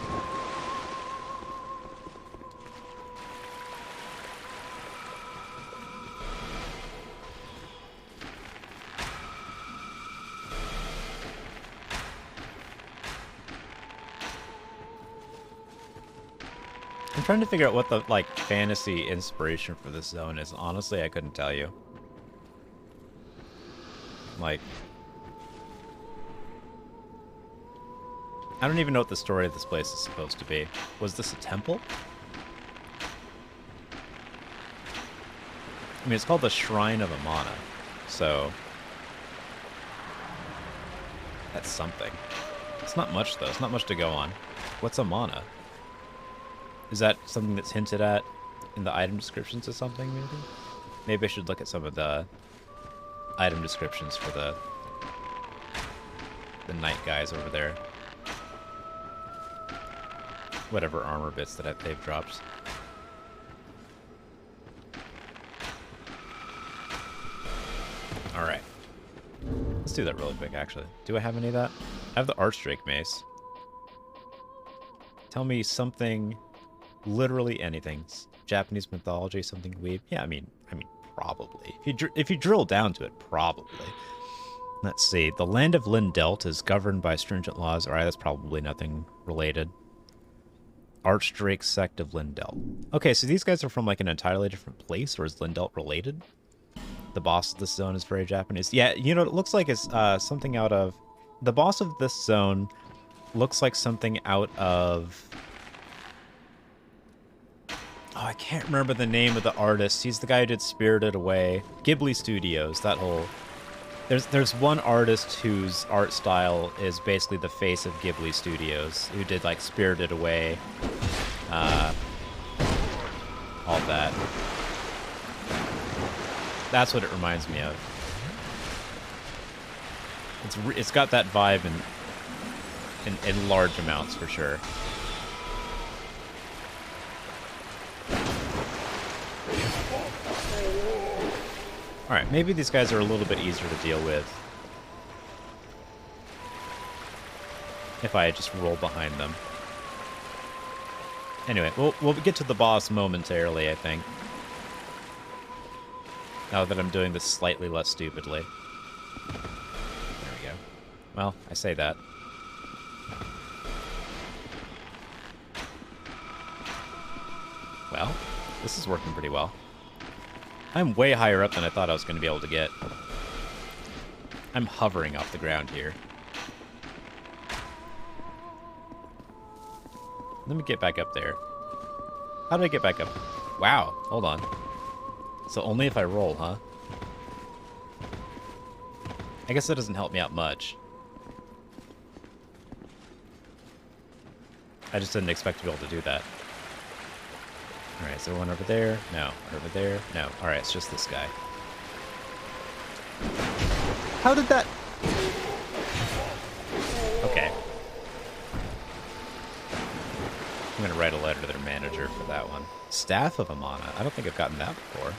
I'm trying to figure out what the, like, fantasy inspiration for this zone is. Honestly, I couldn't tell you. Like... I don't even know what the story of this place is supposed to be. Was this a temple? I mean, it's called the Shrine of Amana, so... that's something. It's not much, though. It's not much to go on. What's Amana? Is that something that's hinted at in the item descriptions or something, maybe? Maybe I should look at some of the item descriptions for the knight guys over there. Whatever armor bits that they've dropped. Alright. Let's do that really quick, actually. Do I have any of that? I have the Archdrake Mace. Tell me something, literally anything. Japanese mythology, something weeb. Yeah, I mean, probably. If you drill down to it, probably. Let's see. The land of Lindelt is governed by stringent laws. Alright, that's probably nothing related. Archdrake sect of Lindelt. Okay, so these guys are from like an entirely different place, or is Lindelt related? The boss of this zone is very Japanese. Yeah, you know, it looks like it's something out of... The boss of this zone looks like something out of... Oh, I can't remember the name of the artist. He's the guy who did Spirited Away. Ghibli Studios, that whole... There's one artist whose art style is basically the face of Ghibli Studios, who did like Spirited Away, all that. That's what it reminds me of. It's got that vibe in large amounts for sure. Alright, maybe these guys are a little bit easier to deal with if I just roll behind them. Anyway, we'll get to the boss momentarily, I think. Now that I'm doing this slightly less stupidly. There we go. Well, I say that. Well, this is working pretty well. I'm way higher up than I thought I was going to be able to get. I'm hovering off the ground here. Let me get back up there. How do I get back up? Wow, hold on. So only if I roll, huh? I guess that doesn't help me out much. I just didn't expect to be able to do that. Alright, is there one over there? No. Over there? No. Alright, it's just this guy. How did that... Okay. I'm gonna write a letter to their manager for that one. Staff of Amana. I don't think I've gotten that before.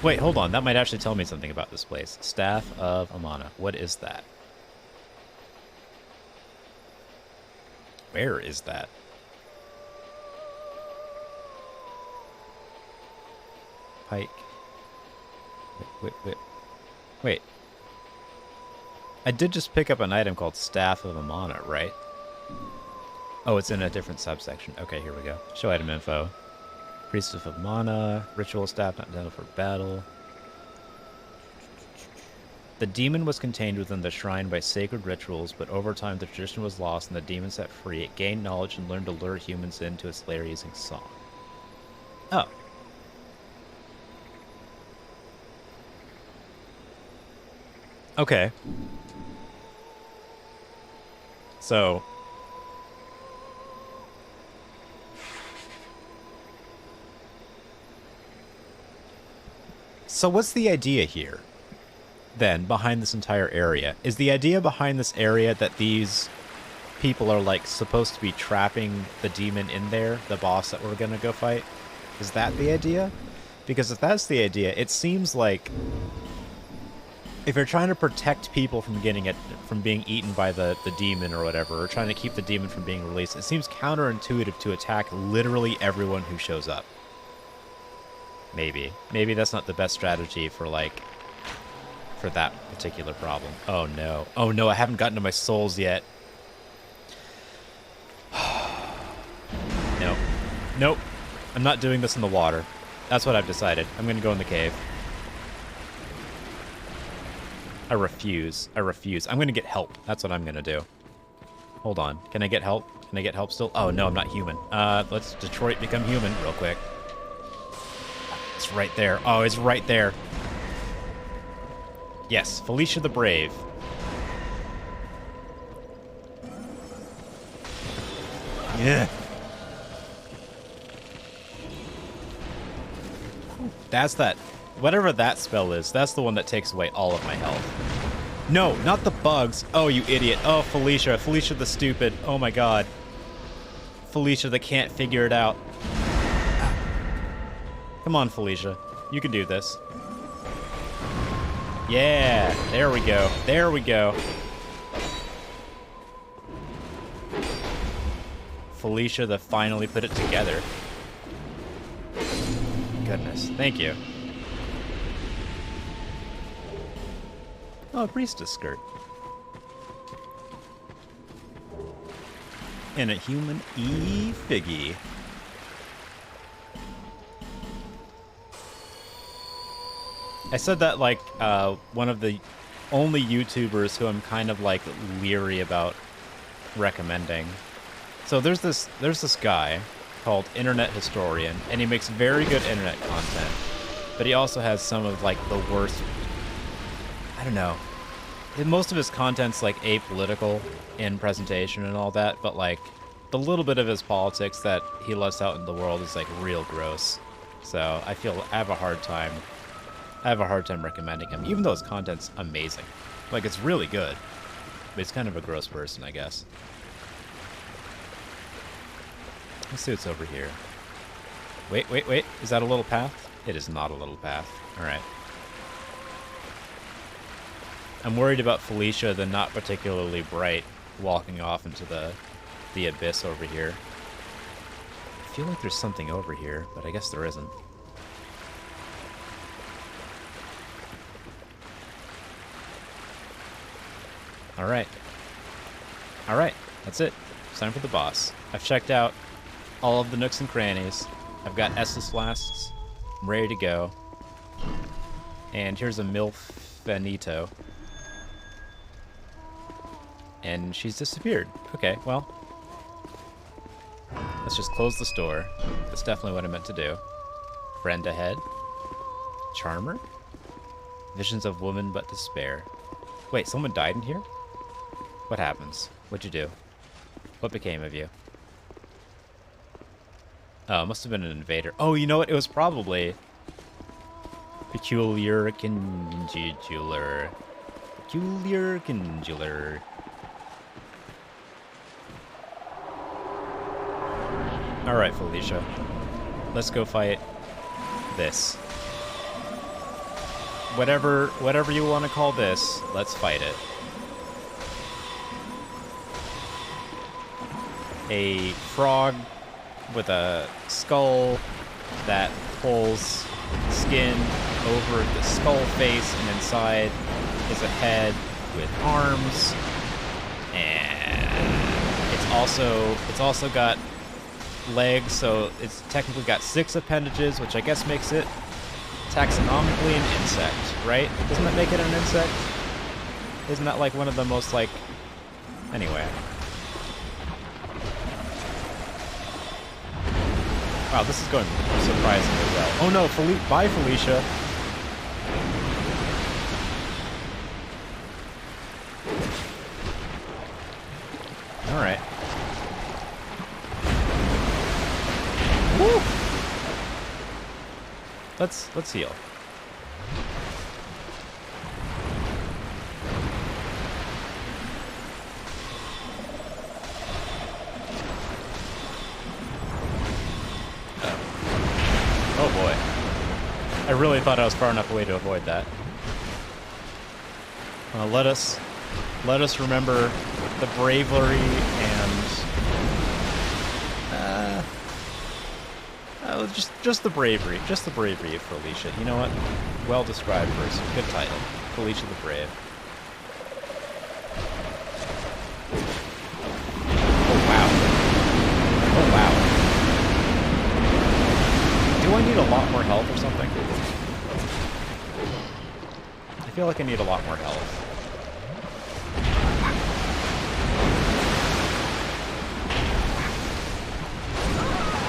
Wait, hold on. That might actually tell me something about this place. Staff of Amana. What is that? Where is that? Pike. Wait. I did just pick up an item called Staff of Amana, right? Oh, it's in a different subsection. Okay, here we go. Show item info. Priestess of Amana. Ritual staff not intended for battle. The demon was contained within the shrine by sacred rituals, but over time the tradition was lost and the demon set free. It gained knowledge and learned to lure humans into its lair using song. Oh. Okay. So... So what's the idea here, then, behind this entire area? Is the idea behind this area that these people are, like, supposed to be trapping the demon in there, the boss that we're gonna go fight? Is that the idea? Because if that's the idea, it seems like if you're trying to protect people from from being eaten by the demon or whatever, or trying to keep the demon from being released, it seems counterintuitive to attack literally everyone who shows up. Maybe. Maybe that's not the best strategy for, like, for that particular problem. Oh, no. Oh, no, I haven't gotten to my souls yet. Nope. Nope. I'm not doing this in the water. That's what I've decided. I'm going to go in the cave. I refuse. I refuse. I'm going to get help. That's what I'm going to do. Hold on. Can I get help? Can I get help still? Oh, no, I'm not human. Let's Detroit become human real quick. It's right there. Oh, it's right there. Yes, Felicia the Brave. Yeah. That's that. Whatever that spell is, that's the one that takes away all of my health. No, not the bugs. Oh, you idiot. Oh, Felicia. Felicia the stupid. Oh my god. Felicia that can't figure it out. Come on, Felicia. You can do this. Yeah, there we go. There we go. Felicia that finally put it together. Goodness, thank you. Oh, a priestess skirt. And a human E-figgy. I said that like one of the only YouTubers who I'm kind of like leery about recommending. So there's this guy called Internet Historian, and he makes very good internet content, but he also has some of like the worst. I don't know. Most of his content's like apolitical in presentation and all that, but like the little bit of his politics that he lets out in the world is like real gross. So I have a hard time recommending him, even though his content's amazing. Like, it's really good, but he's kind of a gross person, I guess. Let's see what's over here. Wait. Is that a little path? It is not a little path. Alright. I'm worried about Felicia, the not particularly bright, walking off into the abyss over here. I feel like there's something over here, but I guess there isn't. Alright. Alright, that's it. It's time for the boss. I've checked out all of the nooks and crannies. I've got Estus flasks. I'm ready to go. And here's a Milfanito. And she's disappeared. Okay, well. Let's just close the store. That's definitely what I meant to do. Friend ahead. Charmer? Visions of woman but despair. Wait, someone died in here? What happens? What'd you do? What became of you? Oh, it must have been an invader. Oh, you know what? It was probably peculiar conjular. Peculiar conjular. Alright, Felicia. Let's go fight this. Whatever you want to call this, let's fight it. A frog with a skull that pulls skin over the skull face, and inside is a head with arms, and it's also got legs, so it's technically got 6 appendages, which I guess makes it taxonomically an insect, right? Doesn't that make it an insect? Isn't that like one of the most like... Anyway. Wow, this is going surprisingly well. Oh no, bye Felicia. Alright. Woo! Let's heal. Oh boy. I really thought I was far enough away to avoid that. Let us remember the bravery and just the bravery of Felicia. You know what? Well described person. Good title. Felicia the Brave. Oh wow. Oh wow. Do I need a lot more health or something? I feel like I need a lot more health.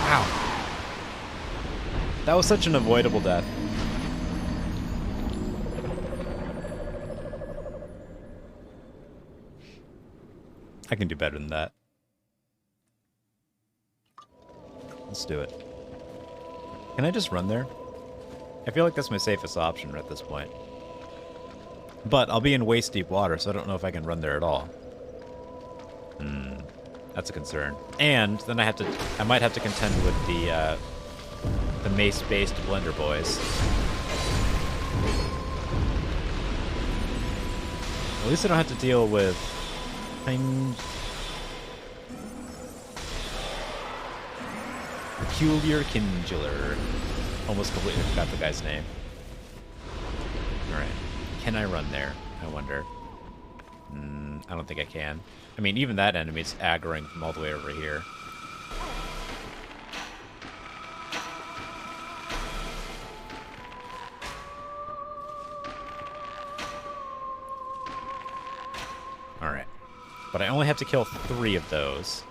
Wow. That was such an avoidable death. I can do better than that. Let's do it. Can I just run there? I feel like that's my safest option at this point. But I'll be in waist-deep water, so I don't know if I can run there at all. That's a concern. And then I might have to contend with the mace-based Blender boys. At least I don't have to deal with... Peculiar Kindler. Almost completely forgot the guy's name. Alright. Can I run there? I wonder. I don't think I can. I mean, even that enemy's aggroing from all the way over here. Alright. But I only have to kill 3 of those.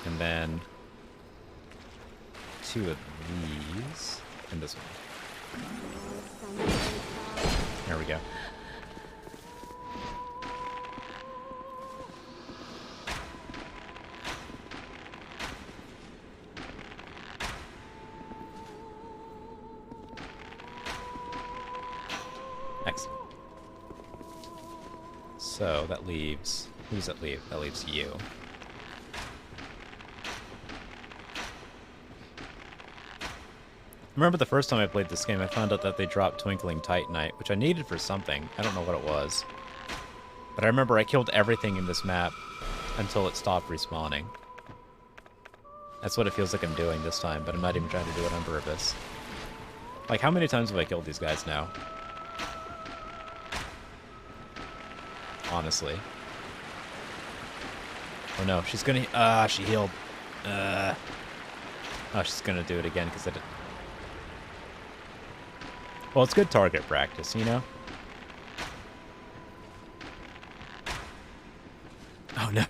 And then 2 of these. And this one. There we go. Excellent. So that leaves... Who does that leave? That leaves you. Remember the first time I played this game, I found out that they dropped Twinkling Titanite, which I needed for something. I don't know what it was. But I remember I killed everything in this map until it stopped respawning. That's what it feels like I'm doing this time, but I'm not even trying to do it on purpose. Like, how many times have I killed these guys now? Honestly. Oh no, she's gonna... she healed. Oh, she's gonna do it again because I didn't... Well, it's good target practice, you know? Oh, no.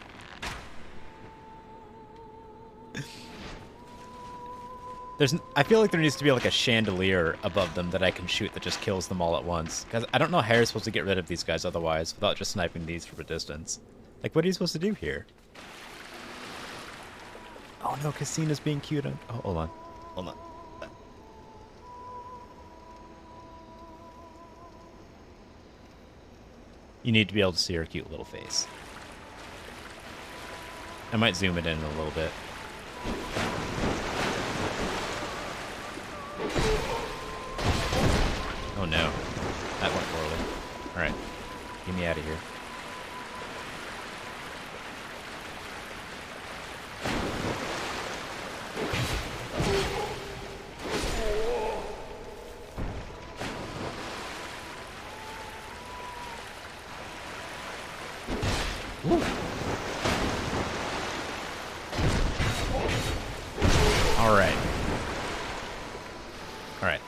I feel like there needs to be like a chandelier above them that I can shoot that just kills them all at once. Because I don't know how you're supposed to get rid of these guys otherwise without just sniping these from a distance. Like, what are you supposed to do here? Oh no, Cassina's being cute. Oh, hold on. Hold on. You need to be able to see her cute little face. I might zoom it in a little bit. Oh no. That went poorly. Alright. Get me out of here.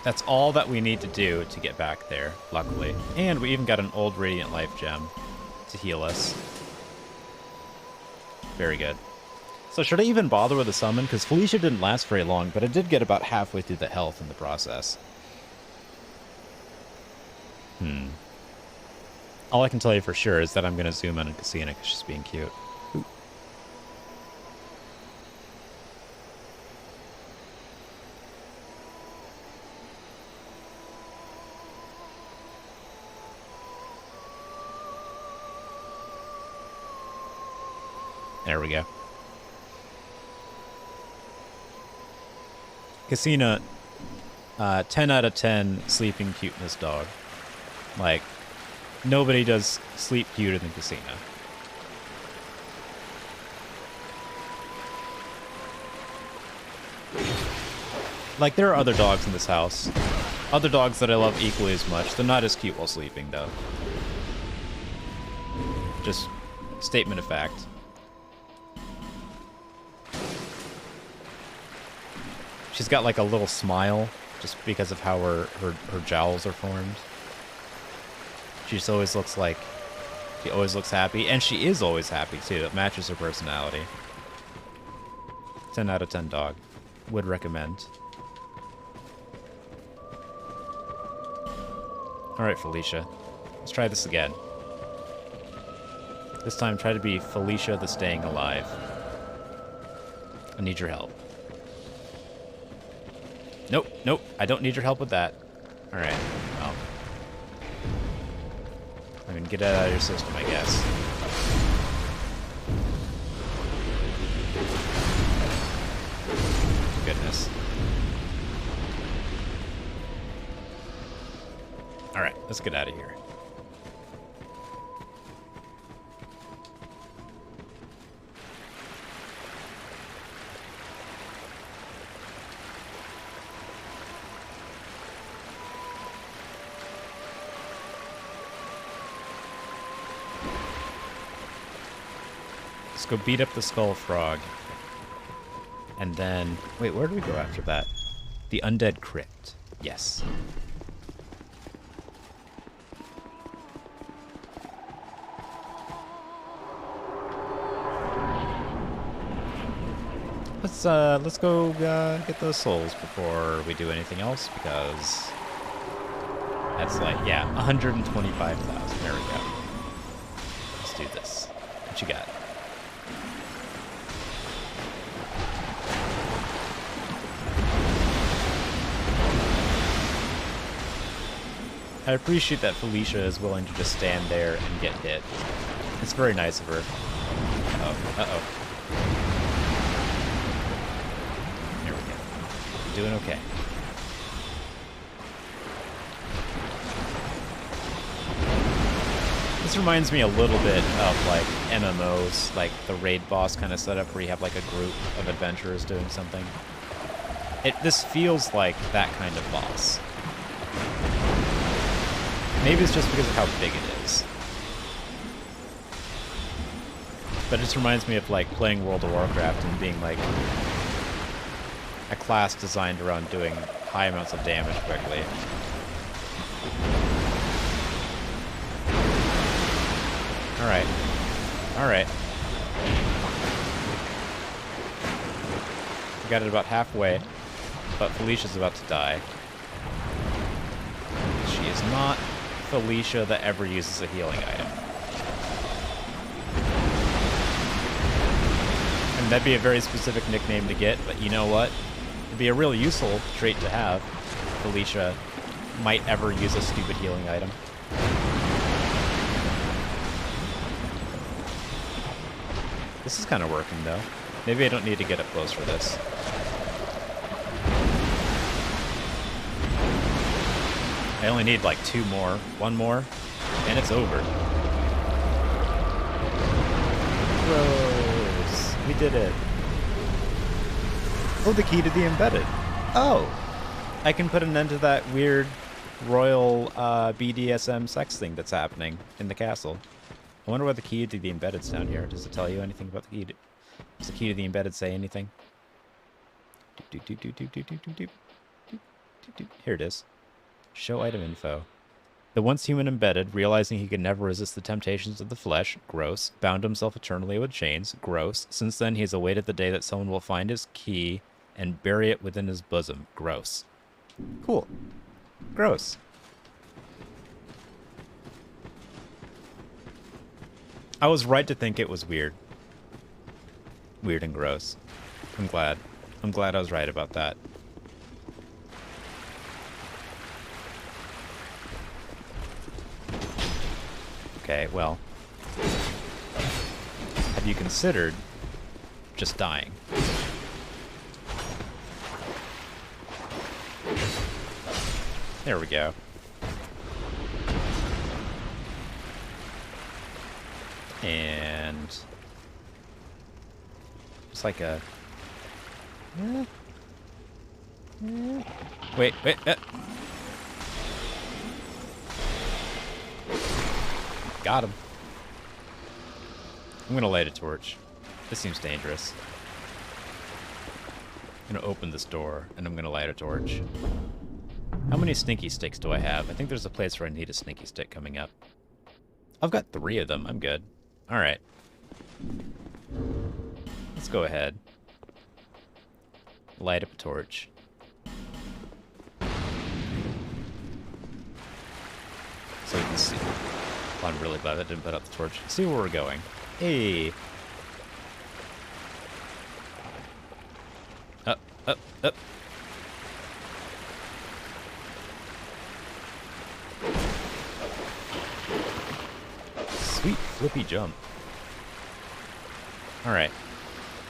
That's all that we need to do to get back there, luckily. And we even got an old Radiant Life gem to heal us. Very good. So should I even bother with a summon? Because Felicia didn't last very long, but I did get about halfway through the health in the process. All I can tell you for sure is that I'm going to zoom in on Cassina because she's being cute. Ooh. There we go. Cassina, 10 out of 10 sleeping cuteness dog. Like, nobody does sleep cuter than Cassina. Like, there are other dogs in this house. Other dogs that I love equally as much. They're not as cute while sleeping, though. Just statement of fact. She's got like a little smile just because of how her jowls are formed. She just always looks like, she always looks happy, and she is always happy too. It matches her personality. 10 out of 10 dog. Would recommend. Alright, Felicia. Let's try this again. This time, try to be Felicia the Staying Alive. I need your help. Nope, nope, I don't need your help with that. Alright, well. I mean, get it out of your system, I guess. Goodness. Alright, let's get out of here. Let's go beat up the Skull Frog. And then... Wait, where do we go after that? The Undead Crypt. Yes. Let's go get those souls before we do anything else, because that's like, yeah, 125,000. There we go. Let's do this. What you got? I appreciate that Felicia is willing to just stand there and get hit. It's very nice of her. Uh-oh. Uh-oh. There we go. Doing okay. This reminds me a little bit of, like, MMOs, like the raid boss kind of setup where you have, like, a group of adventurers doing something. This feels like that kind of boss. Maybe it's just because of how big it is. But it just reminds me of, like, playing World of Warcraft and being, like, a class designed around doing high amounts of damage quickly. Alright. Alright. We got it about halfway, but Felicia's about to die. She is not Felicia that ever uses a healing item. And that'd be a very specific nickname to get, but you know what? It'd be a really useful trait to have. Felicia might ever use a stupid healing item. This is kind of working, though. Maybe I don't need to get up close for this. I only need like two more, one more, and it's over. Rose, we did it. Oh, the key to the embedded. Oh, I can put an end to that weird royal BDSM sex thing that's happening in the castle. I wonder what the key to the embedded's down here. Does it tell you anything about the key? Does the key to the embedded say anything? Here it is. Show item info. The once human embedded, realizing he could never resist the temptations of the flesh, gross, bound himself eternally with chains, gross. Since then, he has awaited the day that someone will find his key and bury it within his bosom, gross. Cool. Gross. I was right to think it was weird. Weird and gross. I'm glad. I'm glad I was right about that. Okay, well, have you considered just dying? There we go. And it's like a... Wait. Got him. I'm gonna light a torch. This seems dangerous. I'm gonna open this door, and I'm gonna light a torch. How many sneaky sticks do I have? I think there's a place where I need a sneaky stick coming up. I've got 3 of them. I'm good. Alright. Let's go ahead. Light up a torch. So you can see. Well, I'm really glad I didn't put up the torch. See where we're going. Hey! Up. Sweet flippy jump. Alright.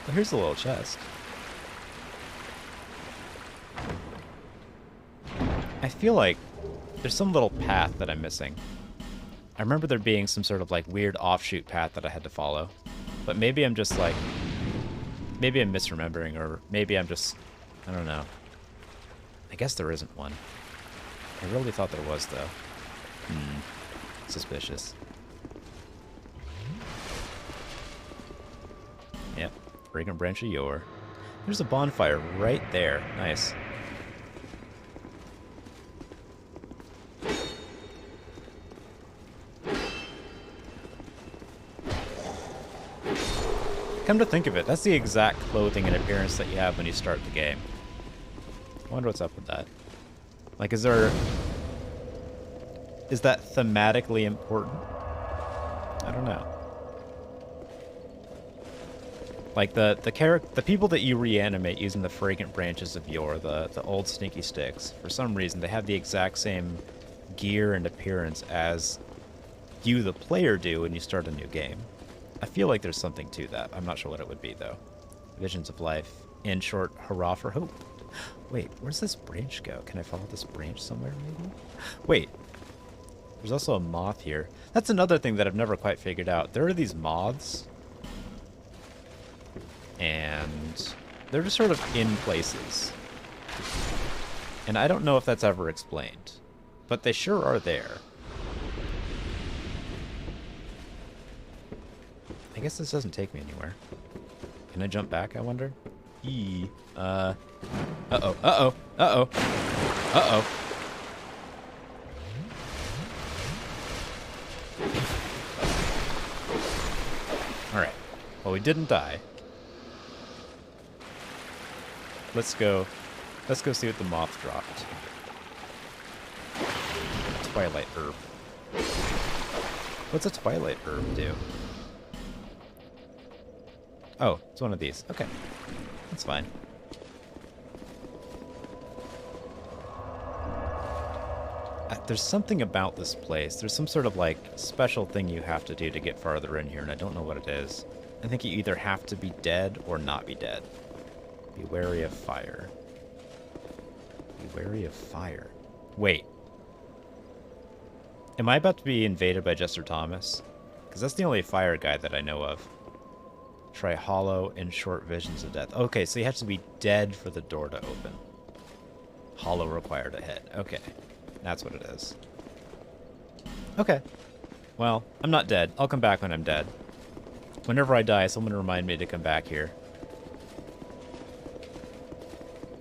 Well, here's a little chest. I feel like there's some little path that I'm missing. I remember there being some sort of like weird offshoot path that I had to follow. But maybe I'm just like... Maybe I'm misremembering, or maybe I'm just... I don't know. I guess there isn't one. I really thought there was, though. Suspicious. Yep. Fragrant branch of yore. There's a bonfire right there. Nice. Come to think of it, that's the exact clothing and appearance that you have when you start the game. I wonder what's up with that. Like, is that thematically important? I don't know. Like, the people that you reanimate using the fragrant branches of yore, the old sneaky sticks, for some reason, they have the exact same gear and appearance as you, the player, do when you start a new game. I feel like there's something to that. I'm not sure what it would be, though. Visions of life. In short, hurrah for hope. Wait, where's this branch go? Can I follow this branch somewhere, maybe? Wait. There's also a moth here. That's another thing that I've never quite figured out. There are these moths. And they're just sort of in places. And I don't know if that's ever explained. But they sure are there. I guess this doesn't take me anywhere. Can I jump back, I wonder? Uh-oh. Alright. Well, we didn't die. Let's go see what the moth dropped. Twilight herb. What's a twilight herb do? Oh, it's one of these. Okay. That's fine. There's something about this place. There's some sort of, like, special thing you have to do to get farther in here, and I don't know what it is. I think you either have to be dead or not be dead. Be wary of fire. Be wary of fire. Wait. Am I about to be invaded by Jester Thomas? Because that's the only fire guy that I know of. Try hollow and short visions of death. Okay, so you have to be dead for the door to open. Hollow required ahead. Okay, that's what it is. Okay. Well, I'm not dead. I'll come back when I'm dead. Whenever I die, someone remind me to come back here.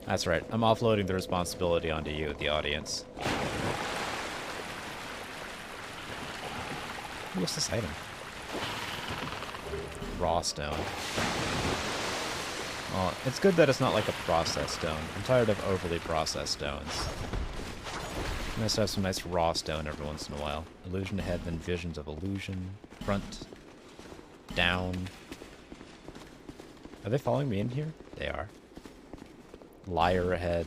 That's right. I'm offloading the responsibility onto you, the audience. What's this item? Raw stone. Well, it's good that it's not like a processed stone. I'm tired of overly processed stones. Nice to have some nice raw stone every once in a while. Illusion ahead, then visions of illusion. Front. Down. Are they following me in here? They are. Liar ahead.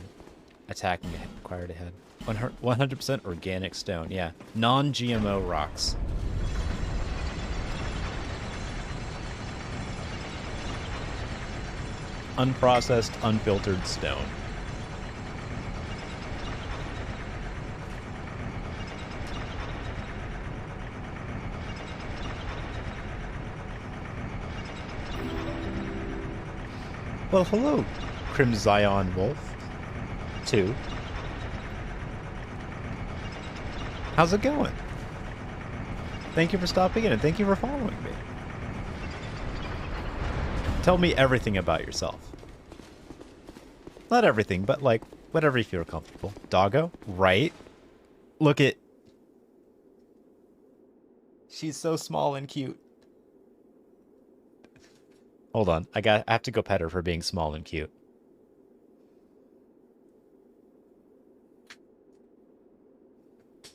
Attacking ahead. Required ahead. 100% organic stone. Yeah. Non-GMO rocks. Unprocessed, unfiltered stone. Well, hello, Crimzion Wolf 2. How's it going? Thank you for stopping in and thank you for following me. Tell me everything about yourself. Not everything, but like, whatever you feel comfortable. Doggo? Right? Look at... She's so small and cute. Hold on, I have to go pet her for being small and cute.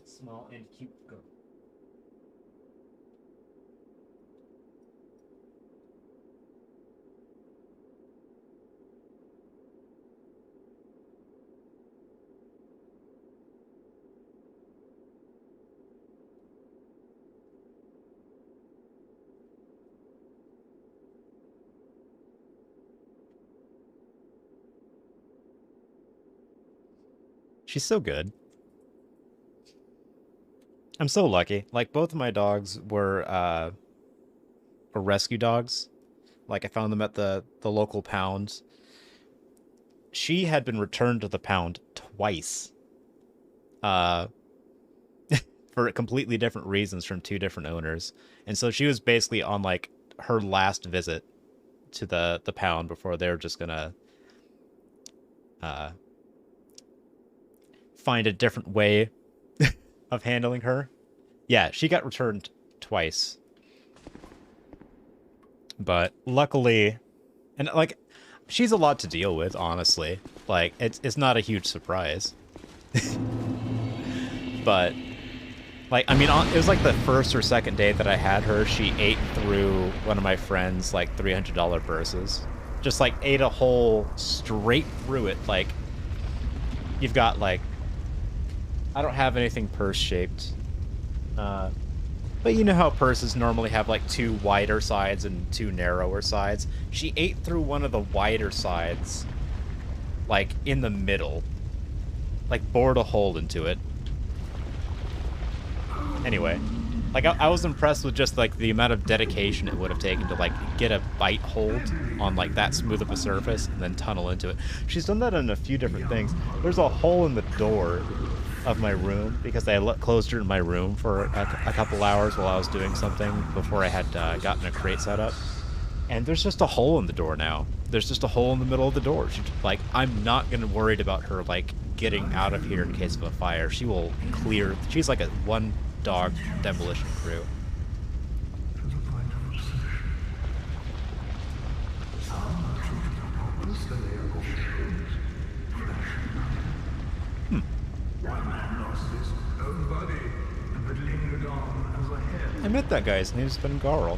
Small and cute girl. She's so good. I'm so lucky. Like, both of my dogs were rescue dogs. Like, I found them at the local pound. She had been returned to the pound twice. For completely different reasons from two different owners. And so she was basically on, like, her last visit to the pound before they were just gonna... find a different way of handling her. Yeah, she got returned twice. But luckily, and like, she's a lot to deal with, honestly. Like, it's not a huge surprise. But, like, I mean, it was like the first or second day that I had her, she ate through one of my friend's, like, $300 purses. Just, like, ate a hole straight through it. Like, you've got, like, I don't have anything purse-shaped. But you know how purses normally have, like, two wider sides and two narrower sides? She ate through one of the wider sides, like, in the middle. Like, bored a hole into it. Anyway. Like, I was impressed with just, like, the amount of dedication it would have taken to, like, get a bite hold on, like, that smooth of a surface and then tunnel into it. She's done that in a few different things. There's a hole in the door of my room because I closed her in my room for a couple hours while I was doing something before I had gotten a crate set up. And there's just a hole in the door now. There's just a hole in the middle of the door. Like, I'm not gonna worried about her, like, getting out of here in case of a fire. She will clear. She's like a one-dog demolition crew. I met that guy. His name's Ben Garl.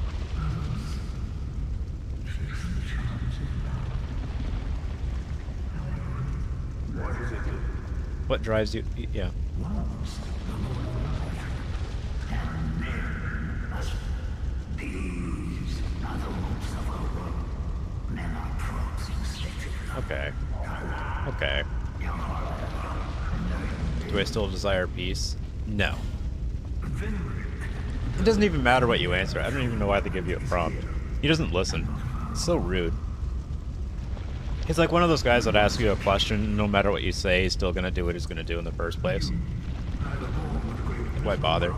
What drives you? Yeah. Okay. Okay. Do I still desire peace? No. It doesn't even matter what you answer. I don't even know why they give you a prompt. He doesn't listen. It's so rude. He's like one of those guys that asks you a question, no matter what you say, he's still gonna do what he's gonna do in the first place. Why bother?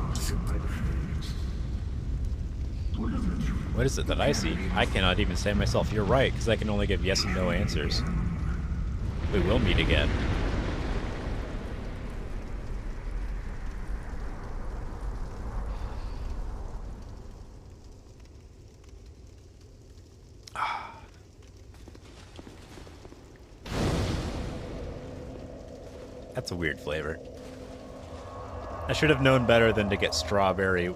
What is it that I see? I cannot even say myself, you're right, because I can only give yes and no answers. We will meet again. That's a weird flavor. I should have known better than to get strawberry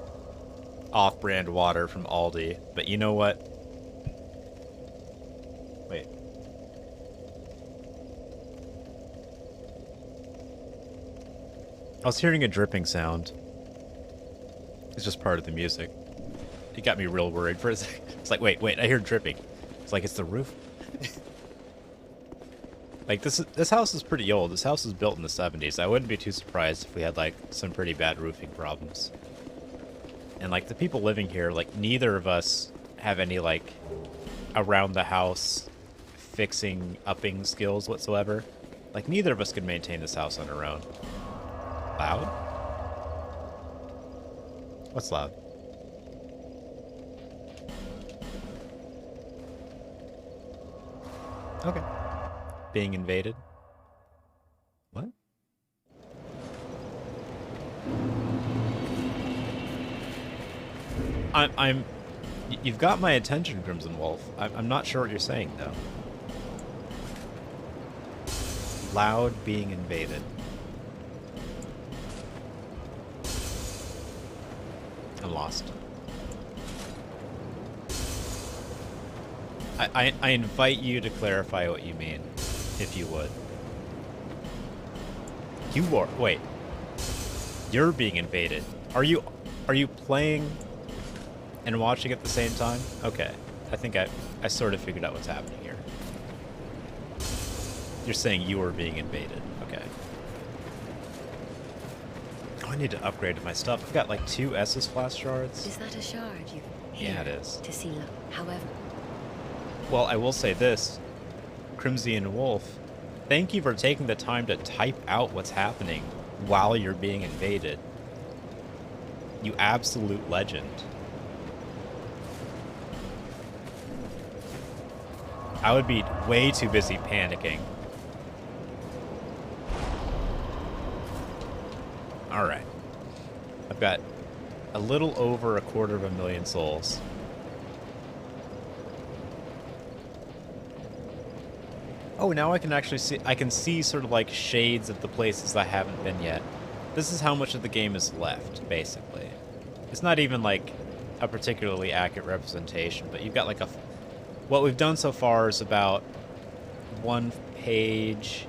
off-brand water from Aldi, but you know what? Wait. I was hearing a dripping sound. It's just part of the music. It got me real worried for a second. It's like, wait, I hear dripping. It's like, it's the roof. Like, this house is pretty old. This house was built in the 70s. I wouldn't be too surprised if we had, like, some pretty bad roofing problems. And, like, the people living here, like, neither of us have any, like, around-the-house fixing, upping skills whatsoever. Like, neither of us could maintain this house on our own. Loud? What's loud? Okay. Being invaded. What? You've got my attention, Crimson Wolf. I'm not sure what you're saying, though. Loud being invaded. I'm lost. I invite you to clarify what you mean, if you would. You are... Wait. You're being invaded. Are you playing and watching at the same time? Okay. I think I sort of figured out what's happening here. You're saying you are being invaded. Okay. Oh, I need to upgrade my stuff. I've got like 2 Essus Flask shards. Is that a shard you... Yeah, it is. To seal up. However... Well, I will say this. Crimson Wolf, thank you for taking the time to type out what's happening while you're being invaded. You absolute legend. I would be way too busy panicking. Alright. I've got a little over 250,000 souls. Oh, now I can actually see, I can see sort of like shades of the places I haven't been yet. This is how much of the game is left, basically. It's not even like a particularly accurate representation, but you've got like a... What we've done so far is about 1 page...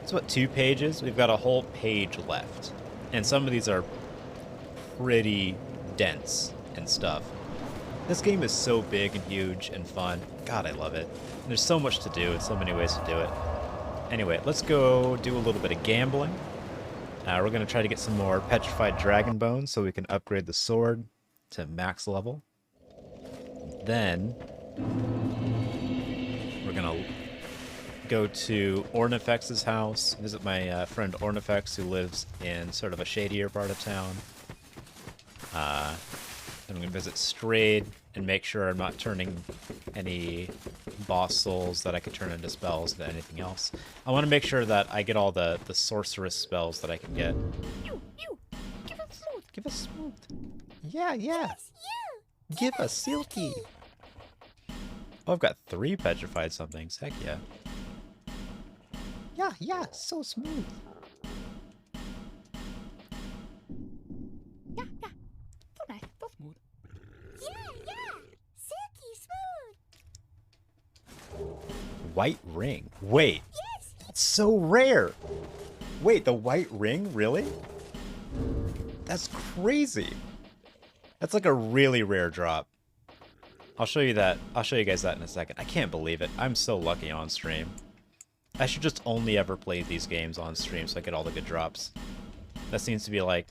It's what, 2 pages? We've got a whole page left. And some of these are pretty dense and stuff. This game is so big and huge and fun. God, I love it. And there's so much to do and so many ways to do it. Anyway, let's go do a little bit of gambling. We're going to try to get some more petrified dragon bones so we can upgrade the sword to max level. Then we're going to go to Ornifex's house, visit my friend Ornifex, who lives in sort of a shadier part of town. Then I'm going to visit Strayed and make sure I'm not turning any boss souls that I could turn into spells into anything else. I want to make sure that I get all the Sorcerous spells that I can get. You! Give us smooth! Give us smooth. Yeah. Yes, you! Give us silky. Oh, I've got 3 petrified somethings. Heck yeah. Yeah, so smooth. Yeah, so nice, so smooth. Yeah, silky smooth. White ring. Wait. Yes. That's so rare. Wait, the white ring? Really? That's crazy. That's like a really rare drop. I'll show you that. I'll show you guys that in a second. I can't believe it. I'm so lucky on stream. I should just only ever play these games on stream so I get all the good drops. That seems to be like...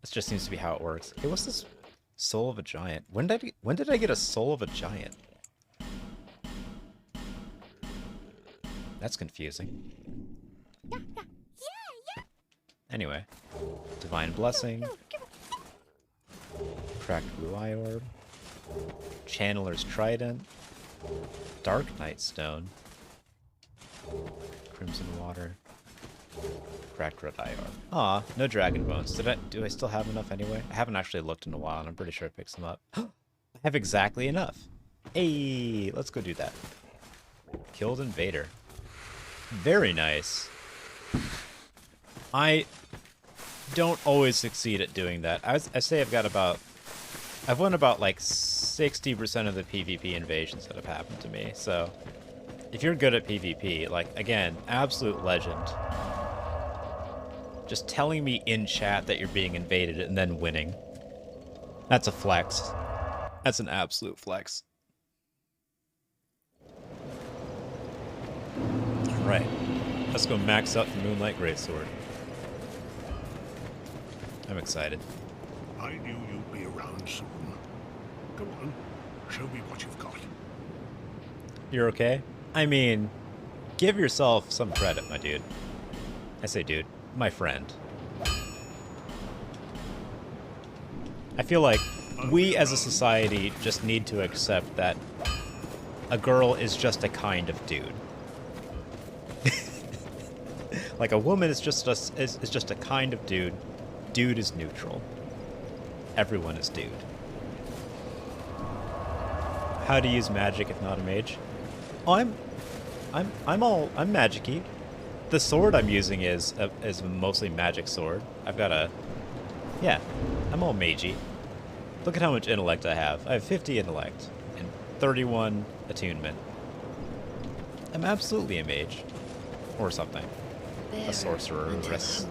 This just seems to be how it works. Hey, what's this? Soul of a Giant. When did I get a Soul of a Giant? That's confusing. Yeah. Anyway. Divine Blessing. Cracked Blue Eye Orb. Channeler's Trident. Dark Night Stone. Crimson Water. Cracked red eye orb. Aw, no dragon bones. Do I still have enough anyway? I haven't actually looked in a while, and I'm pretty sure I picked some up. I have exactly enough. Hey, let's go do that. Killed Invader. Very nice. I don't always succeed at doing that. I say I've won about like 60% of the PvP invasions that have happened to me, so if you're good at PvP, like, again, absolute legend. Just telling me in chat that you're being invaded and then winning. That's a flex. That's an absolute flex. Alright. Let's go max out the Moonlight Greatsword. I'm excited. I knew you'd be around soon. Come on, show me what you've got. You're okay? I mean, give yourself some credit, my dude. I say dude. My friend. I feel like we as a society just need to accept that a girl is just a kind of dude. Like a woman is just a kind of dude. Dude is neutral. Everyone is dude. How to use magic if not a mage? Oh, I'm magic-y. The sword I'm using is a mostly magic sword. I've got a... Yeah, I'm all magey. Look at how much intellect I have. I have 50 intellect and 31 attunement. I'm absolutely a mage. Or something. A sorceress.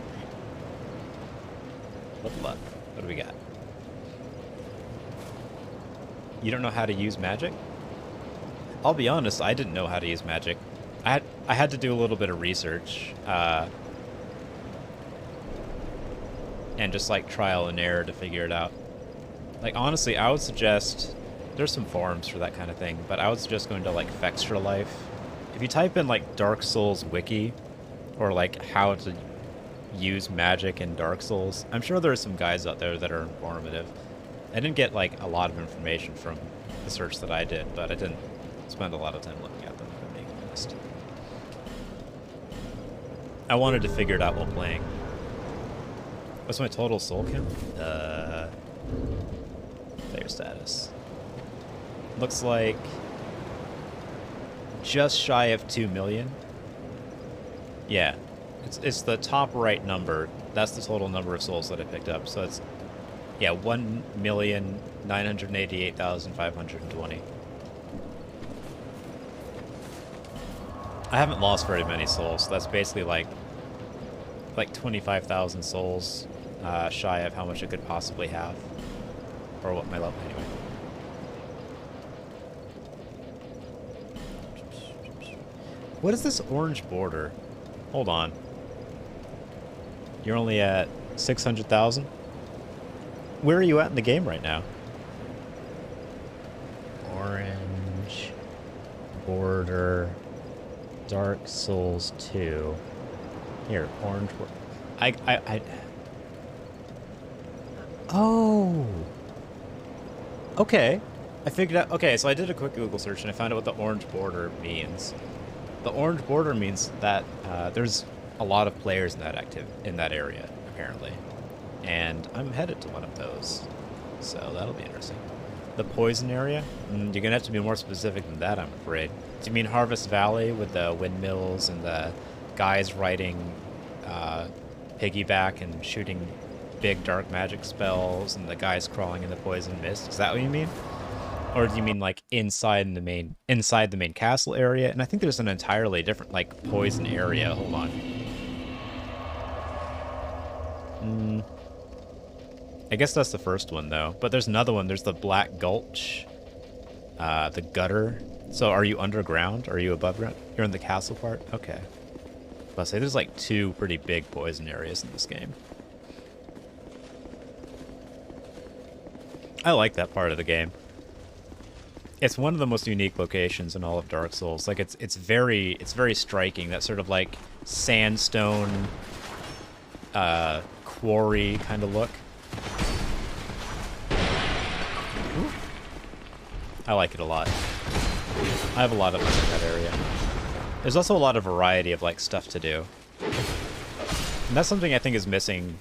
Level up. What do we got? You don't know how to use magic? I'll be honest, I didn't know how to use magic. I had to do a little bit of research, and just like trial and error to figure it out. Like honestly, I would suggest, there's some forums for that kind of thing, but I would suggest going to like Fextra Life. If you type in like Dark Souls wiki, or like how to use magic in Dark Souls, I'm sure there are some guides out there that are informative. I didn't get like a lot of information from the search that I did, but I didn't spend a lot of time looking at them, if I'm being honest. I wanted to figure it out while playing. What's my total soul count? Player status. Looks like just shy of 2 million. Yeah, it's the top right number. That's the total number of souls that I picked up. So it's, yeah, 1,988,520. I haven't lost very many souls. So that's basically like 25,000 souls shy of how much it could possibly have, or what my level anyway. What is this orange border? Hold on. You're only at 600,000? Where are you at in the game right now? Orange border, Dark Souls 2. Here, orange border. Oh. Okay. I figured out. Okay, so I did a quick Google search and I found out what the orange border means. The orange border means that there's a lot of players in that area, apparently. And I'm headed to one of those. So that'll be interesting. The poison area? You're going to have to be more specific than that, I'm afraid. Do you mean Harvest Valley with the windmills and the guys riding piggyback and shooting big dark magic spells and the guys crawling in the poison mist? Is that what you mean? Or do you mean like inside the main castle area? And I think there's an entirely different like poison area. Hold on. I guess that's the first one though. But there's another one. There's the Black Gulch, the gutter. So are you underground? Or are you above ground? You're in the castle part. Okay. I'll say there's like 2 pretty big poison areas in this game. I like that part of the game. It's one of the most unique locations in all of Dark Souls. Like it's very striking. That sort of like sandstone quarry kind of look. Ooh. I like it a lot. I have a lot of fun in that area. There's also a lot of variety of like stuff to do. And that's something I think is missing.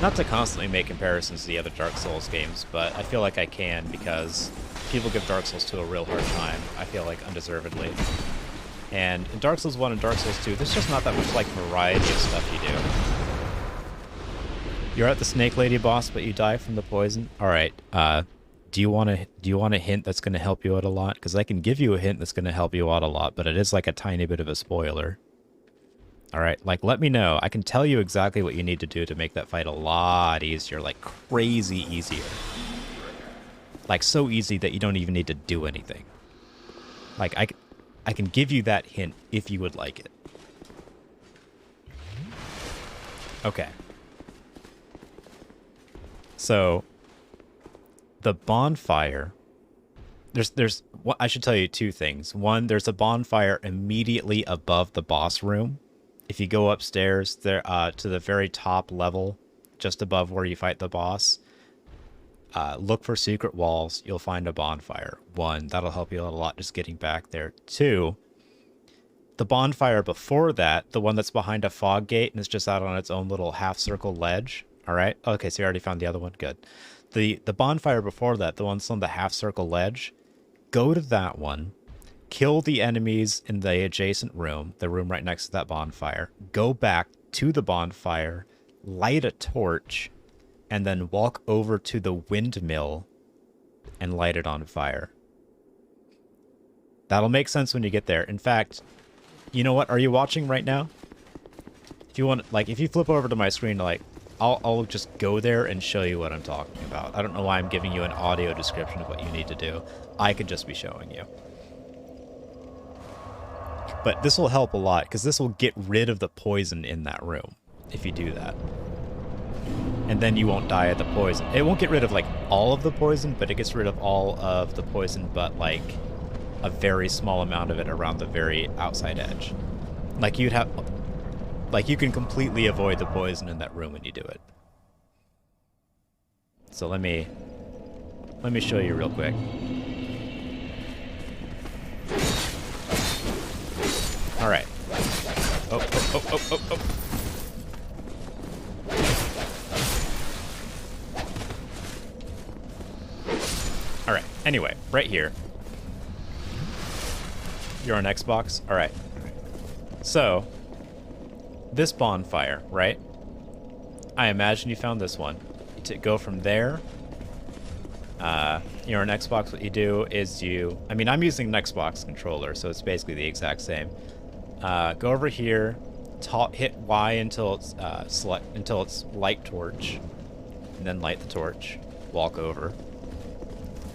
Not to constantly make comparisons to the other Dark Souls games, but I feel like I can because people give Dark Souls 2 a real hard time, I feel like undeservedly. And in Dark Souls 1 and Dark Souls 2, there's just not that much like variety of stuff you do. You're at the Snake Lady boss, but you die from the poison? Alright, do you want a hint that's going to help you out a lot? Because I can give you a hint that's going to help you out a lot, but it is like a tiny bit of a spoiler. Alright, like, let me know. I can tell you exactly what you need to do to make that fight a lot easier, like, crazy easier. Like, so easy that you don't even need to do anything. Like, I can give you that hint if you would like it. Okay. So, the bonfire... I should tell you two things. One, there's a bonfire immediately above the boss room. If you go upstairs there to the very top level, just above where you fight the boss, look for secret walls. You'll find a bonfire. One, that'll help you out a lot just getting back there. Two, the bonfire before that, the one that's behind a fog gate and is just out on its own little half-circle ledge. All right? Okay, so you already found the other one? Good. The bonfire before that, the one that's on the half-circle ledge, go to that one. Kill the enemies in the adjacent room, the room right next to that bonfire. Go back to the bonfire, light a torch, and then walk over to the windmill and light it on fire. That'll make sense when you get there. In fact, you know what? Are you watching right now? If you want, like, if you flip over to my screen, like, I'll just go there and show you what I'm talking about. I don't know why I'm giving you an audio description of what you need to do. I could just be showing you. But this will help a lot, because this will get rid of the poison in that room, if you do that. And then you won't die of the poison. It won't get rid of, like, all of the poison, but it gets rid of all of the poison, but, like, a very small amount of it around the very outside edge. Like, you'd have... Like, you can completely avoid the poison in that room when you do it. So let me show you real quick. All right. Oh. All right. Anyway, right here. You're on Xbox? All right. So, this bonfire, right? I imagine you found this one. To go from there, you're on Xbox, what you do is you... I mean, I'm using an Xbox controller, so it's basically the exact same. Go over here, hit Y until it's light torch, and then light the torch. Walk over,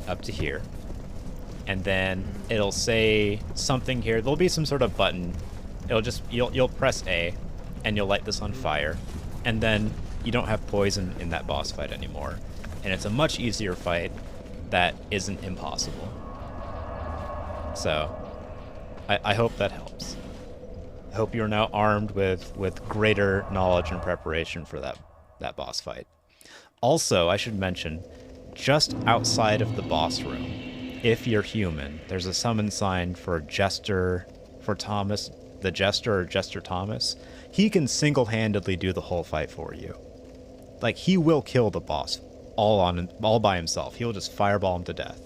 up to here, and then it'll say something here. There'll be some sort of button. It'll just you'll press A, and you'll light this on fire, and then you don't have poison in that boss fight anymore, and it's a much easier fight that isn't impossible. So, I hope that helps. I hope you're now armed with greater knowledge and preparation for that boss fight. Also, I should mention, just outside of the boss room, if you're human, there's a summon sign for Thomas, the Jester or Jester Thomas. He can single-handedly do the whole fight for you. Like, he will kill the boss all by himself. He'll just fireball him to death.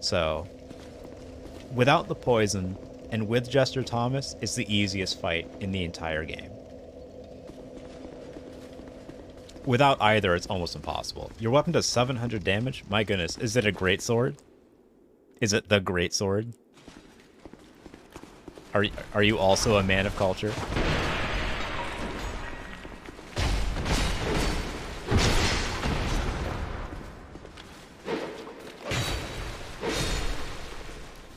So, without the poison and with Jester Thomas, it's the easiest fight in the entire game. Without either, it's almost impossible. Your weapon does 700 damage? My goodness, is it a great sword? Is it the great sword? Are you also a man of culture?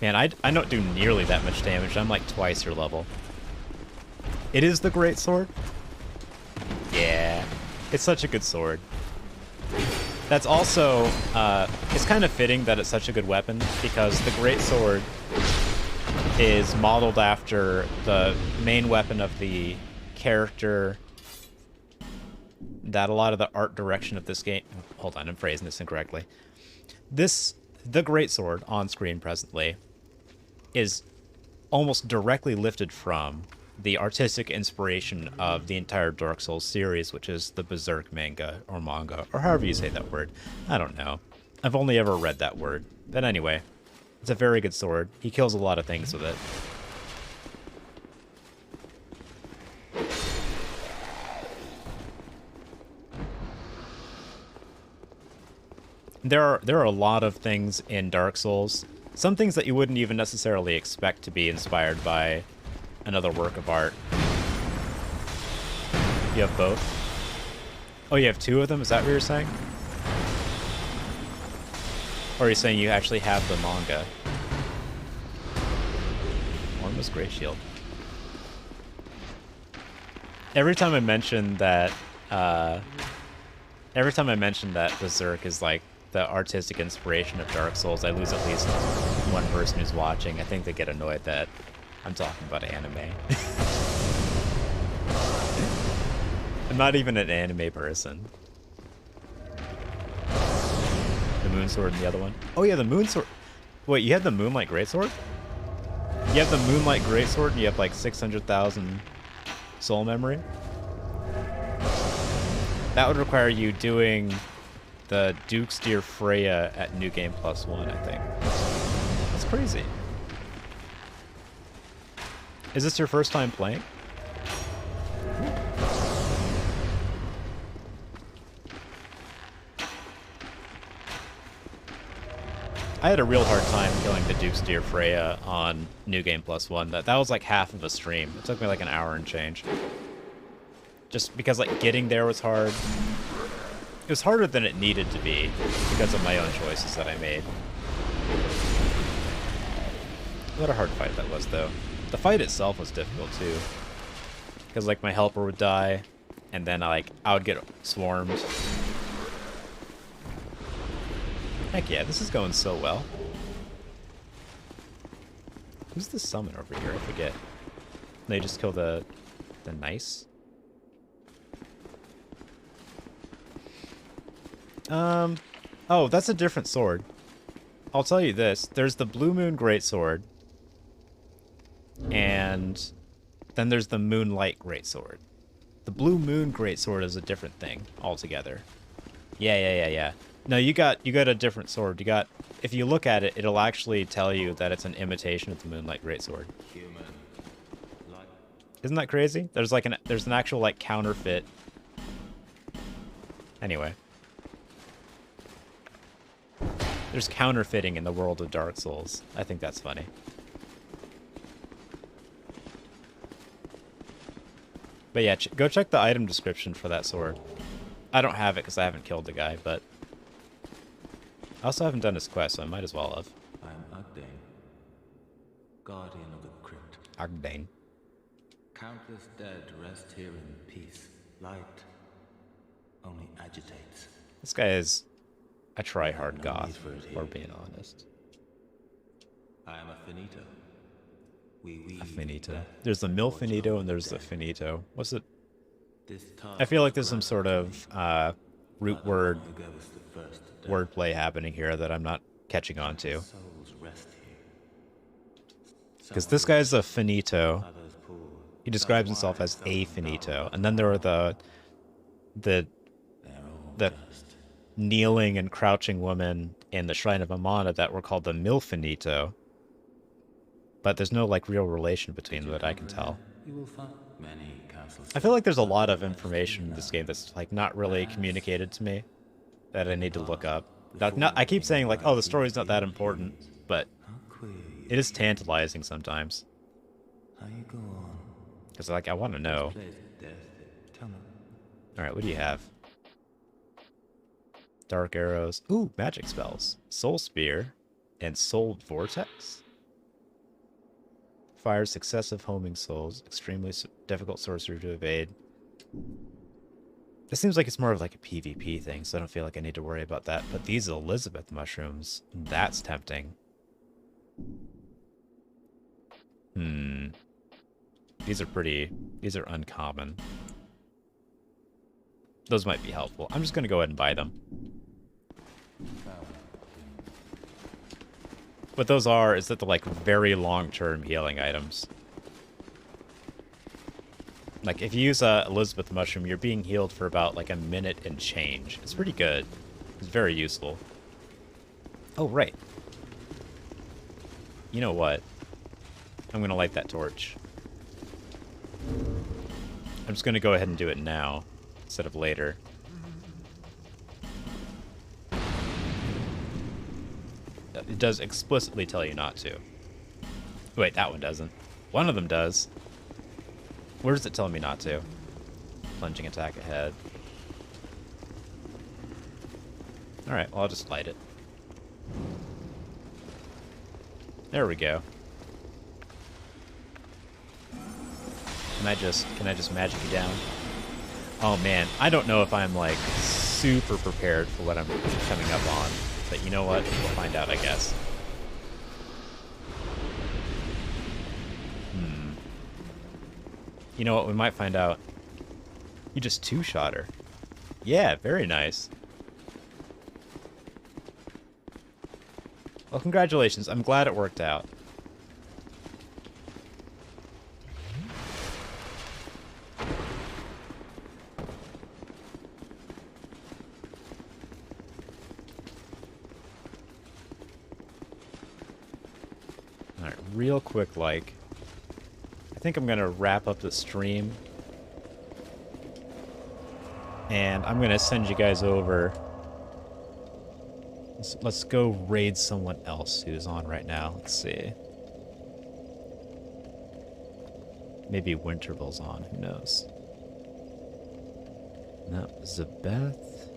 Man, I don't do nearly that much damage. I'm like twice your level. It is the great sword? Yeah. It's such a good sword. That's also, it's kind of fitting that it's such a good weapon, because the great sword is modeled after the main weapon of the character that a lot of the art direction of this game... Hold on, I'm phrasing this incorrectly. The great sword on screen presently is almost directly lifted from the artistic inspiration of the entire Dark Souls series, which is the Berserk manga, or however you say that word. I don't know. I've only ever read that word. But anyway, it's a very good sword. He kills a lot of things with it. There are a lot of things in Dark Souls. Some things that you wouldn't even necessarily expect to be inspired by another work of art. You have both? Oh, you have two of them? Is that what you're saying? Or are you saying you actually have the manga? Ormus Great Shield. Every time I mention that Berserk is like the artistic inspiration of Dark Souls, I lose at least one person who's watching. I think they get annoyed that I'm talking about anime. I'm not even an anime person. The Moon Sword and the other one. Oh yeah, the Moon Sword. Wait, you have the Moonlight Greatsword? You have the Moonlight Greatsword and you have like 600,000 soul memory? That would require you doing the Duke's Dear Freya at New Game +1, I think. That's crazy. Is this your first time playing? I had a real hard time killing the Duke's Dear Freya on New Game +1. That was like half of a stream. It took me like an hour and change. Just because like getting there was hard. It was harder than it needed to be because of my own choices that I made. What a hard fight that was, though. The fight itself was difficult too, because like my helper would die, and then I would get swarmed. Heck yeah, this is going so well. Who's the summon over here? I forget. They just kill the nice. Oh, that's a different sword. I'll tell you this. There's the Blue Moon Greatsword. And then there's the Moonlight Greatsword. The Blue Moon Greatsword is a different thing altogether. Yeah. No, you got a different sword. If you look at it, it'll actually tell you that it's an imitation of the Moonlight Greatsword. Isn't that crazy? There's an actual like counterfeit. Anyway. There's counterfeiting in the world of Dark Souls. I think that's funny. But yeah, go check the item description for that sword. I don't have it because I haven't killed the guy, but I also haven't done his quest, so I might as well have. I am Ugdane, guardian of the crypt. Ugdane. Countless dead rest here in peace. Light only agitates. This guy is a try-hard goth, if we're being honest. I am a finito. A finito. There's the mil finito and there's the finito. What's it? This I feel like there's some sort of root word wordplay happening here that I'm not catching on to. Because this guy's a finito. He describes himself as a finito. And then there are the kneeling and crouching women in the Shrine of Amana that were called the Milfinito. But there's no like real relation between them that I can tell. I feel like there's a lot of information in this game that's like not really communicated to me that I need to look up. I keep saying like, oh, the story's not that important, but it is tantalizing sometimes. Because like I want to know. All right, what do you have? Dark arrows. Ooh, magic spells. Soul Spear and Soul Vortex. Fires successive homing souls. Extremely difficult sorcery to evade. This seems like it's more of like a PvP thing, so I don't feel like I need to worry about that. But these Elizabeth mushrooms, that's tempting. These are uncommon. Those might be helpful. I'm just going to go ahead and buy them. What those are is that they're like very long-term healing items. Like if you use a Elizabeth mushroom, you're being healed for about like a minute and change. It's pretty good. It's very useful. Oh, right. You know what? I'm gonna light that torch. I'm just gonna go ahead and do it now instead of later. It does explicitly tell you not to. Wait, that one doesn't. One of them does. Where does it tell me not to? Plunging attack ahead. Alright, well I'll just light it. There we go. Can I just magic you down? Oh man, I don't know if I'm like super prepared for what I'm coming up on. But you know what? We'll find out, I guess. You know what? We might find out. You just two-shot her. Yeah, very nice. Well, congratulations. I'm glad it worked out. Alright, real quick, like, I think I'm going to wrap up the stream. And I'm going to send you guys over. Let's go raid someone else who's on right now. Let's see. Maybe Winterville's on. Who knows? No, Zabeth.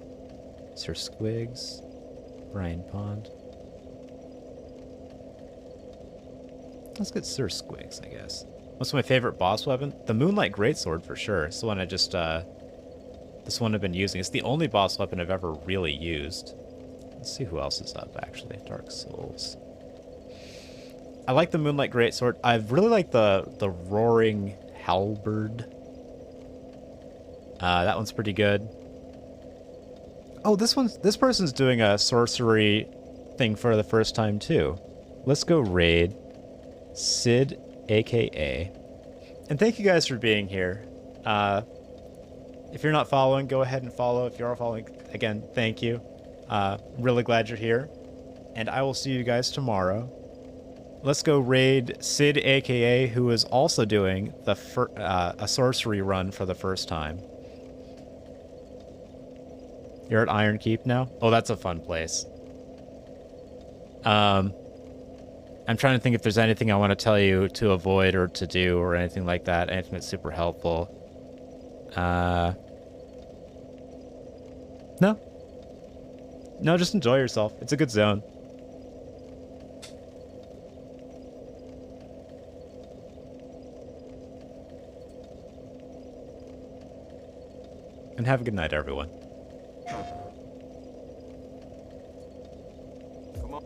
Sir Squigs. Brian Pond. Let's get Sir Squigs, I guess. What's my favorite boss weapon? The Moonlight Greatsword for sure. It's the one I just, this one I've been using. It's the only boss weapon I've ever really used. Let's see who else is up, actually. Dark Souls. I like the Moonlight Greatsword. I really like the Roaring Halberd. That one's pretty good. Oh, this person's doing a sorcery thing for the first time, too. Let's go raid Sid, a.k.a. And thank you guys for being here. If you're not following, go ahead and follow. If you are following, again, thank you. Really glad you're here. And I will see you guys tomorrow. Let's go raid Sid, a.k.a., who is also doing a sorcery run for the first time. You're at Iron Keep now? Oh, that's a fun place. I'm trying to think if there's anything I want to tell you to avoid or to do or anything like that. Anything that's super helpful. No. No, just enjoy yourself. It's a good zone. And have a good night, everyone. Come on.